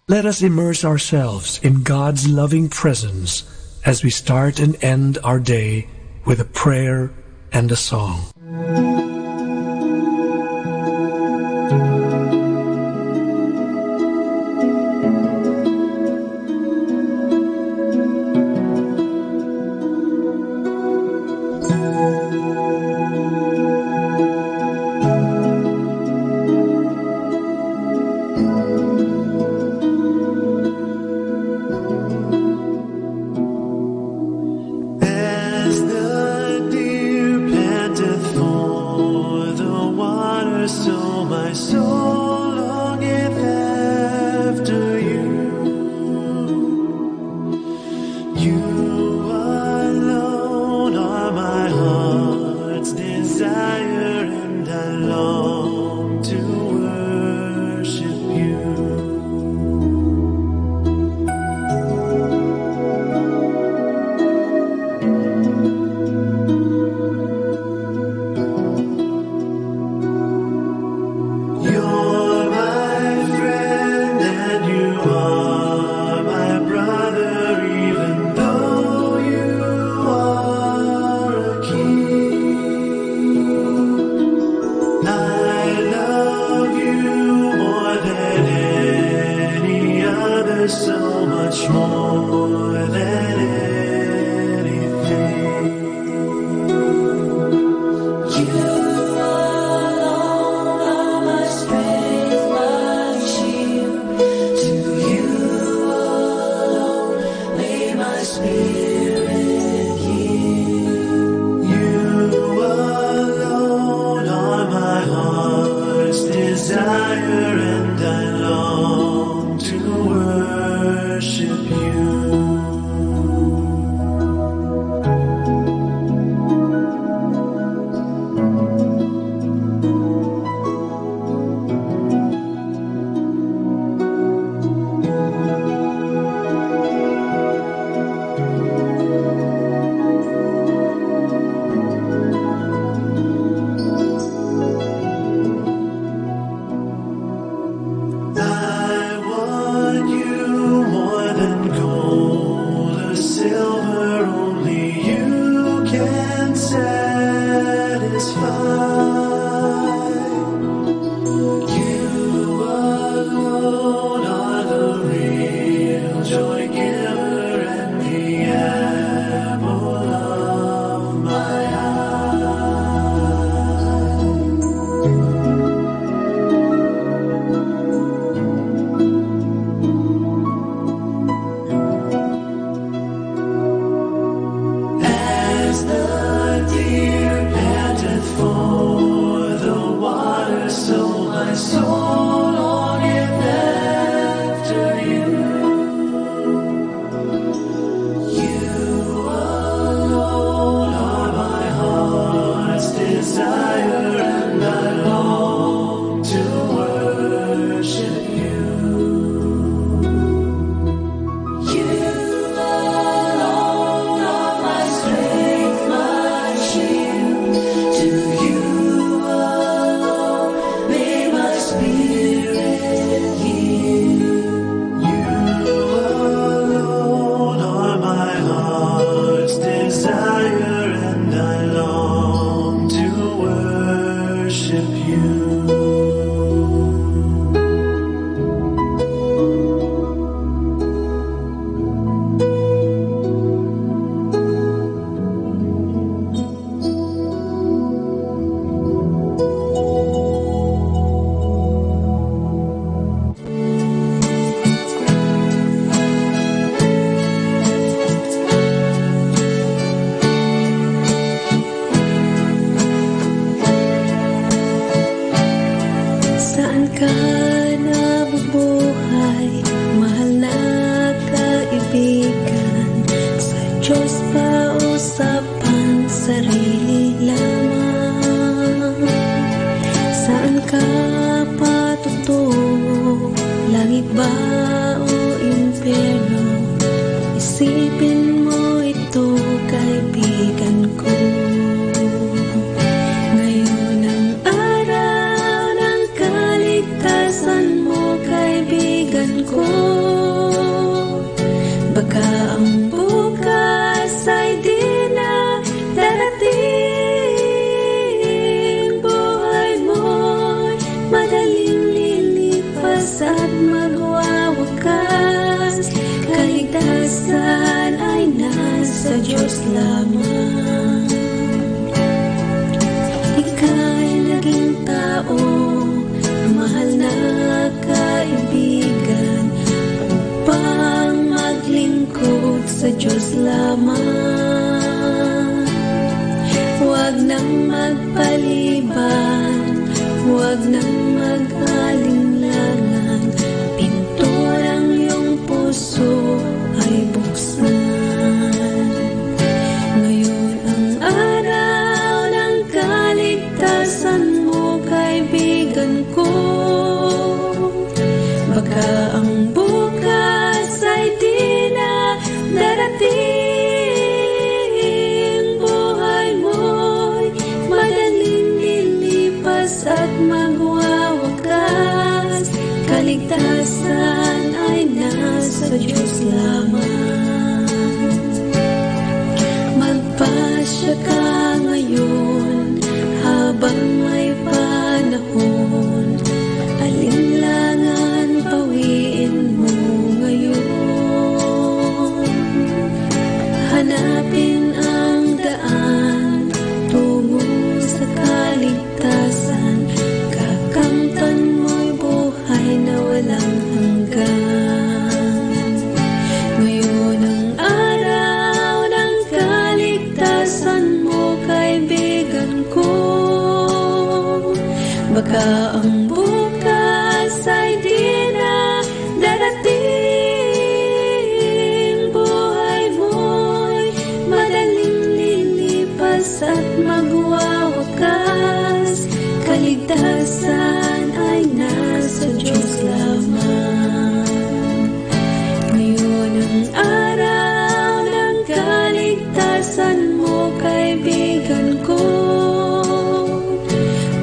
Let us immerse ourselves in God's loving presence as we start and end our day with a prayer and a song. As the deer panteth for the water, so my soul longeth after you. You alone are my heart's desire, and I long to worship you. soul longeth after you. You alone are my heart's desire, and I long to worship you. You alone are my strength, my shield. To you alone may my spirit yield. You alone are my heart's desire, and I long to worship you. Saan ka nabubuhay, mahal na kaibigan? Sa Diyos ba o sa pansarili lamang? Saan ka patutungo, langit ba o impyerno? Isipin mo ito, kaibigan ko. Ngayon ang araw ng kaligtasan mo, kaibigan ko. Baka ang bukas ay di na darating. Buhay mo'y madaling lilipas at magwawakas. Kaligtasan ay nasa Diyos lamang. Ika'y naging tao, mahal na kaibigan, upang maglingkod sa Diyos lamang. Huwag nang magpaliban, huwag nang mag-alinlangan. Pinturang iyong puso ay buksan. Ngayon ang araw ng kaligtasan mo, kaibigan ko. Baka ang bukas ay di na darating. Buhay mo'y madaling lilipas at magwawakas. Kaligtasan ay nasa Diyos lamang. Magpasya ka ngayon habang may panahon. Alinlangan bawiin mo ngayon. Hanapin ang daan tungo sa kaligtasan. Kakamtan mo'y buhay na walang hanggan. Ngayon ang araw ng kaligtasan mo, kaibigan ko. Baka ang bukas ay di na darating. Buhay mo'y madaling lilipas at magwawakas. Kaligtasan ay nasa Diyos lamang. Ngayon ang araw ng kaligtasan mo, kaibigan ko.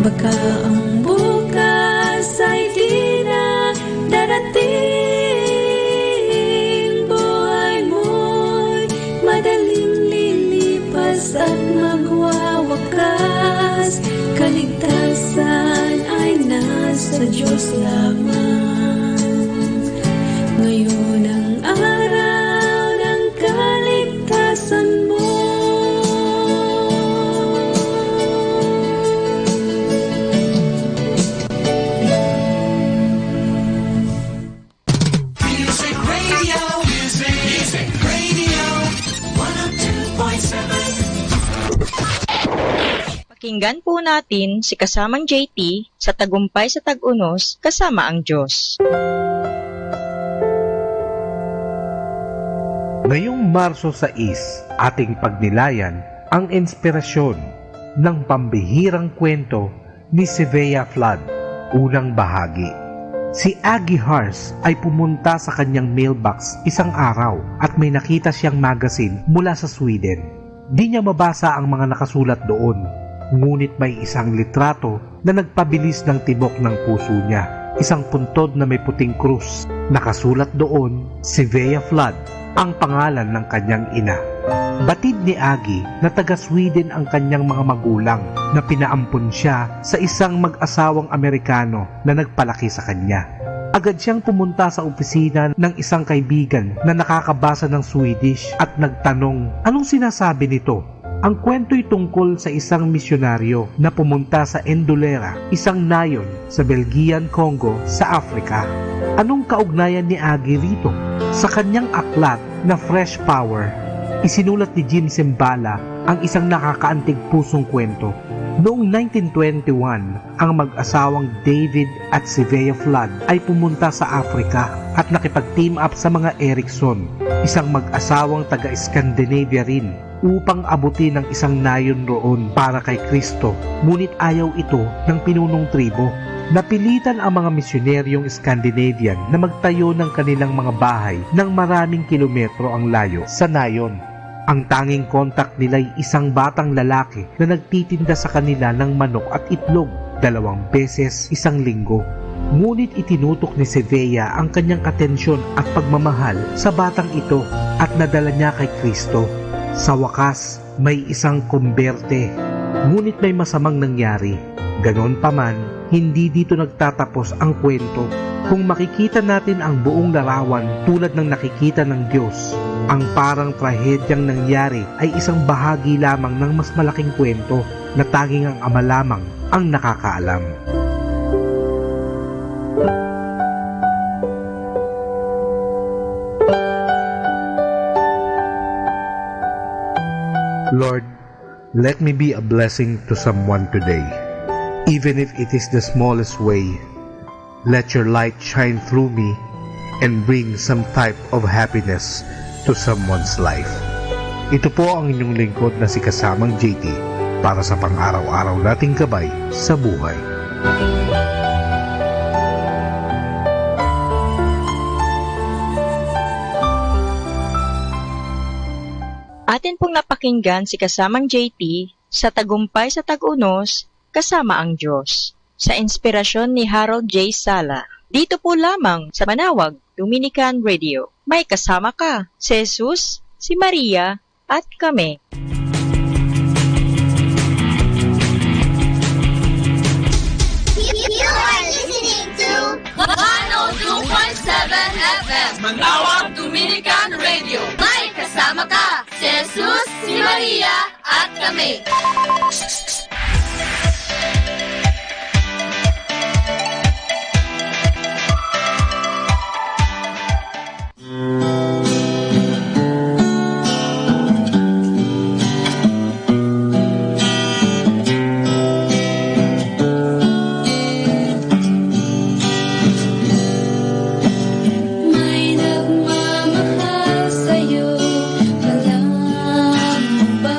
Baka ang bukas ay di na darating. Buhay mo'y madaling lilipas at magwawakas. Kaligtasan ay nasa Diyos lamang. Ngayon ang araw ng kaligtasan mo. Pakinggan po natin si kasamang JT sa Tagumpay sa Tag-Unos kasama ang Diyos. Ngayong Marso 6, ating pagnilayan ang inspirasyon ng pambihirang kwento ni Sevilla Flood, unang bahagi. Si Aggie Hars ay pumunta sa kanyang mailbox isang araw at may nakita siyang magazine mula sa Sweden. Di niya mabasa ang mga nakasulat doon, ngunit may isang litrato na nagpabilis ng tibok ng puso niya. Isang puntod na may puting krus. Nakasulat doon, Sevilla Flood, ang pangalan ng kanyang ina. Batid ni Aggie na taga-Sweden ang kanyang mga magulang na pinaampon siya sa isang mag-asawang Amerikano na nagpalaki sa kanya. Agad siyang pumunta sa opisina ng isang kaibigan na nakakabasa ng Swedish at nagtanong, anong sinasabi nito? Ang kwento'y tungkol sa isang misyonaryo na pumunta sa Endolera, isang nayon sa Belgian Congo sa Africa. Anong kaugnayan ni Aggie rito? Sa kanyang aklat na Fresh Power, isinulat ni Jim Simbala ang isang nakakaantig pusong kwento. Noong 1921, ang mag-asawang David at Sevilla Flood ay pumunta sa Africa at nakipag-team up sa mga Erickson, isang mag-asawang taga-Scandinavia rin, upang abutin ang isang nayon roon para kay Kristo. Ngunit ayaw ito ng pinunong tribo. Napilitan ang mga misyoneryong Scandinavian na magtayo ng kanilang mga bahay ng maraming kilometro ang layo sa nayon. Ang tanging kontak nila'y isang batang lalaki na nagtitinda sa kanila ng manok at itlog 2 beses isang linggo. Ngunit itinutok ni Sevilla ang kanyang atensyon at pagmamahal sa batang ito at nadala niya kay Kristo. Sa wakas, may isang kumberte, ngunit may masamang nangyari. Ganon pa man, hindi dito nagtatapos ang kwento. Kung makikita natin ang buong larawan tulad ng nakikita ng Diyos, ang parang trahedyang nangyari ay isang bahagi lamang ng mas malaking kwento na tanging ang Ama lamang ang nakakaalam. Lord, let me be a blessing to someone today. Even if it is the smallest way, let your light shine through me and bring some type of happiness to someone's life. Ito po ang inyong lingkod na si Kasamang JT para sa pang-araw-araw nating gabay sa buhay. Atin pong napakinggan si kasamang JT sa Tagumpay sa Tag-Unos kasama ang Diyos sa inspirasyon ni Harold J. Sala. Dito po lamang sa Manawag Dominican Radio. May kasama ka, si Jesus, si Maria, at kami. You are listening to 102.7 FM Manawag Dominican Radio. May kasama ka, si Jesus, si Maria, at kami. May nagmamahal sa'yo, alam mo ba?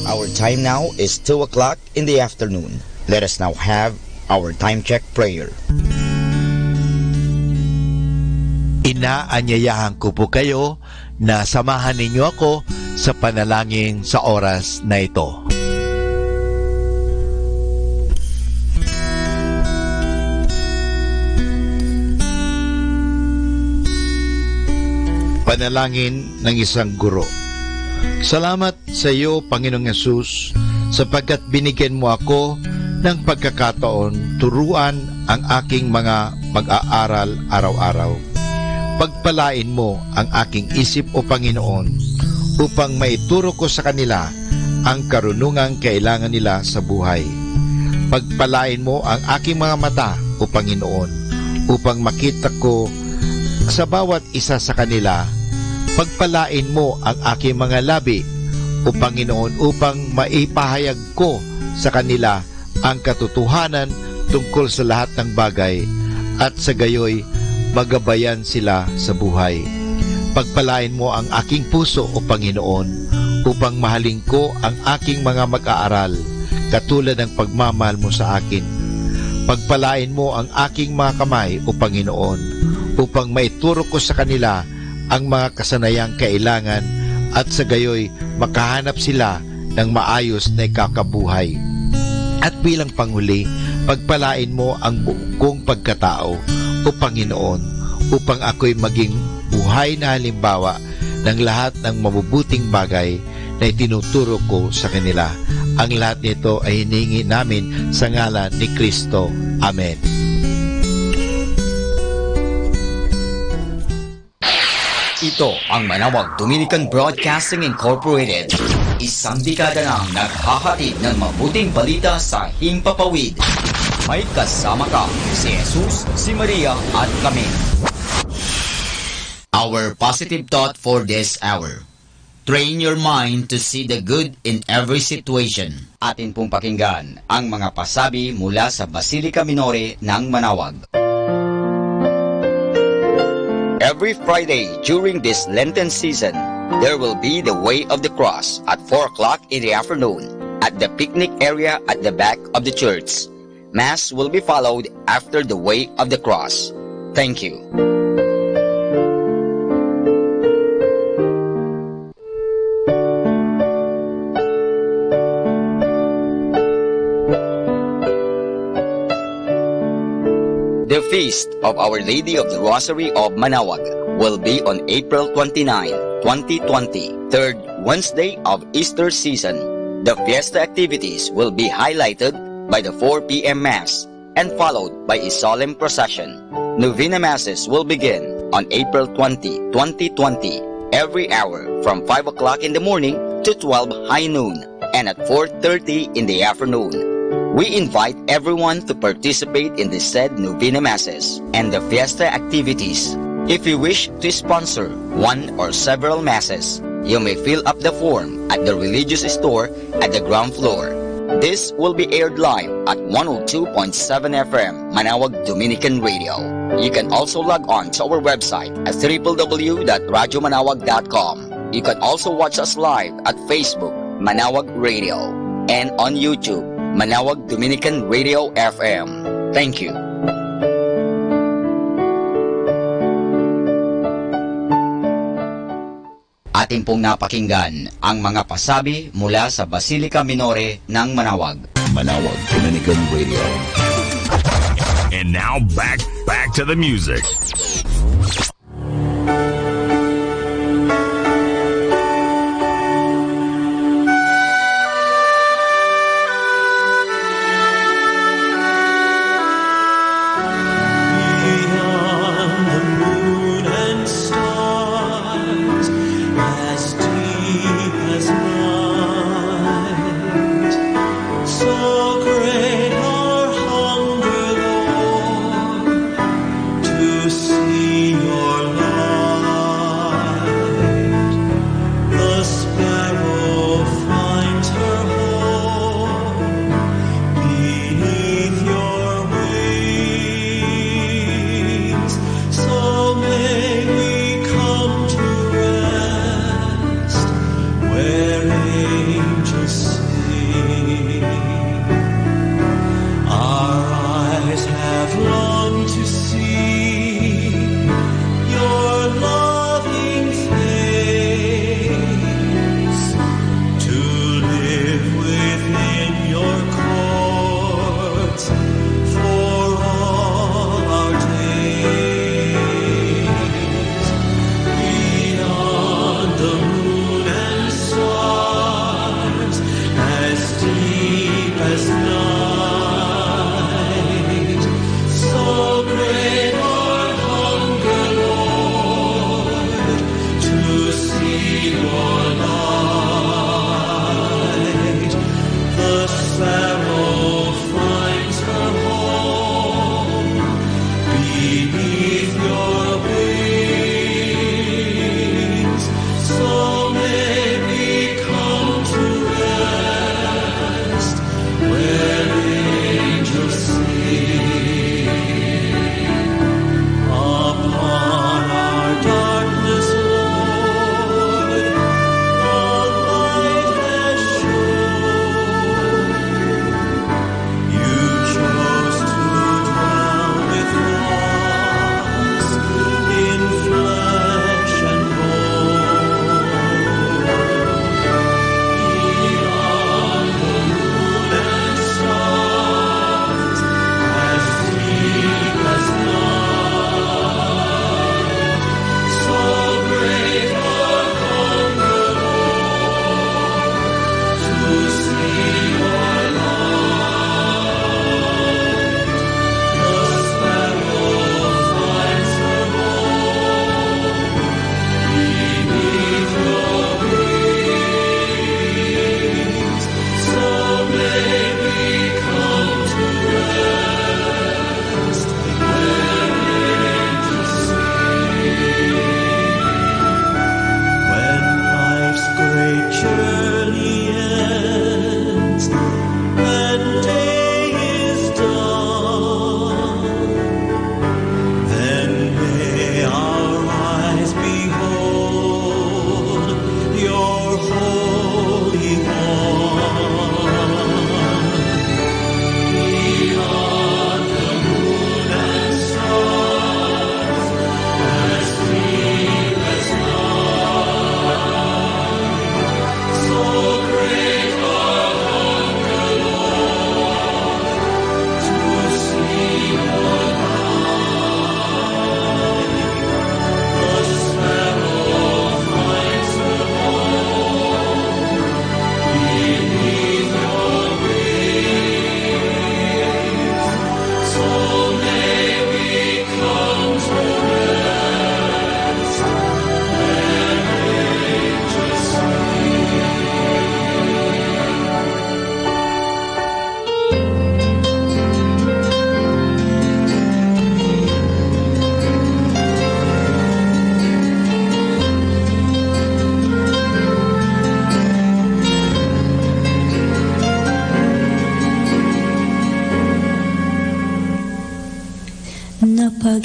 Our time now is 2 o'clock in the afternoon. Let us now have our time check prayer. Inaanyayahan ko po kayo na samahan ninyo ako sa panalangin sa oras na ito. Panalangin ng isang guro. Salamat sa iyo, Panginoong Yesus, sapagkat binigyan mo ako ng pagkakataon turuan ang aking mga mag-aaral araw-araw. Pagpalain mo ang aking isip, O Panginoon, upang maituro ko sa kanila ang karunungang kailangan nila sa buhay. Pagpalain mo ang aking mga mata, O Panginoon, upang makita ko sa bawat isa sa kanila. Pagpalain mo ang aking mga labi, O Panginoon, upang maipahayag ko sa kanila ang katotohanan tungkol sa lahat ng bagay at sa gayoy magabayan sila sa buhay. Pagpalain mo ang aking puso, O Panginoon, upang mahalin ko ang aking mga mag-aaral katulad ng pagmamahal mo sa akin. Pagpalain mo ang aking mga kamay, O Panginoon, upang maituro ko sa kanila ang mga kasanayang kailangan at sa gayoy makahanap sila ng maayos na ikakabuhay. At bilang panghuli, pagpalain mo ang buong kong pagkatao, O Panginoon, upang ako'y maging buhay na halimbawa ng lahat ng mabubuting bagay na itinuturo ko sa kanila. Ang lahat nito ay hiningi namin sa ngalan ni Kristo. Amen. Ito ang Manawag Dominican Broadcasting Incorporated. Isang dekada nang naghahatid ng mabuting balita sa himpapawid. May kasama ka, si Jesus, si Maria at kami. Our positive thought for this hour. Train your mind to see the good in every situation. Atin pong pakinggan ang mga pasabi mula sa Basilica Minore ng Manawag. Every Friday during this Lenten season, there will be the Way of the Cross at 4 o'clock in the afternoon at the picnic area at the back of the church. Mass will be followed after the Way of the Cross. Thank you. The Feast of Our Lady of the Rosary of Manawag will be on April 29, 2020, third Wednesday of Easter season. The fiesta activities will be highlighted by the 4 p.m. Mass and followed by a solemn procession. Novena Masses will begin on April 20, 2020, every hour from 5 o'clock in the morning to 12 high noon and at 4:30 in the afternoon. We invite everyone to participate in the said Novena Masses and the fiesta activities. If you wish to sponsor one or several Masses, you may fill up the form at the religious store at the ground floor. This will be aired live at 102.7 FM Manawag Dominican Radio. You can also log on to our website at www.radyomanawag.com. You can also watch us live at Facebook Manawag Radio and on YouTube Manawag Dominican Radio FM. Thank you. Atin pong napakinggan ang mga pasabi mula sa Basilica Minore ng Manawag. Manawag Dominican Radio. And now back to the music. See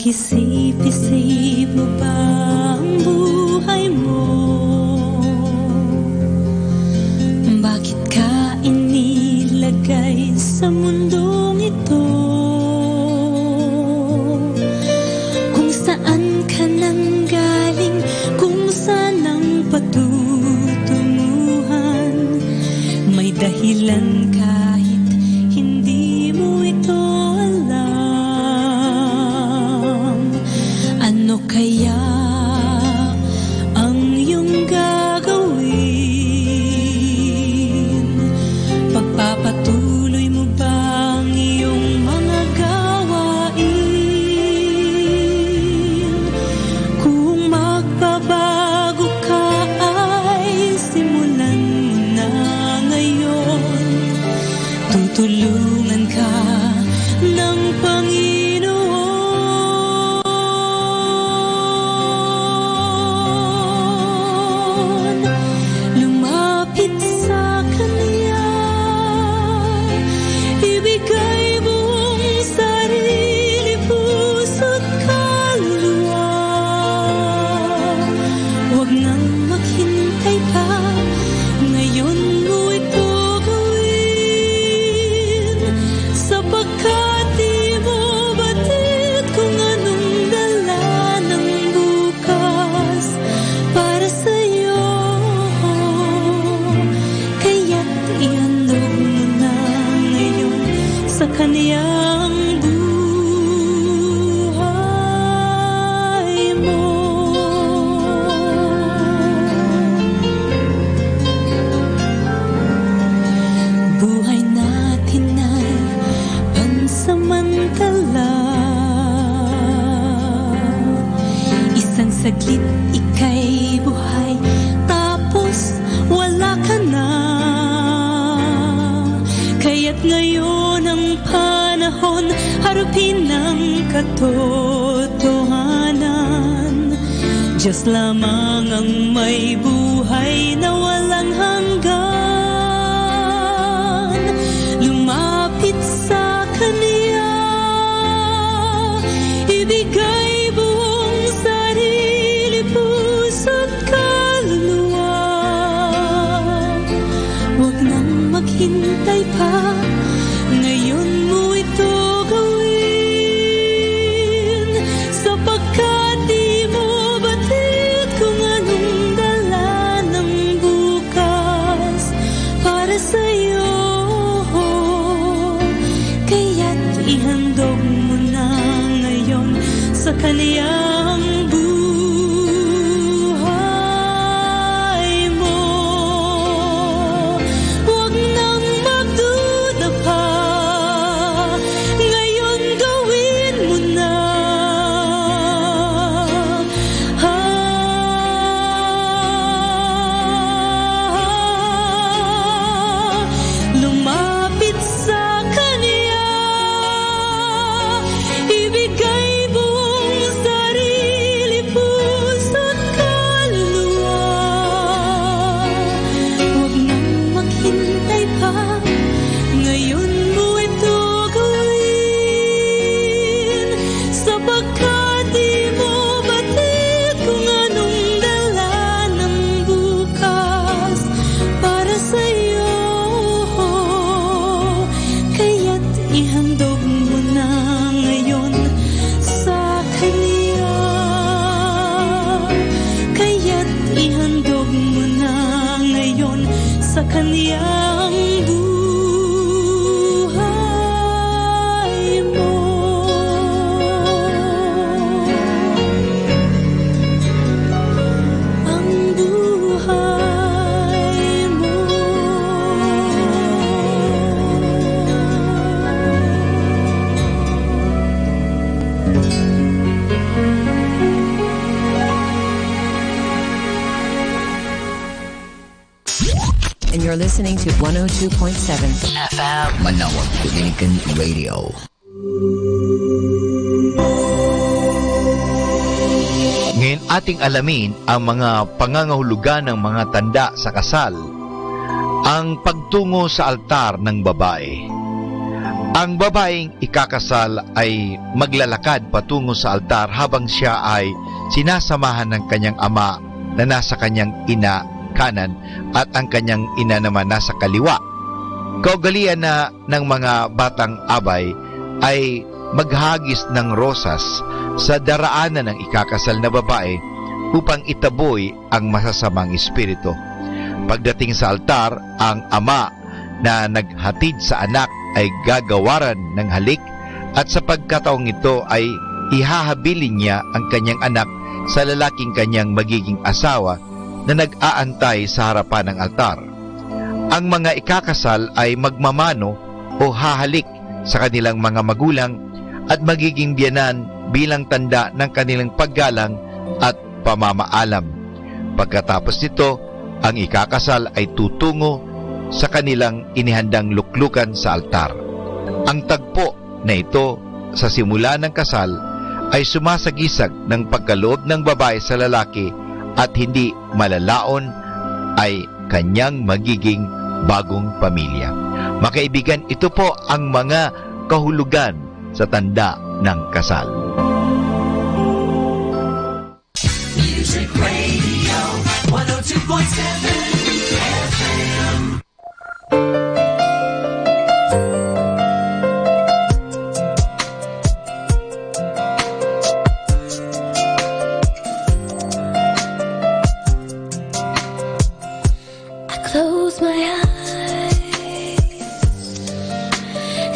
Pinag-isip-isip mo ba ang buhay mo? Bakit ka inilagay sa mundong ito? Kung saan ka nang galing, kung saan ang patutunguhan, may dahilan kahit hindi mo ito alam. Ano kaya ang iyong gagawin? Pagpapatuloy mo ba ang iyong mga gawain? Kung magbabago ka ay simulan mo na ngayon. Tutulungan ka ng Panginoon. Lumapit sa Kanya, ibigay buong sarili, puso't kaluluwa. Huwag nang maghintay pa, ngayon mo ito gawin, sapagkat di mo batid kung anong dala ng bukas para sa'yo. Kaya't ihandog mo na ngayon sa Kaniyang buhay mo. Buhay natin ay pansamantala. Isang saglit ika'y buhay, tapos wala ka na. Kaya't ngayon ang panahon, harapin ang katotohanan. Diyos lamang ang may buhay na walang hanggan. Lumapit sa Kanya, ibigay buong sarili, puso't kaluluwa. Huwag nang maghintay pa, ngayon mo ito gawin, sapagkat di mo batid kung anong dala ng bukas para sa'yo. Kaya't ihandog mo na ngayon sa Kaniyang buhay mo. Huwag nang magduda pa, ngayon gawin mo na. Lumapit sa Kanya, ibigay buong sarili, puso't kaluluwa. Huwag nang maghintay pa, ngayon mo ito gawin, sapagkat di mo batid kung anong dala ng bukas para sa'yo. Kaya't ihandog mo na ngayon sa Kanya. Kaya't ihandog mo na ngayon sa Kaniyang buhay mo. Ang buhay mo. And you're listening to 102.7 FM. Manawag Dominican Radio. Ngayon ating alamin ang mga pangangahulugan ng mga tanda sa kasal. Ang pagtungo sa altar ng babae. Ang babaeng ikakasal ay maglalakad patungo sa altar habang siya ay sinasamahan ng kanyang ama na nasa kanyang ina kanan at ang kanyang ina naman nasa kaliwa. Kaugalian na ng mga batang abay ay maghagis ng rosas sa daraanan ng ikakasal na babae upang itaboy ang masasamang espiritu. Pagdating sa altar, ang ama na naghatid sa anak ay gagawaran ng halik at sa pagkataong ito ay ihahabilin niya ang kanyang anak sa lalaking kanyang magiging asawa na nag-aantay sa harapan ng altar. Ang mga ikakasal ay magmamano o hahalik sa kanilang mga magulang at magiging biyanan bilang tanda ng kanilang paggalang at pamamaalam. Pagkatapos nito, ang ikakasal ay tutungo sa kanilang inihandang luklukan sa altar. Ang tagpo na ito sa simula ng kasal ay sumasagisag ng pagkaloob ng babae sa lalaki at hindi malalaon ay kanyang magiging bagong pamilya. Mga kaibigan, ito po ang mga kahulugan sa tanda ng kasal. Music Radio 102.7 FM. I close my eyes,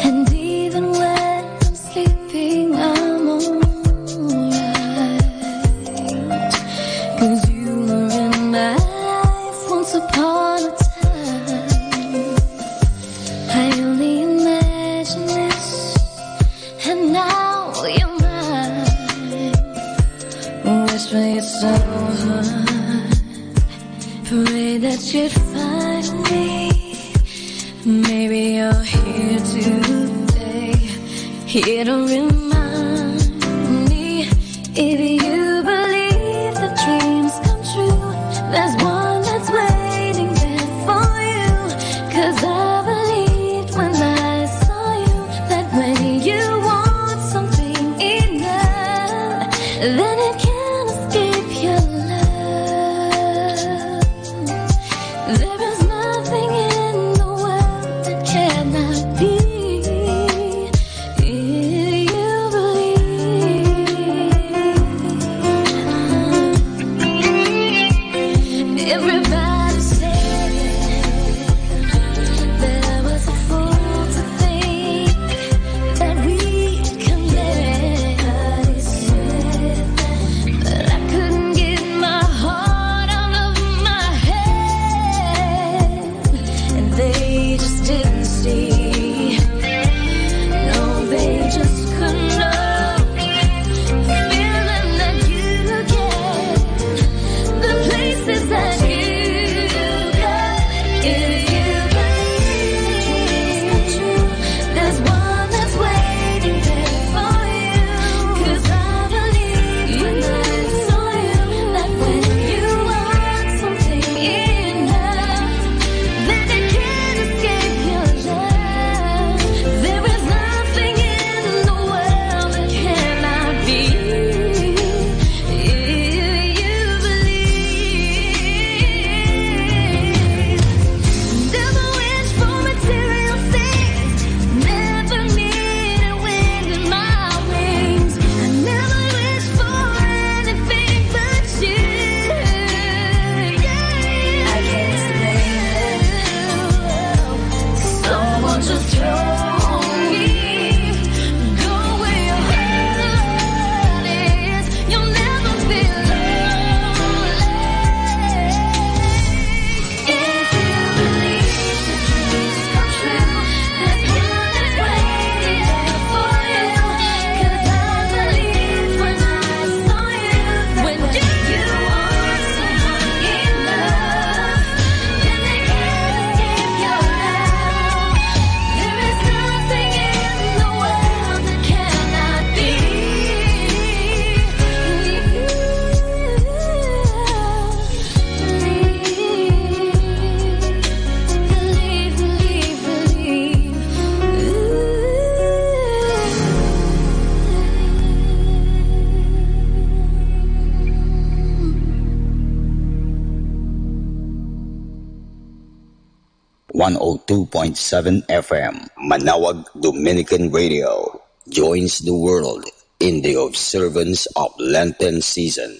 and even when I'm sleeping, I'm alright. 'Cause you were in my life once upon a time. I only imagined this, and now you're mine. Whisper it so hard, pray that you'd find me. Maybe you're here today, here to remind me. If you believe that dreams come true, there's one that's waiting there for you. 'Cause I believed when I saw you that when you want something enough, then it can't escape your love. There is nothing in the world that cannot be. If you believe, if 102.7 FM, Manawag Dominican Radio, joins the world in the observance of Lenten season.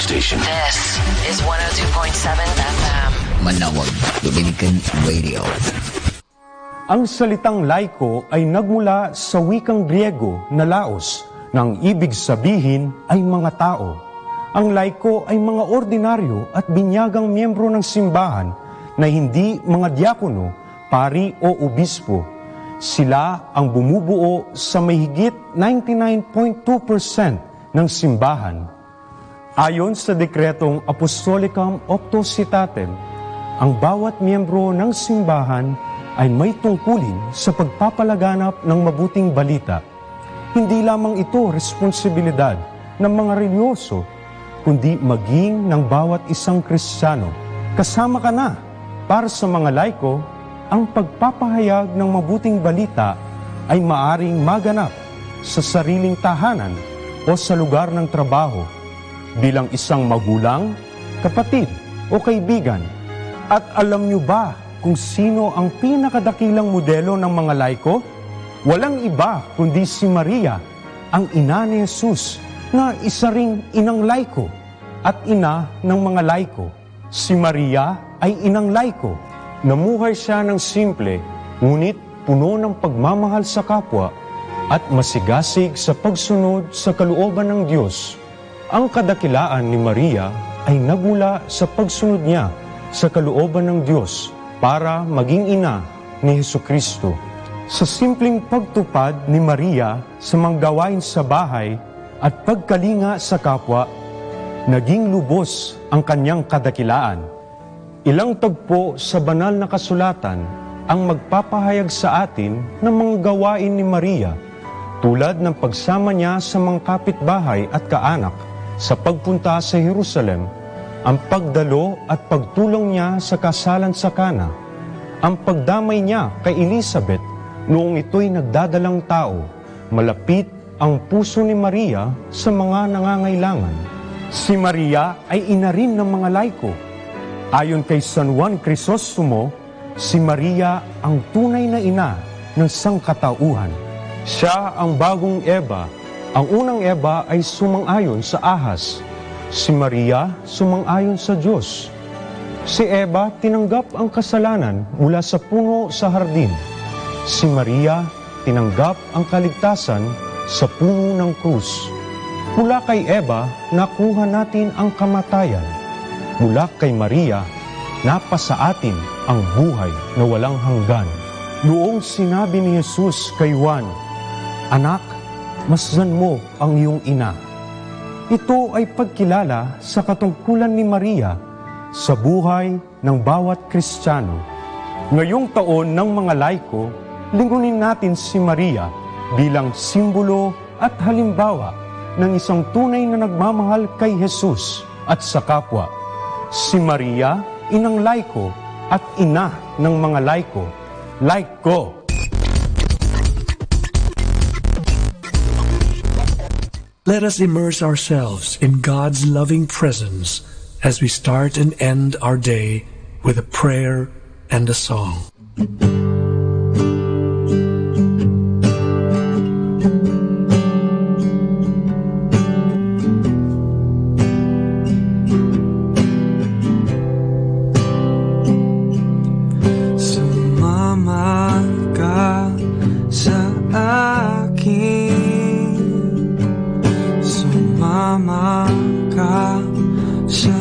station. This is 102.7 FM. Manawag Dominican Radio. Ang salitang laiko ay nagmula sa wikang Griego na laos, na ang ibig sabihin ay mga tao. Ang laiko ay mga ordinaryo at binyagang miyembro ng simbahan na hindi mga diakono, pari o obispo. Sila ang bumubuo sa mahigit 99.2% ng simbahan. Ayon sa dekretong Apostolicam Octocitatem, ang bawat miyembro ng simbahan ay may tungkulin sa pagpapalaganap ng mabuting balita. Hindi lamang ito responsibilidad ng mga religyoso, kundi maging ng bawat isang Kristiyano. Kasama ka na. Para sa mga laiko, ang pagpapahayag ng mabuting balita ay maaring maganap sa sariling tahanan o sa lugar ng trabaho, bilang isang magulang, kapatid o kaibigan. At alam niyo ba kung sino ang pinakadakilang modelo ng mga laiko? Walang iba kundi si Maria, ang ina ni Jesus, na isa ring inang laiko at ina ng mga laiko. Si Maria ay inang laiko. Namuhay siya ng simple, ngunit puno ng pagmamahal sa kapwa at masigasig sa pagsunod sa kalooban ng Diyos. Ang kadakilaan ni Maria ay nagmula sa pagsunod niya sa kalooban ng Diyos para maging ina ni Hesukristo. Sa simpleng pagtupad ni Maria sa mga gawain sa bahay at pagkalinga sa kapwa, naging lubos ang kanyang kadakilaan. Ilang tagpo sa banal na kasulatan ang magpapahayag sa atin ng mga gawain ni Maria, tulad ng pagsama niya sa mga kapitbahay at kaanak sa pagpunta sa Jerusalem, ang pagdalo at pagtulong niya sa kasalan sa Kana, ang pagdamay niya kay Elizabeth noong ito'y nagdadalang tao. Malapit ang puso ni Maria sa mga nangangailangan. Si Maria ay ina rin ng mga laiko. Ayon kay San Juan Crisostomo, si Maria ang tunay na ina ng sangkatauhan. Siya ang bagong Eva. Ang unang Eva ay sumang-ayon sa ahas. Si Maria sumang-ayon sa Diyos. Si Eva tinanggap ang kasalanan mula sa puno sa hardin. Si Maria tinanggap ang kaligtasan sa puno ng krus. Mula kay Eva, nakuha natin ang kamatayan. Mula kay Maria, napasa atin ang buhay na walang hanggan. Noong sinabi ni Jesus kay Juan, "Anak, masdan mo ang iyong ina." Ito ay pagkilala sa katungkulan ni Maria sa buhay ng bawat Kristiyano. Ngayong taon ng mga laiko, lingkunin natin si Maria bilang simbolo at halimbawa ng isang tunay na nagmamahal kay Jesus at sa kapwa. Si Maria, inang laiko at ina ng mga laiko. Laiko! Let us immerse ourselves in God's loving presence as we start and end our day with a prayer and a song. Sumama ka sa akin. Sumama ka sa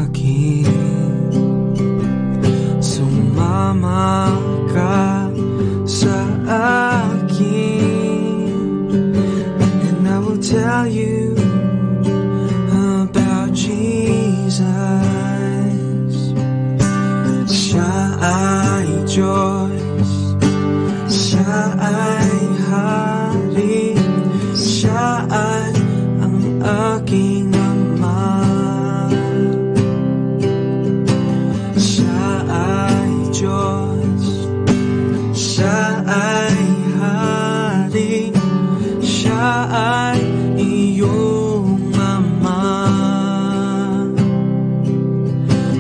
akin. Sumama ka sa akin. And I will tell you about Jesus. Siya ay Diyos. Siya ay Hari. Siya ay aking Ama. Siya ay Diyos. Siya ay Hari. Siya ay iyong Ama.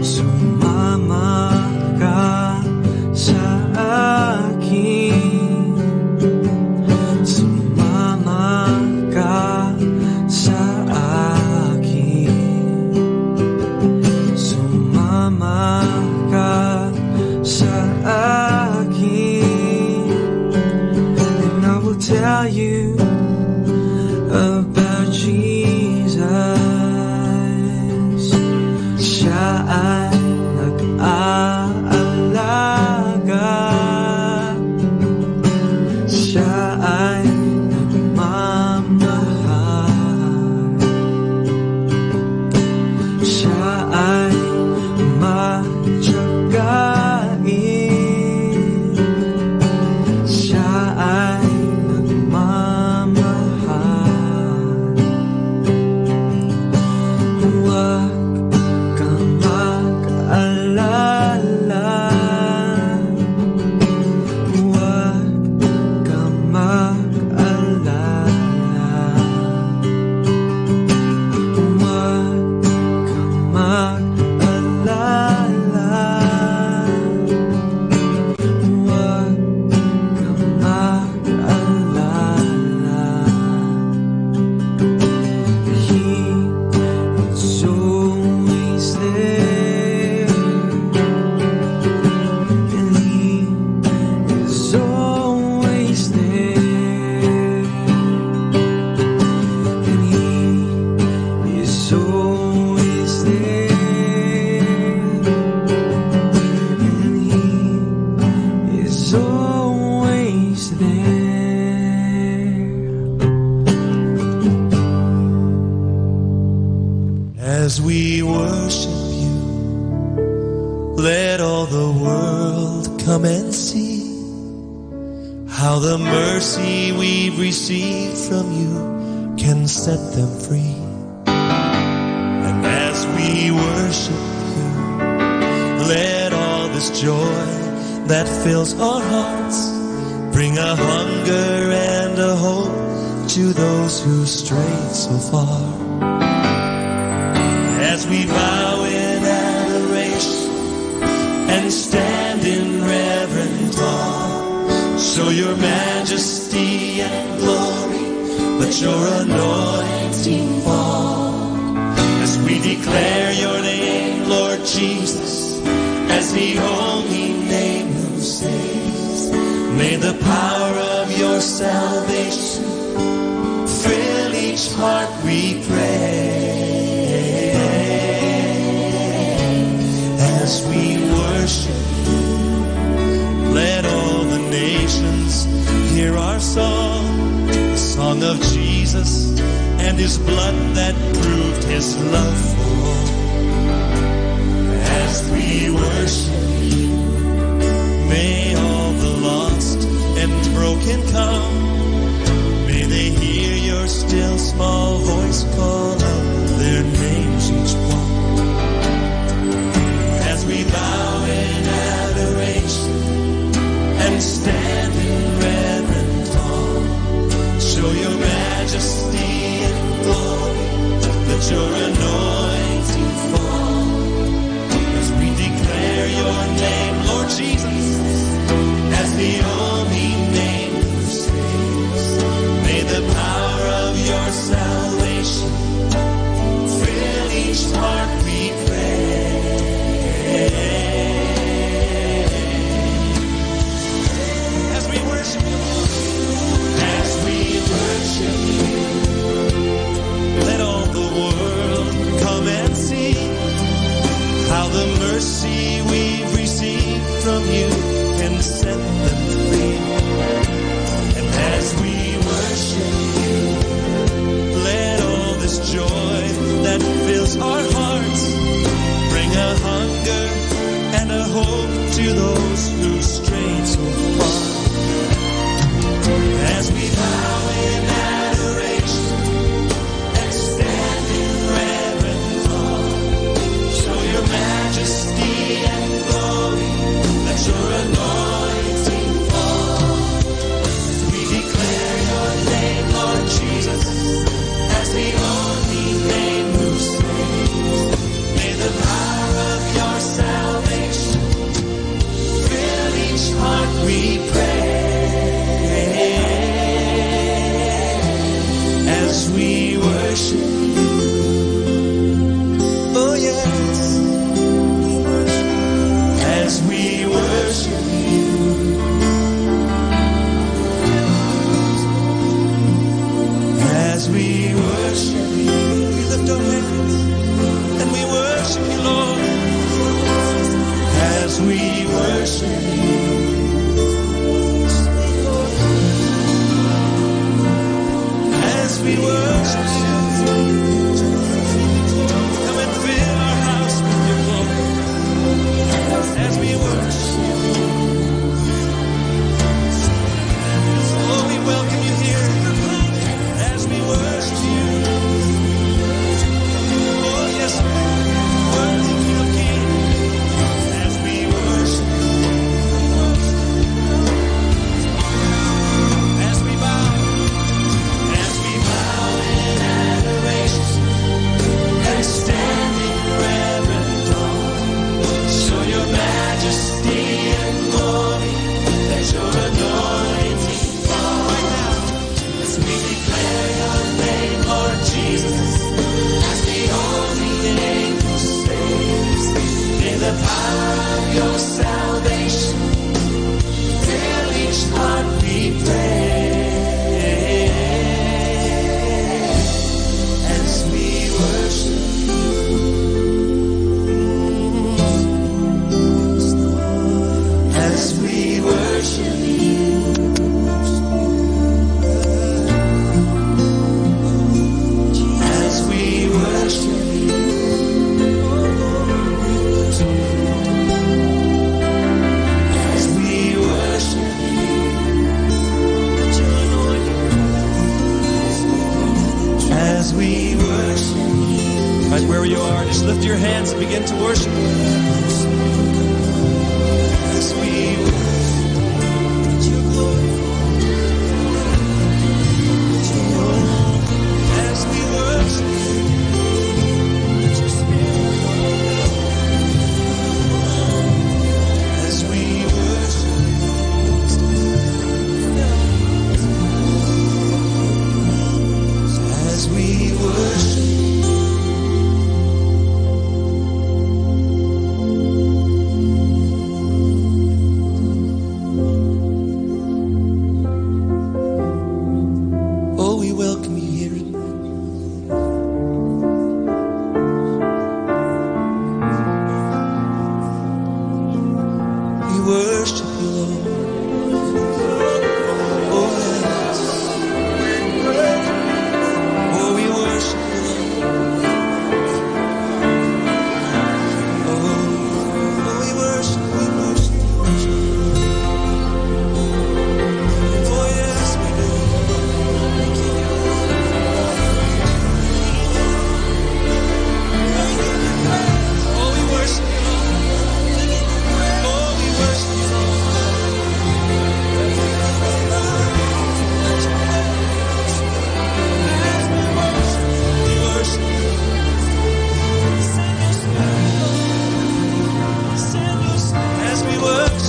Sumama ka sa Let all the world come and see how the mercy we've received from you can set them free. And as we worship you, let all this joy that fills our hearts bring a hunger and a hope to those who strayed so far. As we bow in adoration and stand in reverent awe, show your majesty and glory, let your anointing fall. As we declare your name, Lord Jesus, as the only name who saves, may the power of your salvation fill each heart, we pray. As we worship you, let all the nations hear our song, the song of Jesus and his blood that proved his love for all. As we worship you, may all the lost and broken come. May they hear your still small voice call out their names each one. As we bow in adoration and stand in reverent awe, show your majesty and glory, let your anointing fall. As we declare your name, Lord Jesus, as the only name who saves, may the power of your salvation fill each heart, we pray. As we worship you, as we worship you, let all the world come and see how the mercy we've received from you can set them free. And as we worship you, let all this joy that fills our hearts bring a hunger and a hope to those who strayed so far. As we bow in adoration and stand in reverent awe, show your majesty and glory, let your anointing fall. We declare your name, Lord Jesus, as the only name who saves. May the power of your salvation fill each heart, we pray. As we worship you, oh yes, as we worship you, as we worship you, we lift our hands and we worship you, Lord. As we worship you, as we worship you, come and fill our house with your glory. As we worship you, oh, we welcome you here. As we worship you, oh yes, worthy King of Kings. As we worship you, as we bow in adoration and stand in reverent awe, show your majesty and glory, let your anointing fall. Right now, as we declare your name, Lord Jesus, as the only name who saves, may the power of your salvation fill each heart, we pray. As we worship you, as we worship you, as we worship you, Lord. Oh, yes. Oh, we worship you, Lord. Oh, we worship, we worship, we worship. Oh, yes, we do. Oh, we worship you, Lord. Oh, we worship you, Lord. We worship you. As we worship.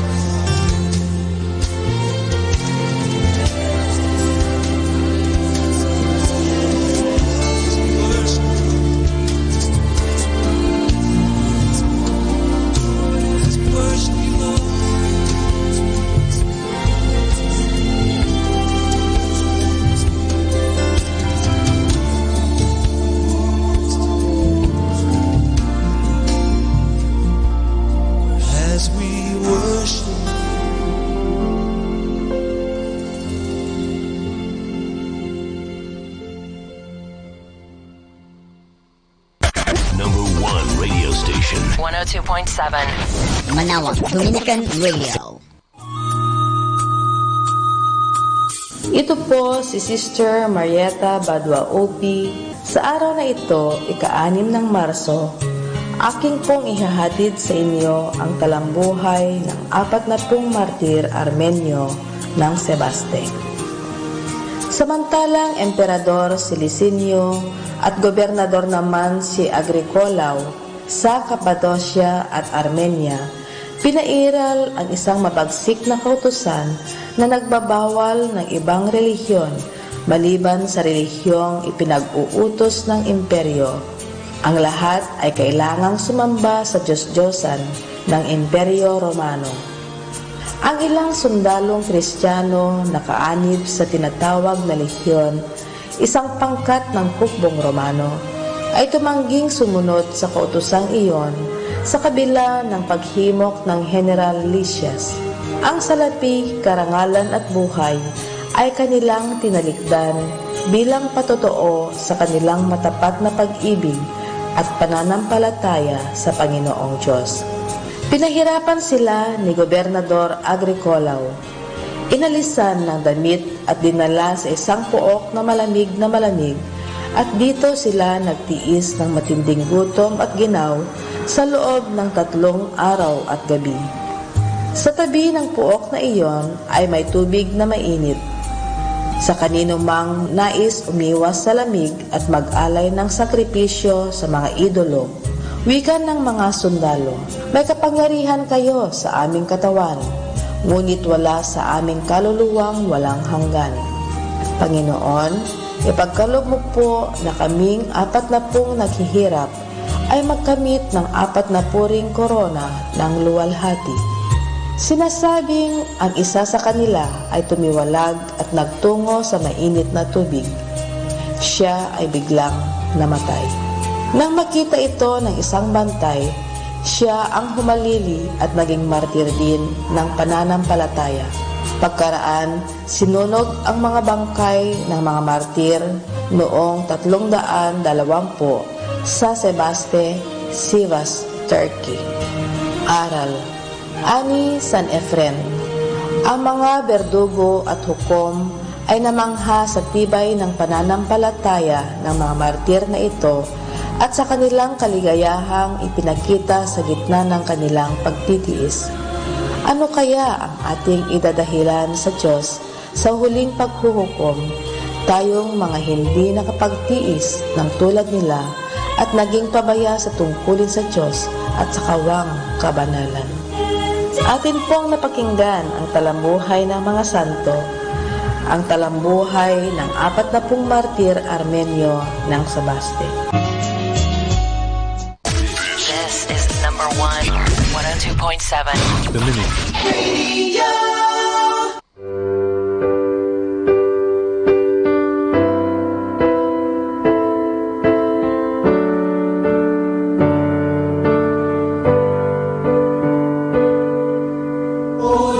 Worship you, Lord. As we worship. Number one radio station. 102.7 Manawag Dominican Radio. Ito po si Sister Marieta Badwa Opi. Sa araw na ito, ika-6 ng Marso, aking pong ihahatid sa inyo ang talambuhay ng 40 martir Armenyo ng Sebaste. Samantalang Emperador si Licinio at Gobernador naman si Agricolao sa Cappadocia at Armenia, pinairal ang isang mabagsik na kautusan na nagbabawal ng ibang relihiyon maliban sa relihiyong ipinag-uutos ng imperyo. Ang lahat ay kailangang sumamba sa Diyos-Diyosan ng Imperyo Romano. Ang ilang sundalong Kristiyano nakaanib sa tinatawag na lehiyon, isang pangkat ng hukbong Romano, ay tumangging sumunod sa kautosang iyon sa kabila ng paghimok ng General Lysias. Ang salapi, karangalan at buhay ay kanilang tinalikdan bilang patotoo sa kanilang matapat na pag-ibig at pananampalataya sa Panginoong Diyos. Pinahirapan sila ni Gobernador Agricolao. Inalisan ng damit at dinala sa isang pook na malamig at dito sila nagtiis ng matinding gutom at ginaw sa loob ng 3 araw at gabi. Sa tabi ng puok na iyon ay may tubig na mainit. Sa kanino mang nais umiwas sa lamig at mag-alay ng sakripisyo sa mga idolo, wikan ng mga sundalo, may kapangyarihan kayo sa aming katawan, ngunit wala sa aming kaluluwang walang hanggan. Panginoon, ipagkaloob mo po na kaming 40 naghihirap ay magkamit ng 40 ring korona ng luwalhati. Sinasabing ang isa sa kanila ay tumiwalag at nagtungo sa mainit na tubig. Siya ay biglang namatay. Nang makita ito ng isang bantay, siya ang humalili at naging martir din ng pananampalataya. Pagkaraan, sinunog ang mga bangkay ng mga martir noong 320 sa Sebaste, Sivas, Turkey. Aral. Ani San Efren. Ang mga berdugo at hukom ay namangha sa tibay ng pananampalataya ng mga martir na ito at sa kanilang kaligayahang ipinakita sa gitna ng kanilang pagtitiis. Ano kaya ang ating idadahilan sa Diyos sa huling paghuhukom, tayong mga hindi nakapagtiis ng tulad nila at naging pabaya sa tungkulin sa Diyos at sa kawang kabanalan? Atin pong napakinggan ang talambuhay ng mga santo, ang talambuhay ng 40 martir Armenyo ng Sebaste. This is number 1, 102.7 Dominican Radio. Oh,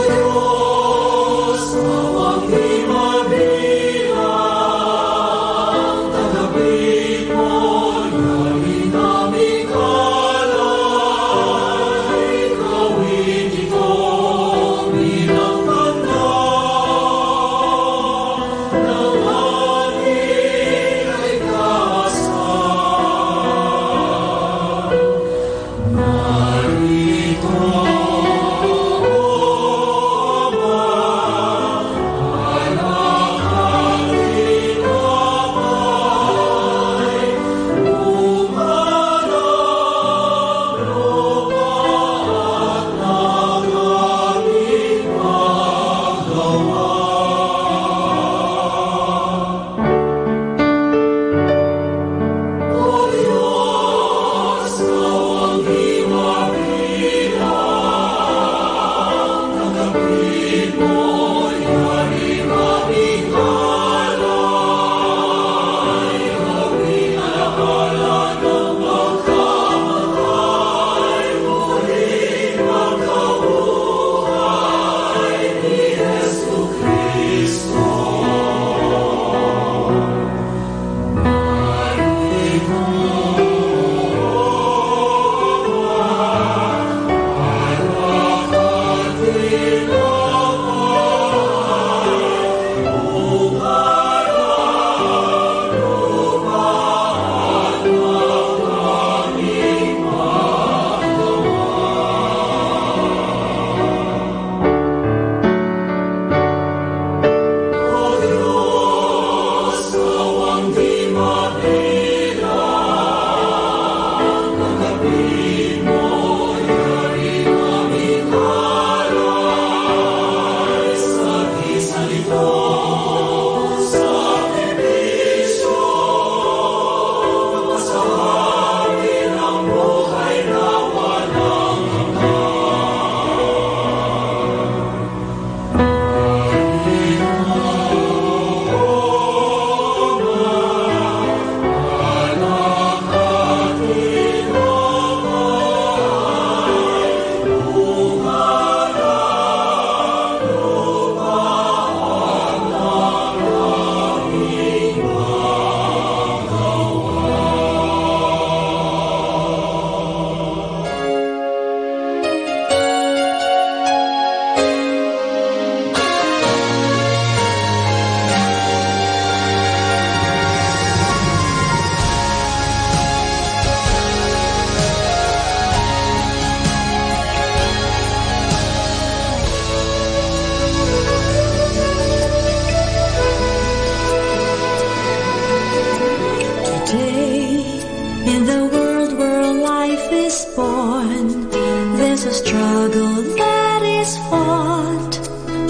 has fought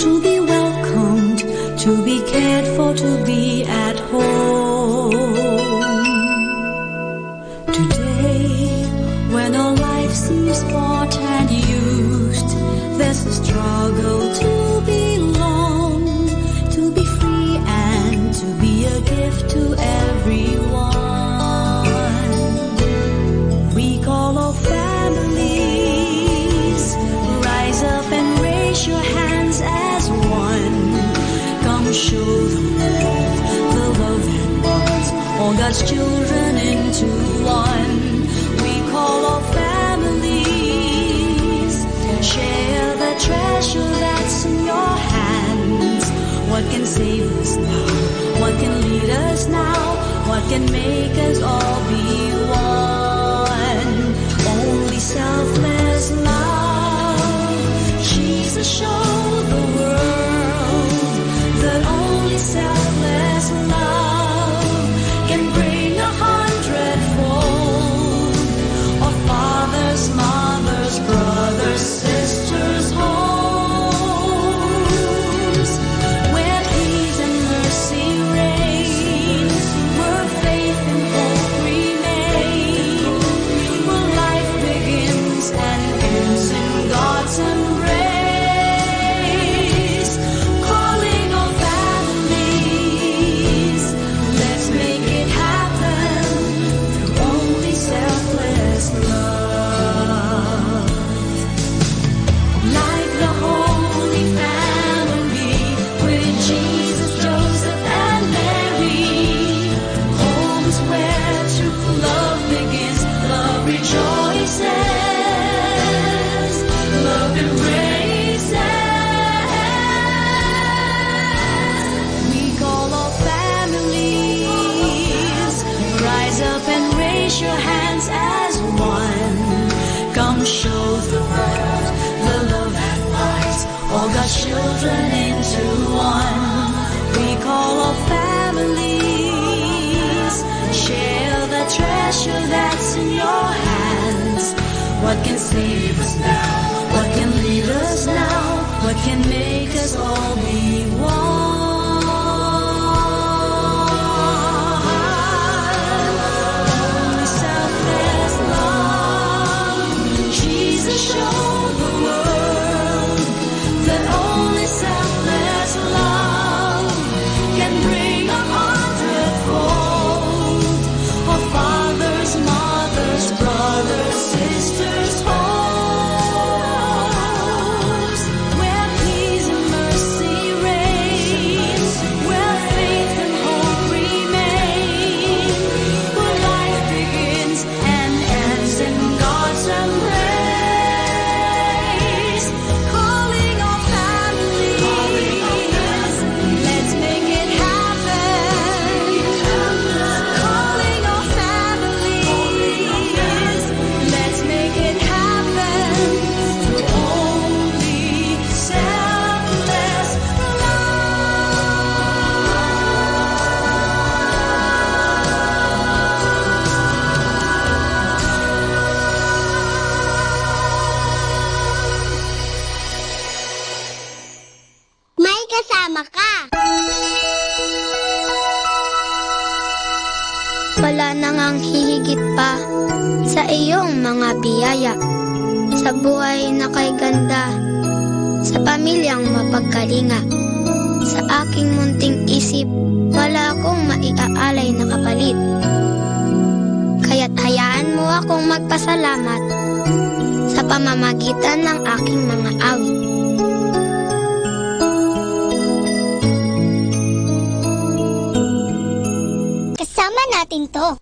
to be welcomed, to be cared for, to be at home. Today, when our life seems bought and used, there's a struggle to belong, to be free and to be a gift to everyone. We call our families, rise up and raise your hands as one. Come show the world the love that bonds all God's children into one. We call our families, share the treasure that's in your hands. What can save us now? What can lead us now? What can make us all be one? Only selfless love. Jesus showed the world that only selfless love can bring 100-fold. Our fathers, mothers, brothers, sisters, homes, where peace and mercy reign, where faith and hope remain, where life begins and ends in God's embrace. Calling all families, let's make it happen through only selfless love. Like the Holy Family with Jesus, Joseph, and Mary, home is where true love begins. Love rejoices, love embraces. We call all families, rise up and raise your hands as one. Come show the world the love that binds all God's children into one. We call all families, share the treasure that's in your hands. What can save us now? What can lead us now? What can make us all be one? Only selfless love. Jesus showed the world that only selfless love can bring 100-fold. Our fathers, mothers, brothers, sisters, homes, where peace and mercy reigns, where faith and hope remain, where life begins and ends in God's embrace. Calling all families, let's make it happen. Calling all families, let's make it happen through only selfless May kasama ka. Wala nang ang hihigit pa sa iyong mga biyaya, sa buhay na kay ganda, sa pamilyang mapagkalinga. Sa aking munting isip, wala akong maiaalay na kapalit. Kaya't hayaan mo akong magpasalamat sa pamamagitan ng aking mga awit. Kasama natin to.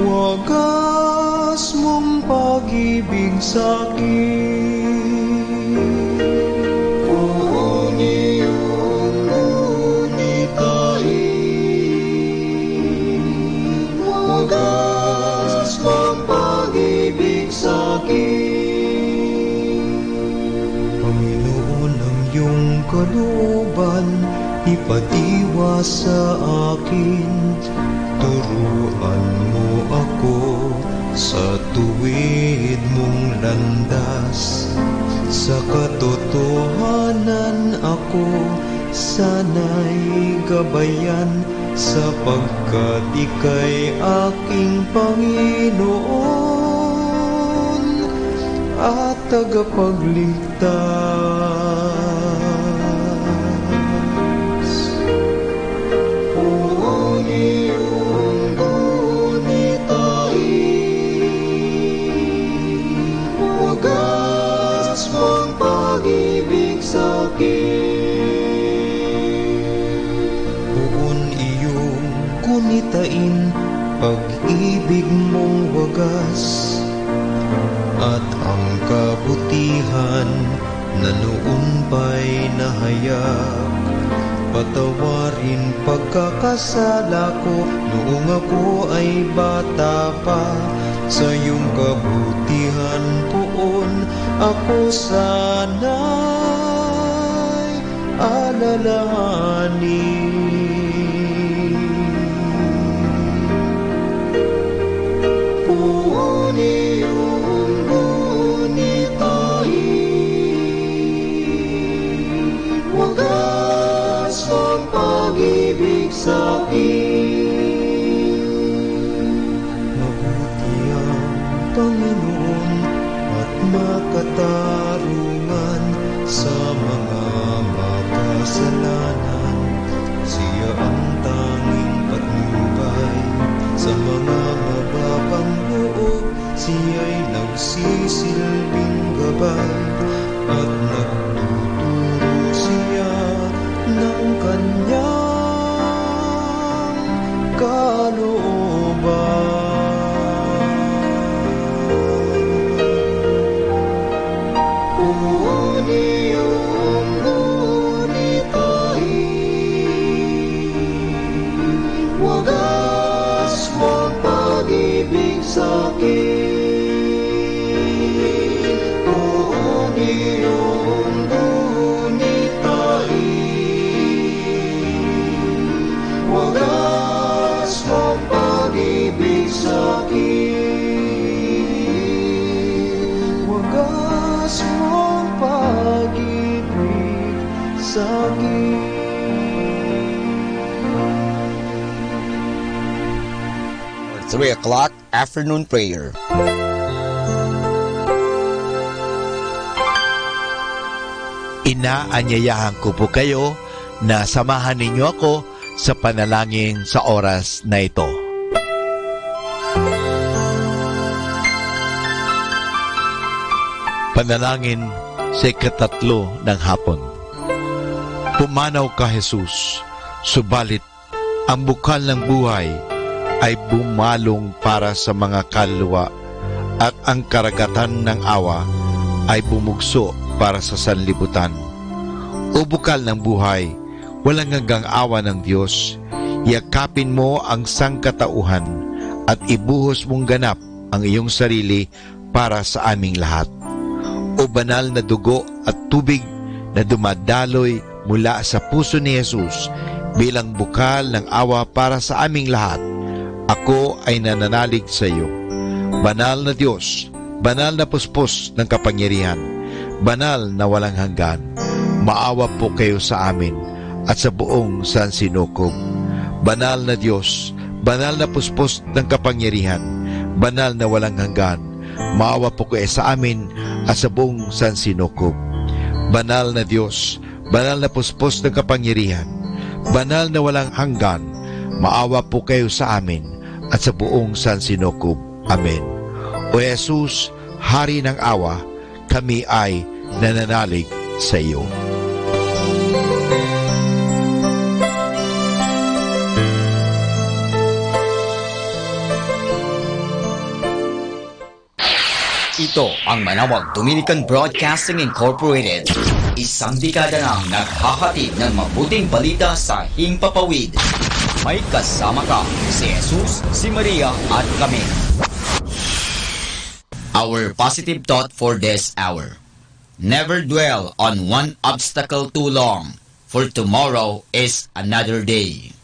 wagas mong pag-ibig sa'kin. Puhon iyong gunitain, wagas mong pag-ibig sa'kin. Panginoon, ang iyong kalooban ipatiwa sa akin, turuan mo ako sa tuwid mong landas. Sa katotohanan ako sana'y gabayan, sapagkat ika'y aking Panginoon at tagapagligtas. Puhon iyong gunitain, wagas mong pag-ibig sa'kin. Puhon iyong gunitain, pag-ibig mong wagas, at ang kabutihan na noon pa'y nahayag. Patawarin pagkakasala ko noong ako ay bata pa. Sa iyong kabutihan poon ako sana'y alalahanin. Puhon iyong gunitain, wagas mong pag-ibig sa'kin. Mabuti ang Panginoon at makatarungan sa mga makasalanan. Siya ang tanging patnubay sa mga mababang loob. Siya'y nagsisilbing gabay at nagtuturo siya ng kanyang kalooban. Puhon iyong gunitain, wagas mong pag-ibig sa'kin. Puhon iyong gunitain, wagas mong pag-ibig sa'kin. Wagas mong pag-ibig sa'kin. 3 o'clock afternoon prayer. Inaanyayahan ko po kayo na samahan ninyo ako sa panalangin sa oras na ito. Panalangin sa ikatatlo ng hapon. Pumanaw ka, Jesus, subalit ang bukal ng buhay ay bumalong para sa mga kaluluwa at ang karagatan ng awa ay bumugso para sa sanlibutan. O bukal ng buhay, walang hanggang awa ng Diyos, yakapin mo ang sangkatauhan at ibuhos mong ganap ang iyong sarili para sa aming lahat. O banal na dugo at tubig na dumadaloy mula sa puso ni Jesus bilang bukal ng awa para sa aming lahat, ako ay nananalig sa iyo. Banal na Diyos, banal na puspos ng kapangyarihan, banal na walang hanggan, maawa po kayo sa amin at sa buong sansinukob. Banal na Diyos, banal na puspos ng kapangyarihan, banal na walang hanggan, maawa po kayo sa amin at sa buong sansinukob. Banal na Diyos, banal na puspos ng kapangyarihan, banal na walang hanggan, maawa po kayo sa amin at sa buong sansinukob. Amen. O Jesus, Hari ng awa, kami ay nananalig sa iyo. Ito ang Manawag Dominican Broadcasting Incorporated. Isang dekada nang naghahatid ng mabuting balita sa himpapawid. May kasama ka, si Jesus, si Maria at kami. Our positive thought for this hour. Never dwell on one obstacle too long, for tomorrow is another day.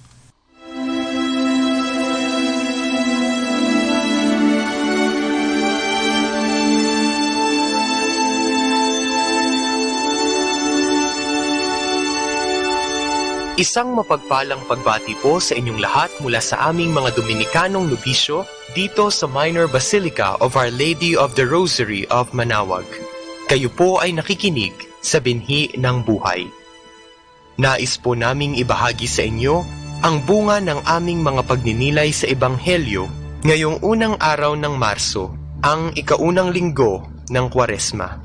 Isang mapagpalang pagbati po sa inyong lahat mula sa aming mga Dominikanong nobisyo dito sa Minor Basilica of Our Lady of the Rosary of Manawag. Kayo po ay nakikinig sa binhi ng buhay. Nais po naming ibahagi sa inyo ang bunga ng aming mga pagninilay sa Ebanghelyo ngayong unang araw ng Marso, ang ikaunang linggo ng Kwaresma.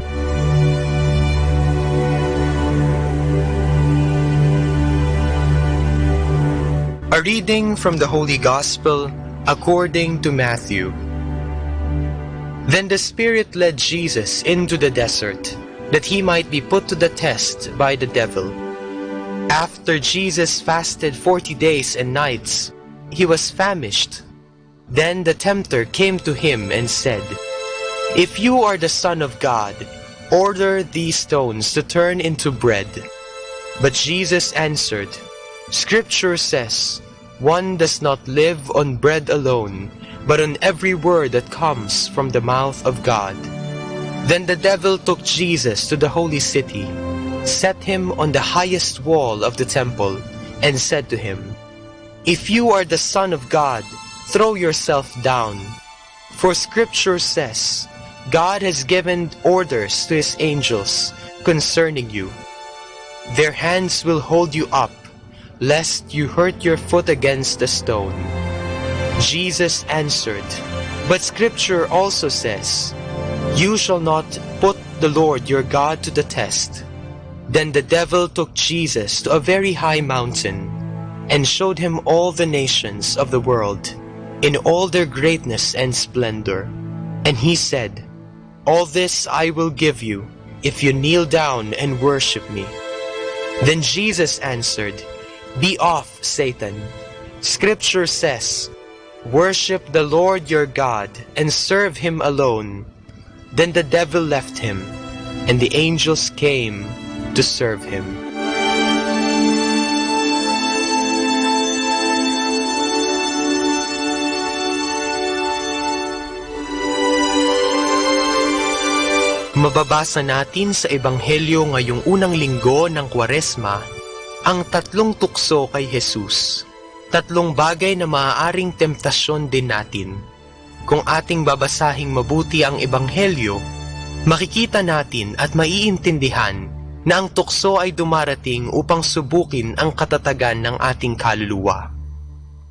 A reading from the Holy Gospel according to Matthew. Then the Spirit led Jesus into the desert, that he might be put to the test by the devil. After Jesus fasted 40 days and nights, he was famished. Then the tempter came to him and said, "If you are the Son of God, order these stones to turn into bread." But Jesus answered, "Scripture says, one does not live on bread alone, but on every word that comes from the mouth of God." Then the devil took Jesus to the holy city, set him on the highest wall of the temple, and said to him, "If you are the Son of God, throw yourself down. For Scripture says, God has given orders to his angels concerning you. Their hands will hold you up, lest you hurt your foot against a stone." Jesus answered, "But Scripture also says, you shall not put the Lord your God to the test." Then the devil took Jesus to a very high mountain, and showed him all the nations of the world, in all their greatness and splendor. And he said, "All this I will give you, if you kneel down and worship me." Then Jesus answered, "Be off, Satan. Scripture says, worship the Lord your God and serve him alone." Then the devil left him, and the angels came to serve him. Mababasa natin sa Ebanghelyo ngayong unang linggo ng Kwaresma ang tatlong tukso kay Jesus. Tatlong bagay na maaaring temptasyon din natin. Kung ating babasahing mabuti ang Ebanghelyo, makikita natin at maiintindihan na ang tukso ay dumarating upang subukin ang katatagan ng ating kaluluwa.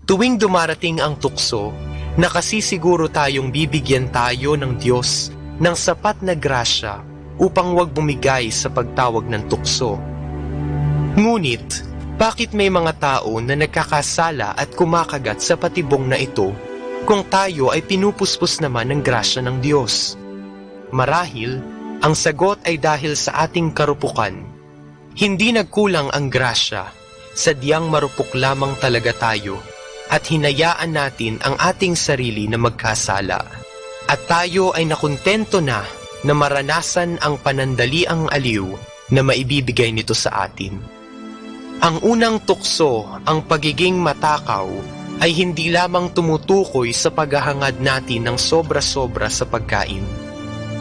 Tuwing dumarating ang tukso, nakasisiguro tayong bibigyan tayo ng Diyos ng sapat na grasya upang wag bumigay sa pagtawag ng tukso. Ngunit, bakit may mga tao na nagkakasala at kumakagat sa patibong na ito kung tayo ay pinupuspos naman ng grasya ng Diyos? Marahil, ang sagot ay dahil sa ating karupukan. Hindi nagkulang ang grasya, sadyang marupok lamang talaga tayo at hinayaan natin ang ating sarili na magkasala. At tayo ay nakontento na maranasan ang panandaliang aliw na maibibigay nito sa atin. Ang unang tukso, ang pagiging matakaw, ay hindi lamang tumutukoy sa paghahangad natin ng sobra-sobra sa pagkain.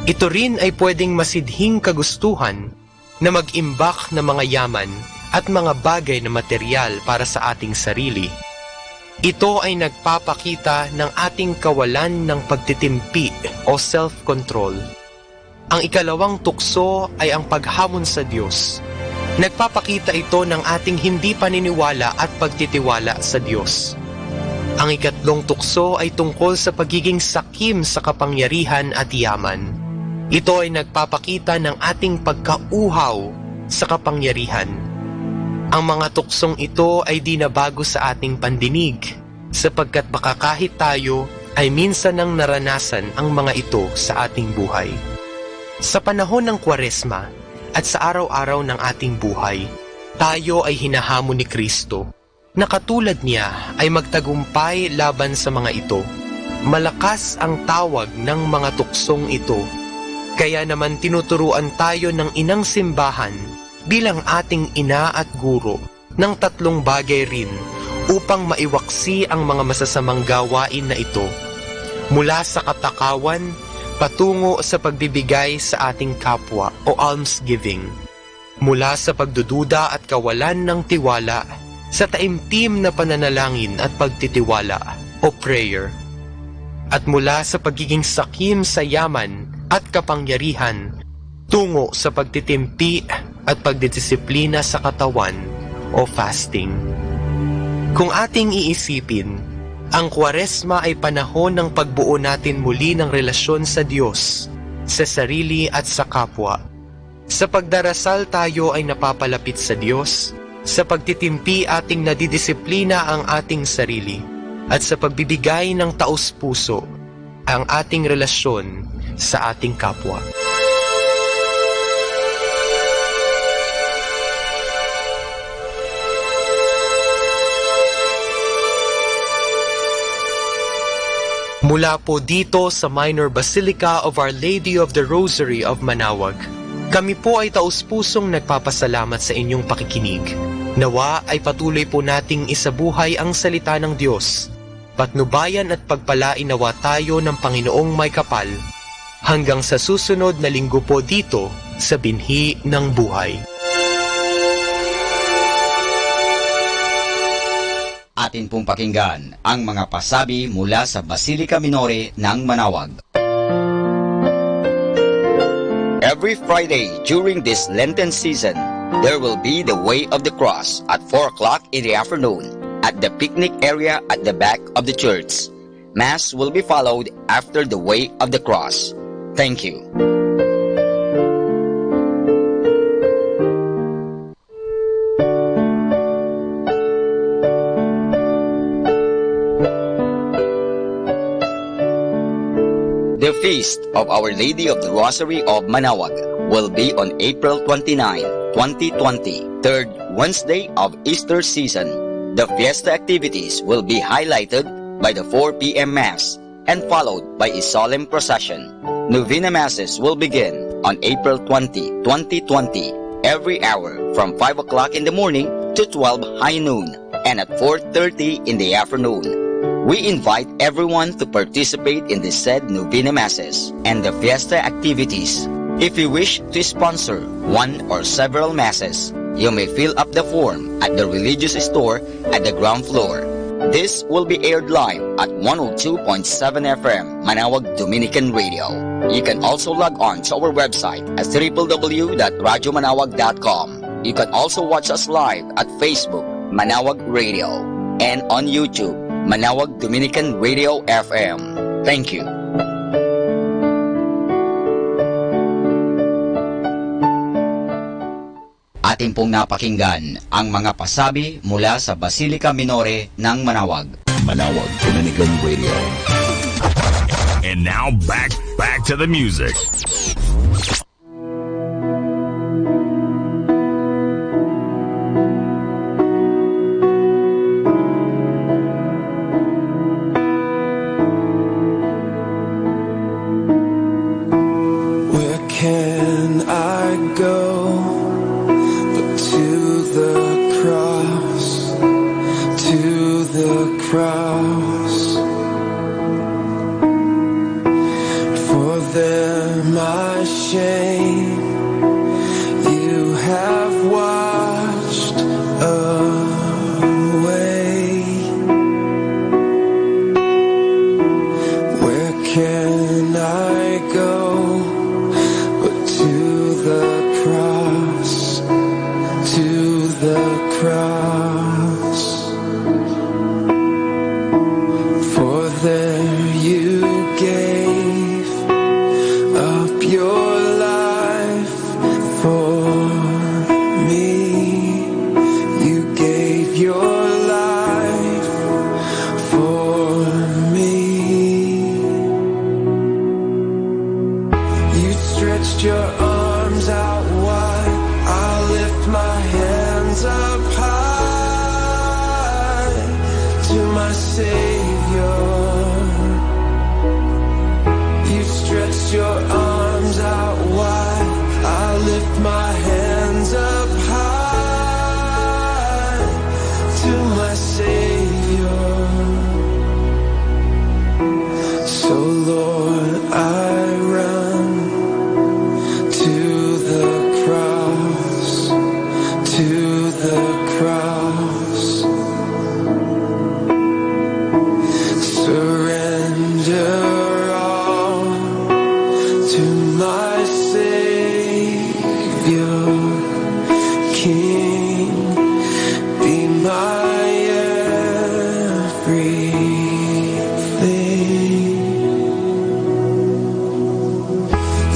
Ito rin ay pwedeng masidhing kagustuhan na mag-imbak ng mga yaman at mga bagay na material para sa ating sarili. Ito ay nagpapakita ng ating kawalan ng pagtitimpi o self-control. Ang ikalawang tukso ay ang paghamon sa Diyos. Nagpapakita ito ng ating hindi paniniwala at pagtitiwala sa Diyos. Ang ikatlong tukso ay tungkol sa pagiging sakim sa kapangyarihan at yaman. Ito ay nagpapakita ng ating pagkauhaw sa kapangyarihan. Ang mga tuksong ito ay di nabago sa ating pandinig, sapagkat baka kahit tayo ay minsan nang naranasan ang mga ito sa ating buhay. Sa panahon ng Kwaresma at sa araw-araw ng ating buhay, tayo ay hinahamon ni Kristo na katulad niya ay magtagumpay laban sa mga ito. Malakas ang tawag ng mga tuksong ito. Kaya naman tinuturuan tayo ng inang simbahan bilang ating ina at guro ng tatlong bagay rin upang maiwaksi ang mga masasamang gawain na ito. Mula sa katakawan, patungo sa pagbibigay sa ating kapwa o almsgiving. Mula sa pagdududa at kawalan ng tiwala, sa taimtim na pananalangin at pagtitiwala o prayer. At mula sa pagiging sakim sa yaman at kapangyarihan, tungo sa pagtitimpi at pagdidisiplina sa katawan o fasting. Kung ating iisipin, ang Kwaresma ay panahon ng pagbuo natin muli ng relasyon sa Diyos, sa sarili at sa kapwa. Sa pagdarasal tayo ay napapalapit sa Diyos, sa pagtitimpi ating nadidisiplina ang ating sarili, at sa pagbibigay ng taos-puso ang ating relasyon sa ating kapwa. Mula po dito sa Minor Basilica of Our Lady of the Rosary of Manaoag, kami po ay taus-pusong nagpapasalamat sa inyong pakikinig. Nawa ay patuloy po nating isabuhay ang salita ng Diyos. Patnubayan at pagpalain nawa tayo ng Panginoong may kapal hanggang sa susunod na linggo po dito sa Binhi ng Buhay. Atin pong pakinggan ang mga pasabi mula sa Basilica Minore ng Manaoag. Every Friday during this Lenten season, there will be the Way of the Cross at 4 o'clock in the afternoon at the picnic area at the back of the church. Mass will be followed after the Way of the Cross. Thank you. The Feast of Our Lady of the Rosary of Manaoag will be on April 29, 2020, third Wednesday of Easter season. The fiesta activities will be highlighted by the 4 p.m. Mass and followed by a solemn procession. Novena Masses will begin on April 20, 2020, every hour from 5 o'clock in the morning to 12 high noon and at 4:30 in the afternoon. We invite everyone to participate in the said Novena Masses and the fiesta activities. If you wish to sponsor one or several Masses, you may fill up the form at the religious store at the ground floor. This will be aired live at 102.7 FM Manaoag Dominican Radio. You can also log on to our website at www.radiomanaoag.com. You can also watch us live at Facebook, Manaoag Radio, and on YouTube, Manaoag Dominican Radio FM. Thank you. Atin pong napakinggan ang mga pasabi mula sa Basilica Minore ng Manaoag. Manaoag Dominican Radio. And now back to the music. Your life to my Savior. You stretched your arms out wide. I lift my hands up high to my Savior. So Lord, I run to the cross, to the cross. Surrender all to my Savior. King, be my everything.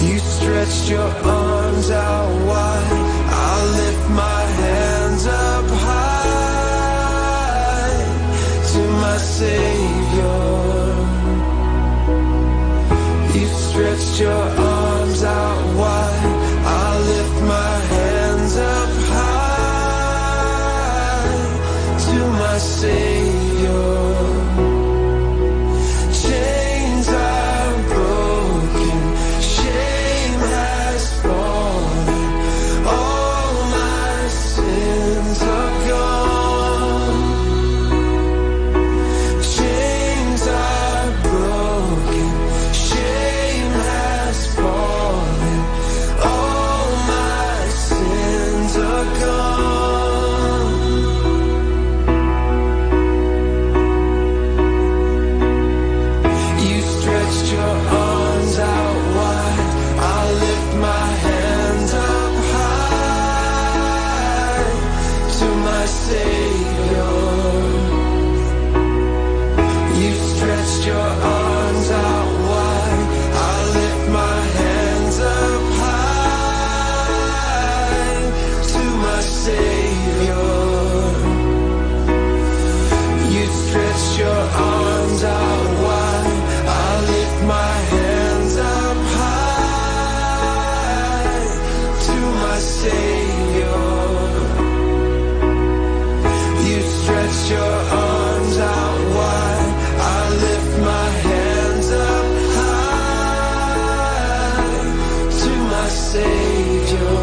You stretched your arms out wide. I lift my hands up high to my Savior. You stretched your arms out wide. I lift my hands up high to my Savior. Chains are broken, shame has fallen, all my sins are gone. Chains are broken, shame has fallen, all my sins are gone. You stretched your arms out wide. I lift my hands up high to my Savior. You stretched your arms out wide. I lift my hands up high to my Savior. You stretched your arms out wide. I lift my hands up high to my Savior. You stretched your arms out wide. I lift my hands up high to my Savior.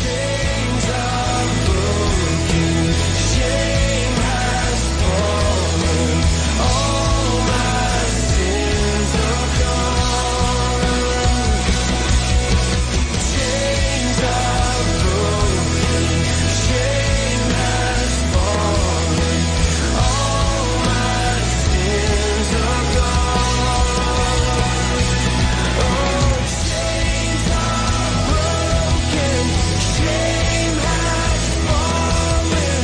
Chains are broken, shame has fallen, all my sins are gone. Chains are broken, shame has fallen, all my sins are gone. Oh, chains are broken, shame has fallen,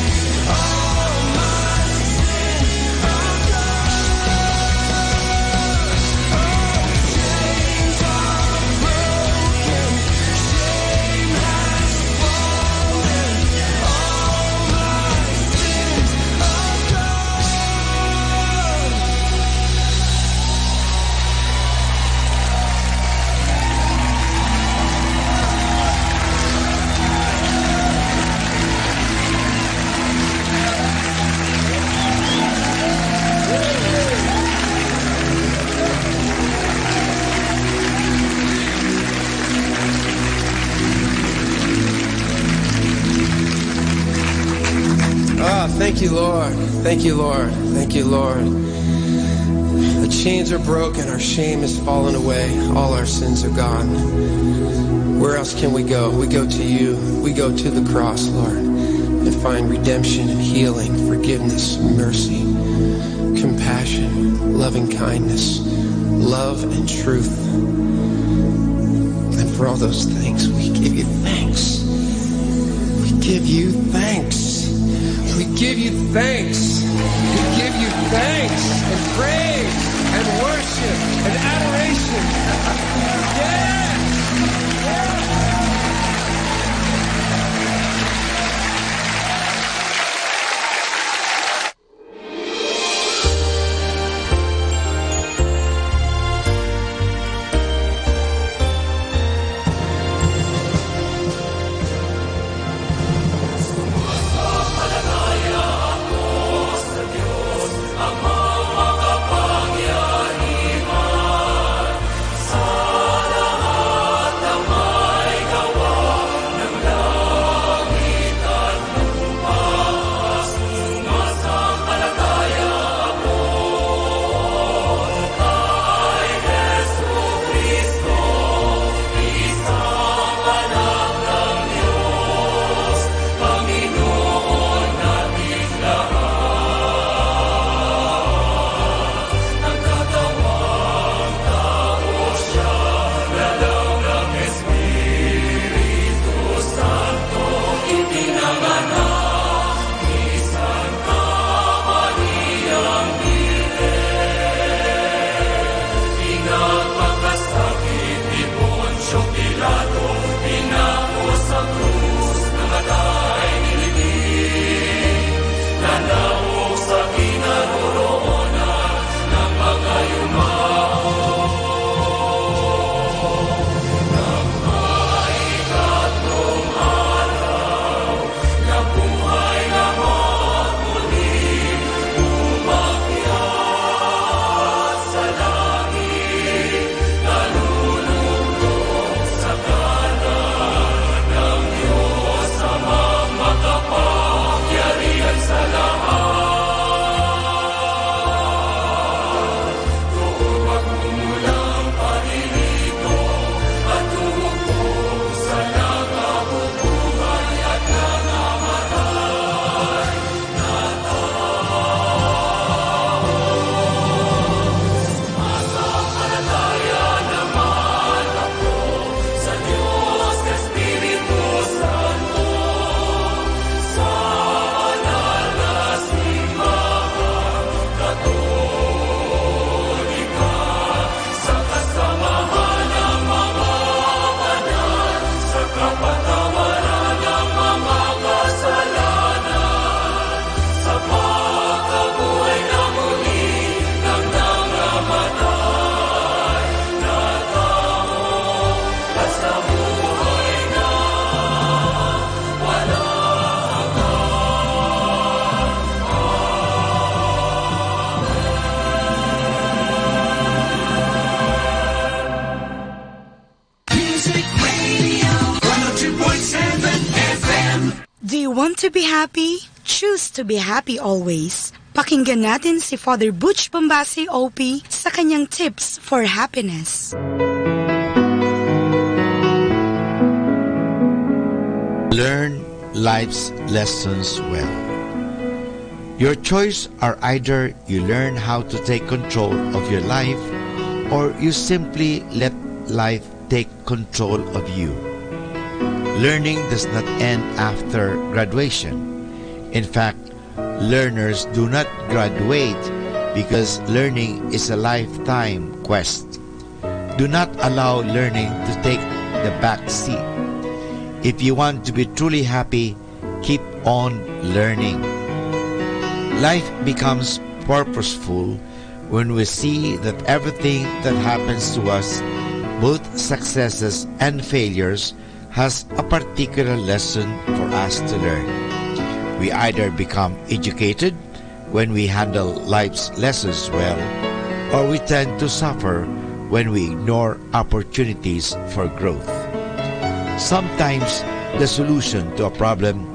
all my sins are gone. Oh, chains are broken, shame has fallen, all my sins are gone. Ah, thank you, Lord. Thank you, Lord. Thank you, Lord. The chains are broken. Our shame has fallen away. All our sins are gone. Where else can we go? We go to you. We go to the cross, Lord, and find redemption and healing, forgiveness, mercy, compassion, loving kindness, love and truth. And for all those things, we give you thanks. We give you thanks. We give you thanks. We give you thanks and praise and worship and adoration. Yes! Yes! happy? Choose to be happy always. Pakinggan natin si Father Butch Bombasi OP sa kanyang tips for happiness. Learn life's lessons well. Your choice are either you learn how to take control of your life or you simply let life take control of you. Learning does not end after graduation. In fact, learners do not graduate because learning is a lifetime quest. Do not allow learning to take the back seat. If you want to be truly happy, keep on learning. Life becomes purposeful when we see that everything that happens to us, both successes and failures, has a particular lesson for us to learn. We either become educated when we handle life's lessons well, or we tend to suffer when we ignore opportunities for growth. Sometimes the solution to a problem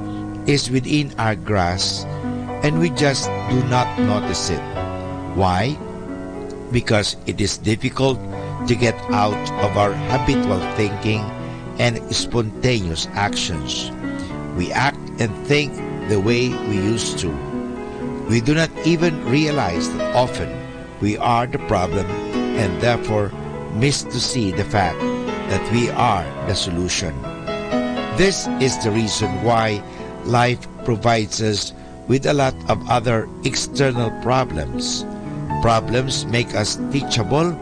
is within our grasp and we just do not notice it. Why? Because it is difficult to get out of our habitual thinking and spontaneous actions. We act and think the way we used to. We do not even realize that often we are the problem and therefore miss to see the fact that we are the solution. This is the reason why life provides us with a lot of other external problems. Problems make us teachable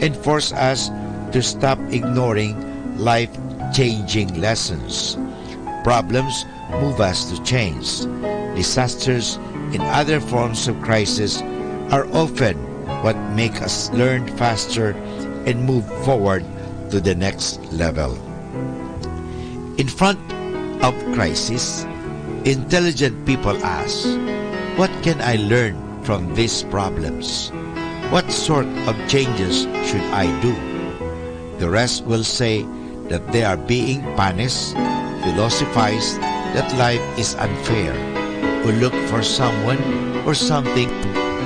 and force us to stop ignoring life-changing lessons. Problems move us to change. Disasters and other forms of crisis are often what make us learn faster and move forward to the next level. In front of crisis, intelligent people ask, what can I learn from these problems? What sort of changes should I do? The rest will say that they are being punished, philosophize that life is unfair, or look for someone or something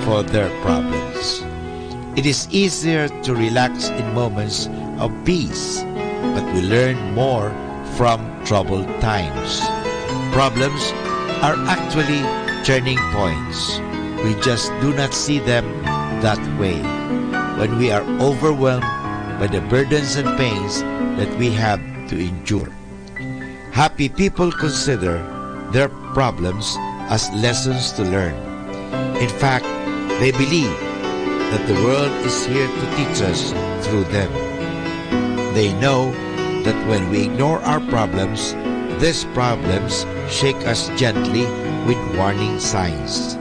for their problems. It is easier to relax in moments of peace, but we learn more from troubled times. Problems are actually turning points. We just do not see them that way. When we are overwhelmed by the burdens and pains that we have to endure. Happy people consider their problems as lessons to learn. In fact, they believe that the world is here to teach us through them. They know that when we ignore our problems, these problems shake us gently with warning signs.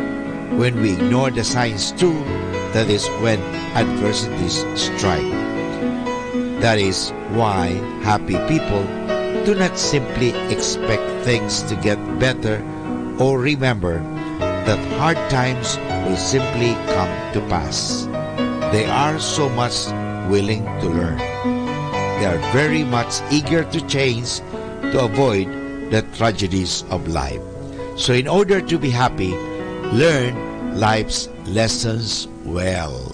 When we ignore the signs too, that is when adversities strike. That is why happy people do not simply expect things to get better or remember that hard times will simply come to pass. They are so much willing to learn. They are very much eager to change to avoid the tragedies of life. So in order to be happy, learn life's lessons well.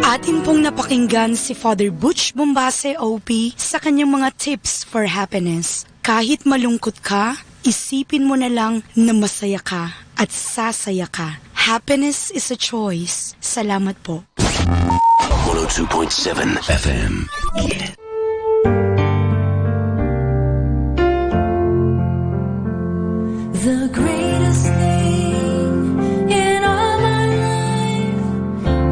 Atin pong napakinggan si Father Butch Bombase OP sa kanyang mga tips for happiness. Kahit malungkot ka, isipin mo na lang na masaya ka at sasaya ka. Happiness is a choice. Salamat po. 102.7 FM. Yeah. The greatest thing in all my life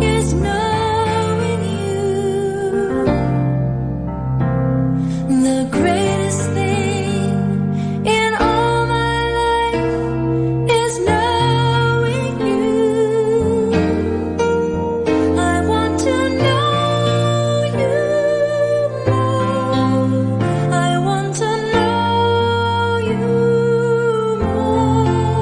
is knowing you. The greatest thing in all my life is knowing you. I want to know you more. I want to know you more.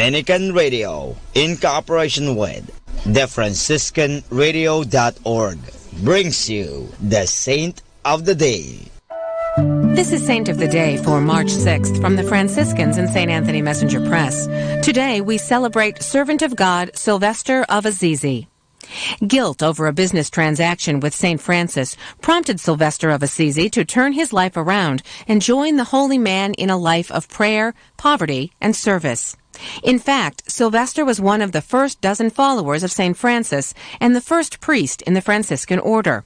Dominican Radio, in cooperation with TheFranciscanRadio.org, brings you the Saint of the Day. This is Saint of the Day for March 6th from the Franciscans in St. Anthony Messenger Press. Today we celebrate Servant of God Sylvester of Assisi. Guilt over a business transaction with St. Francis prompted Sylvester of Assisi to turn his life around and join the holy man in a life of prayer, poverty, and service. In fact, Sylvester was one of the first dozen followers of St. Francis and the first priest in the Franciscan order.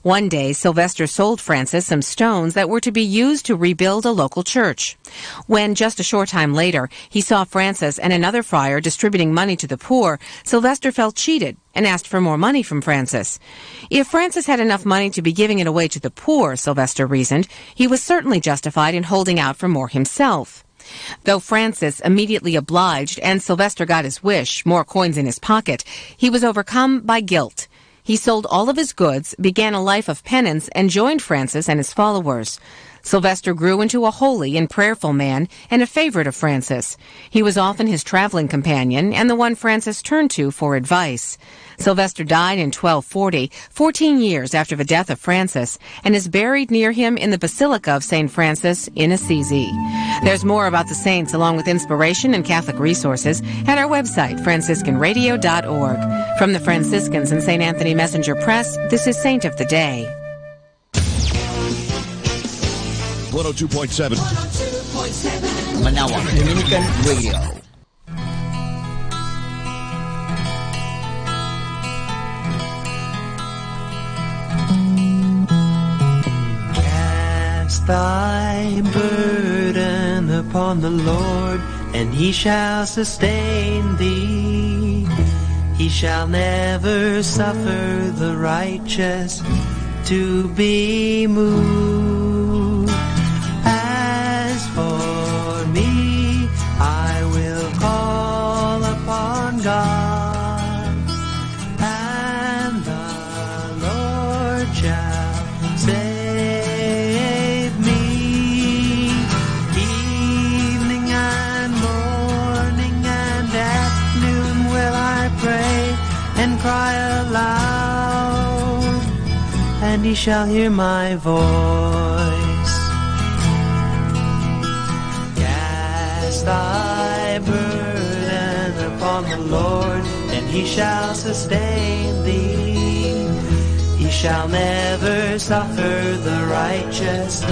One day, Sylvester sold Francis some stones that were to be used to rebuild a local church. When, just a short time later, he saw Francis and another friar distributing money to the poor, Sylvester felt cheated and asked for more money from Francis. If Francis had enough money to be giving it away to the poor, Sylvester reasoned, he was certainly justified in holding out for more himself. Though Francis immediately obliged and Sylvester got his wish, more coins in his pocket, he was overcome by guilt. He sold all of his goods, began a life of penance, and joined Francis and his followers. Sylvester grew into a holy and prayerful man and a favorite of Francis. He was often his traveling companion and the one Francis turned to for advice. Sylvester died in 1240, 14 years after the death of Francis, and is buried near him in the Basilica of St. Francis in Assisi. There's more about the saints along with inspiration and Catholic resources at our website, franciscanradio.org. From the Franciscans and St. Anthony Messenger Press, this is Saint of the Day. 102.7 Manawa Dominican Radio. Cast thy burden upon the Lord, and he shall sustain thee. He shall never suffer the righteous to be moved. As for me, I will call upon God, and the Lord shall save me. Evening and morning and afternoon will I pray and cry aloud, and he shall hear my voice. Cast thy burden upon the Lord, and he shall sustain thee. He shall never suffer the righteous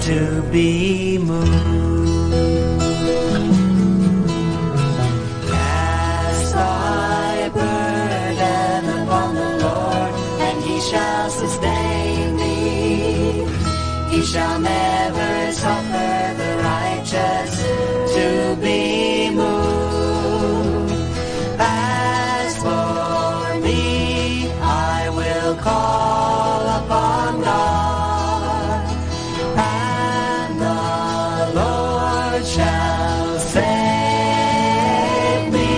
to be moved. Cast thy burden upon the Lord, and he shall sustain thee. He shall never suffer the righteous to be moved. As for me, I will call upon God, and the Lord shall save me.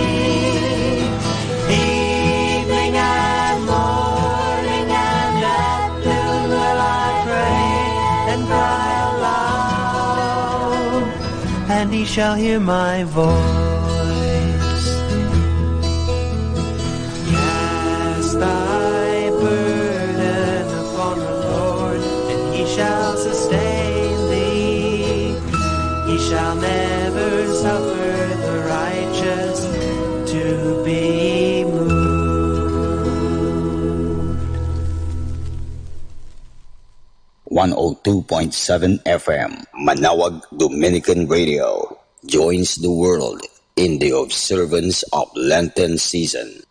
Evening and morning and afternoon will I pray and cry aloud, and he shall hear my voice. Cast thy burden upon the Lord, and he shall sustain thee. He shall never suffer the righteous to be moved. 102.7 FM, Manawag Dominican Radio, joins the world in the observance of Lenten season.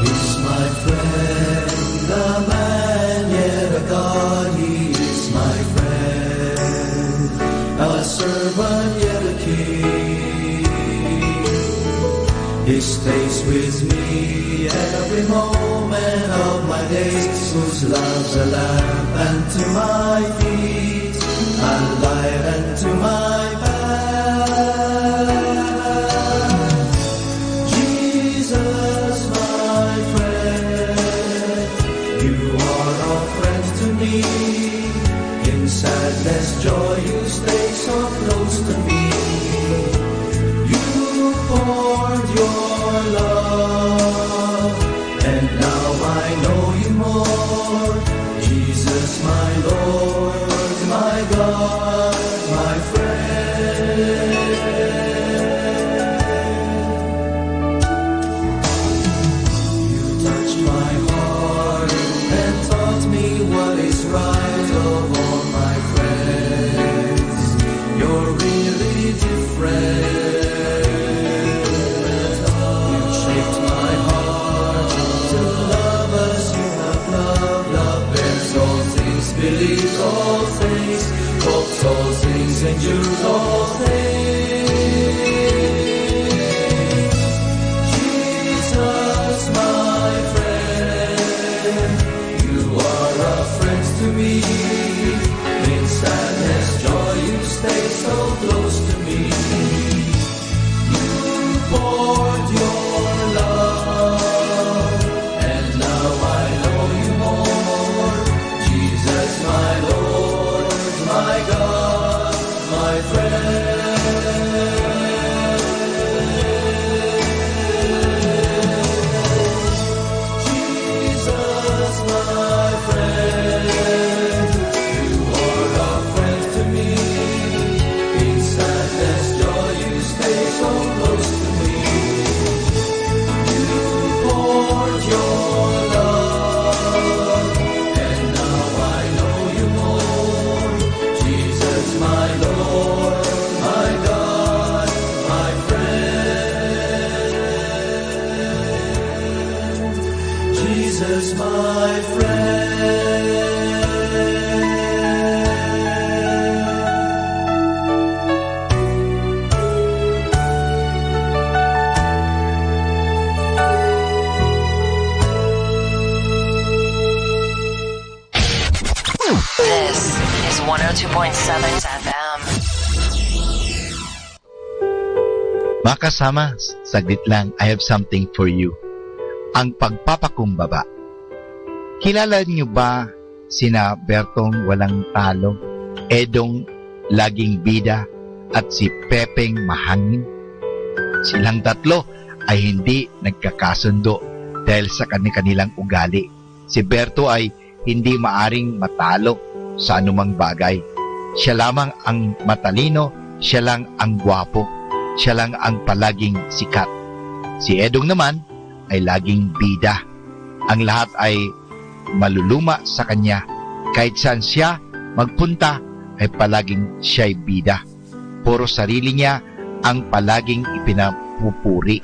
He's my friend, a man yet a God. He is my friend, a servant yet a king. He stays with me every moment of my days, whose love's a lamp unto my feet, a light unto my path. Jesus, my friend, you are a friend to me. In sadness, joy, you stay so close to me. friend. You shaped my heart to love as you have loved. Love bears all things, believes all things, hopes all things, endures all things. Jesus, my friend, you are a friend to me. In sadness, joy, you stay so close to me. You poured your love, and now I know you more. Jesus, my Lord, my God, my friend. Jesus, my friend, you are a friend to me. In sadness, joy, you stay so close to me. You poured your love, and now I know you more. Jesus, my Lord, my God, my friend. Jesus, my friend. This is 102.7 FM. Mga kasama, saglit lang, I have something for you. Ang pagpapakumbaba. Kilala niyo ba sina Bertong walang talo, Edong laging bida, at si Pepeng mahangin? Silang tatlo ay hindi nagkakasundo dahil sa kanilang ugali. Si Berto ay hindi maaring matalo sa anumang bagay. Siya lamang ang matalino, siya lang ang gwapo, siya lang ang palaging sikat. Si Edong naman ay laging bida. Ang lahat ay maluluma sa kanya. Kahit saan siya magpunta ay palaging siya'y bida. Puro sarili niya ang palaging ipinapupuri.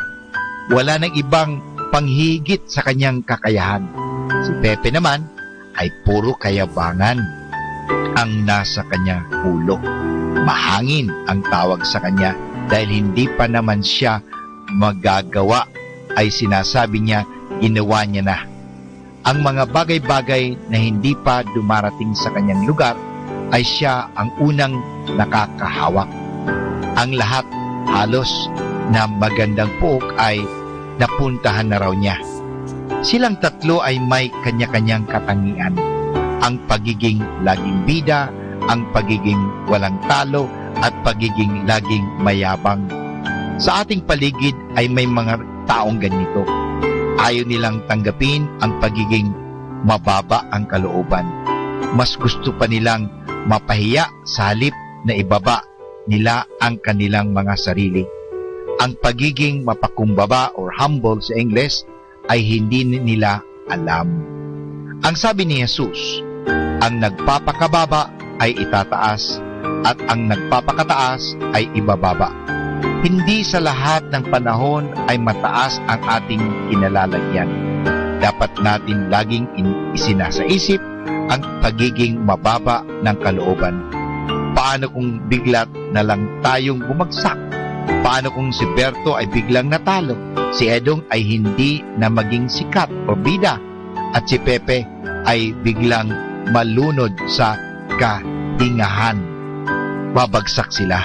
Wala nang ibang panghigit sa kanyang kakayahan. Si Pepe naman ay puro kayabangan ang nasa kanyang ulo. Mahangin ang tawag sa kanya dahil hindi pa naman siya magagawa ay sinasabi niya ginawa niya na. Ang mga bagay-bagay na hindi pa dumarating sa kanyang lugar ay siya ang unang nakakahawak. Ang lahat halos na magandang puok ay napuntahan na raw niya. Silang tatlo ay may kanya-kanyang katangian. Ang pagiging laging bida, ang pagiging walang talo, at pagiging laging mayabang. Sa ating paligid ay may mga taong ganito. Ayaw nilang tanggapin ang pagiging mababa ang kalooban. Mas gusto pa nilang mapahiya sa halip na ibaba nila ang kanilang mga sarili. Ang pagiging mapakumbaba or humble sa English ay hindi nila alam. Ang sabi ni Jesus, ang nagpapakababa ay itataas at ang nagpapakataas ay ibababa. Hindi sa lahat ng panahon ay mataas ang ating kinalalagyan. Dapat natin laging isinasaisip ang pagiging mababa ng kalooban. Paano kung bigla na lang tayong bumagsak? Paano kung si Berto ay biglang natalo? Si Edong ay hindi na maging sikat o bida? At si Pepe ay biglang malunod sa kahingahan? Babagsak sila.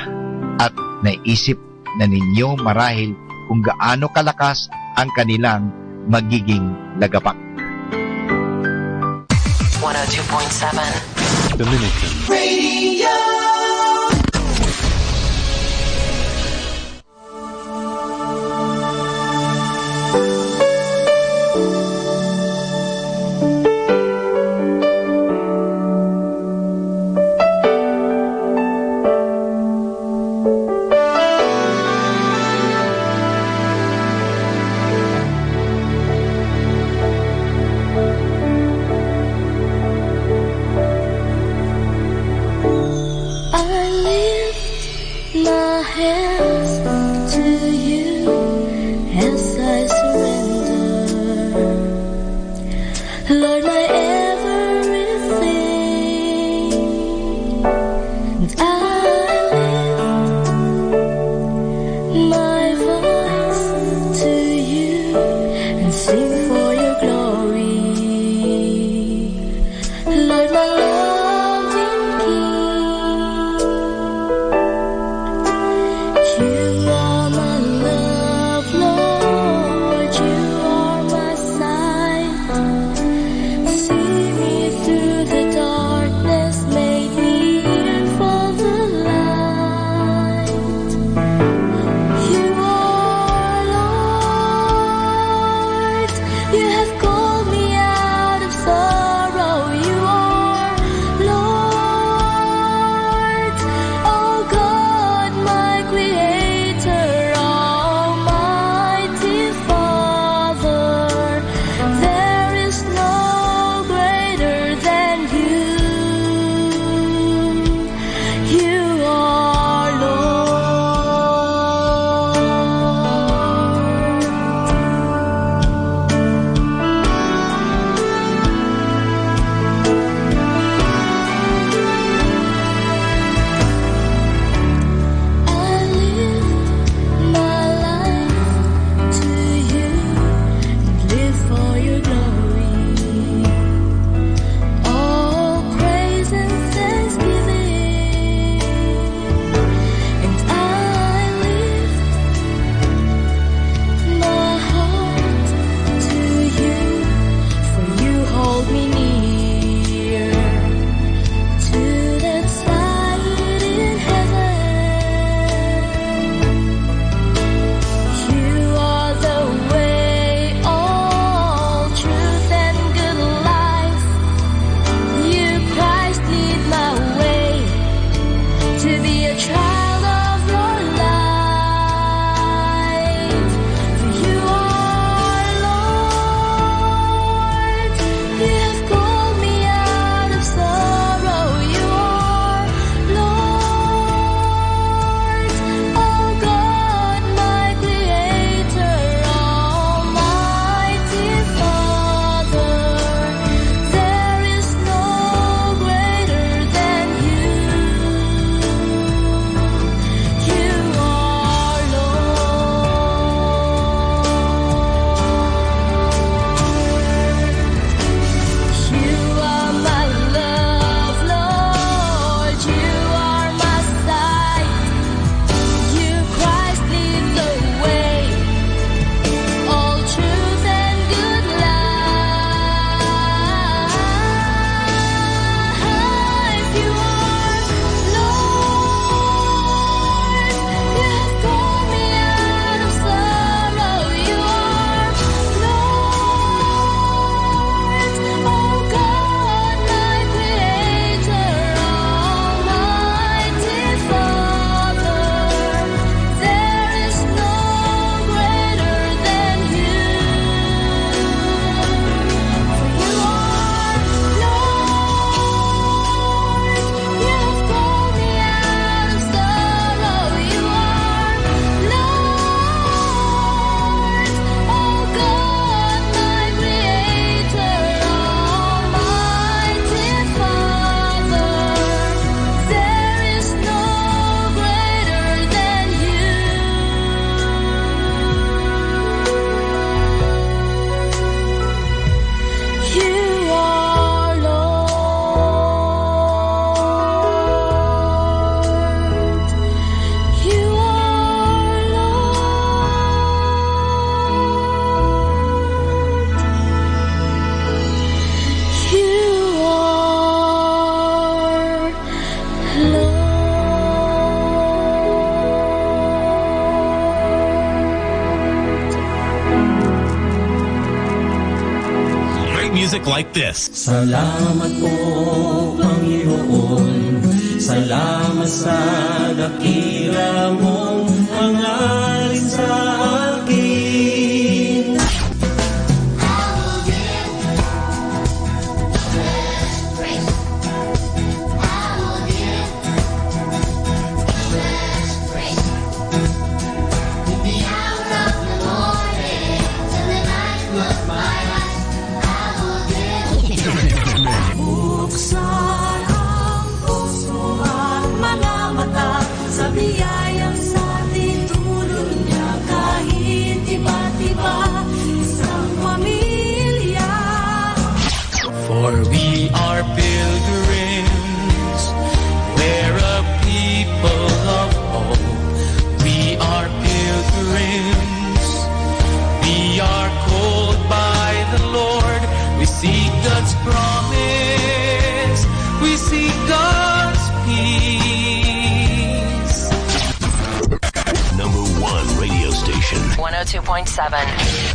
At naisip na ninyo marahil kung gaano kalakas ang kanilang magiging lagapak. 102.7 Dominican Radio. sing for your glory. Lord, my loving King, you are my love, Lord, you are my sight. See me through the darkness, make me hear for the light. You are Lord, you have called me out of sorrow. You are Lord, oh God, my Creator, Almighty Father. There is no greater than you. You are I live my life to you and live for your glory. All praise and thanksgiving, and I lift my heart to you, for you hold me near to that side in heaven. You are the way, all truth and good life. You, Christ, lead my way to be a child of your light. For you are Lord, you have called me out of sorrow. You are Lord, oh God, my Creator, Almighty Father. There is no greater than you. You are Lord. You are my love, Lord. You are my sight. You, Christ, lead the way. All truth and good life. You are Lord. You have called me out of sorrow. You are Lord, oh God, my Creator, Almighty Father. There is no greater than you. For you are Lord, you have called me out of sorrow. You are Lord, oh God, my Creator, Almighty Father. There is no greater than you. You are Lord. You are Lord. You are Great music like this. Salamat po, Panginoon. Salamat sa dakila mong hangarin sa akin. Buksan ang puso at mga mata sa biyayang sa ating tulong niya. 102.7.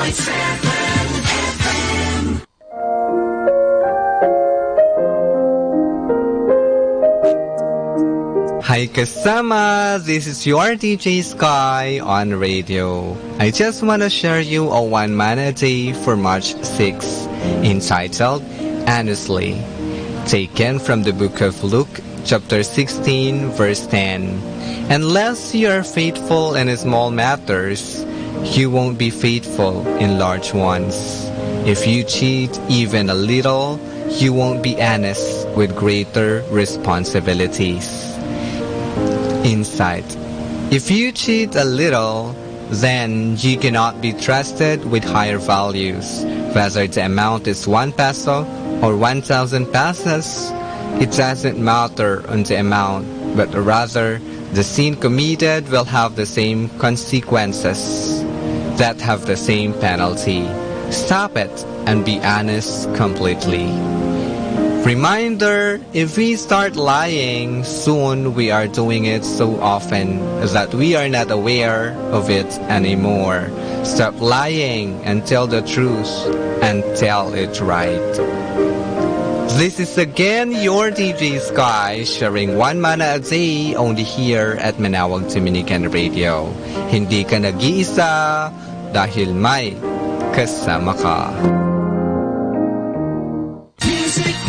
FM. Hi kasama, this is your DJ Sky on radio. I just want to share you a one man a day for March 6, entitled Honestly, taken from the book of Luke, chapter 16, verse 10. Unless you are faithful in small matters, you won't be faithful in large ones. If you cheat even a little, you won't be honest with greater responsibilities. Insight. If you cheat a little, then you cannot be trusted with higher values. Whether the amount is 1 peso or 1,000 pesos, it doesn't matter on the amount, but rather the sin committed will have the same consequences that have the same penalty. Stop it and be honest completely. Reminder, if we start lying, soon we are doing it so often that we are not aware of it anymore. Stop lying and tell the truth and tell it right. This is again your DJ Sky sharing one mana a day only here at Manawag Dominican Radio. Hindi ka nag-iisa dahil may kasama ka. Music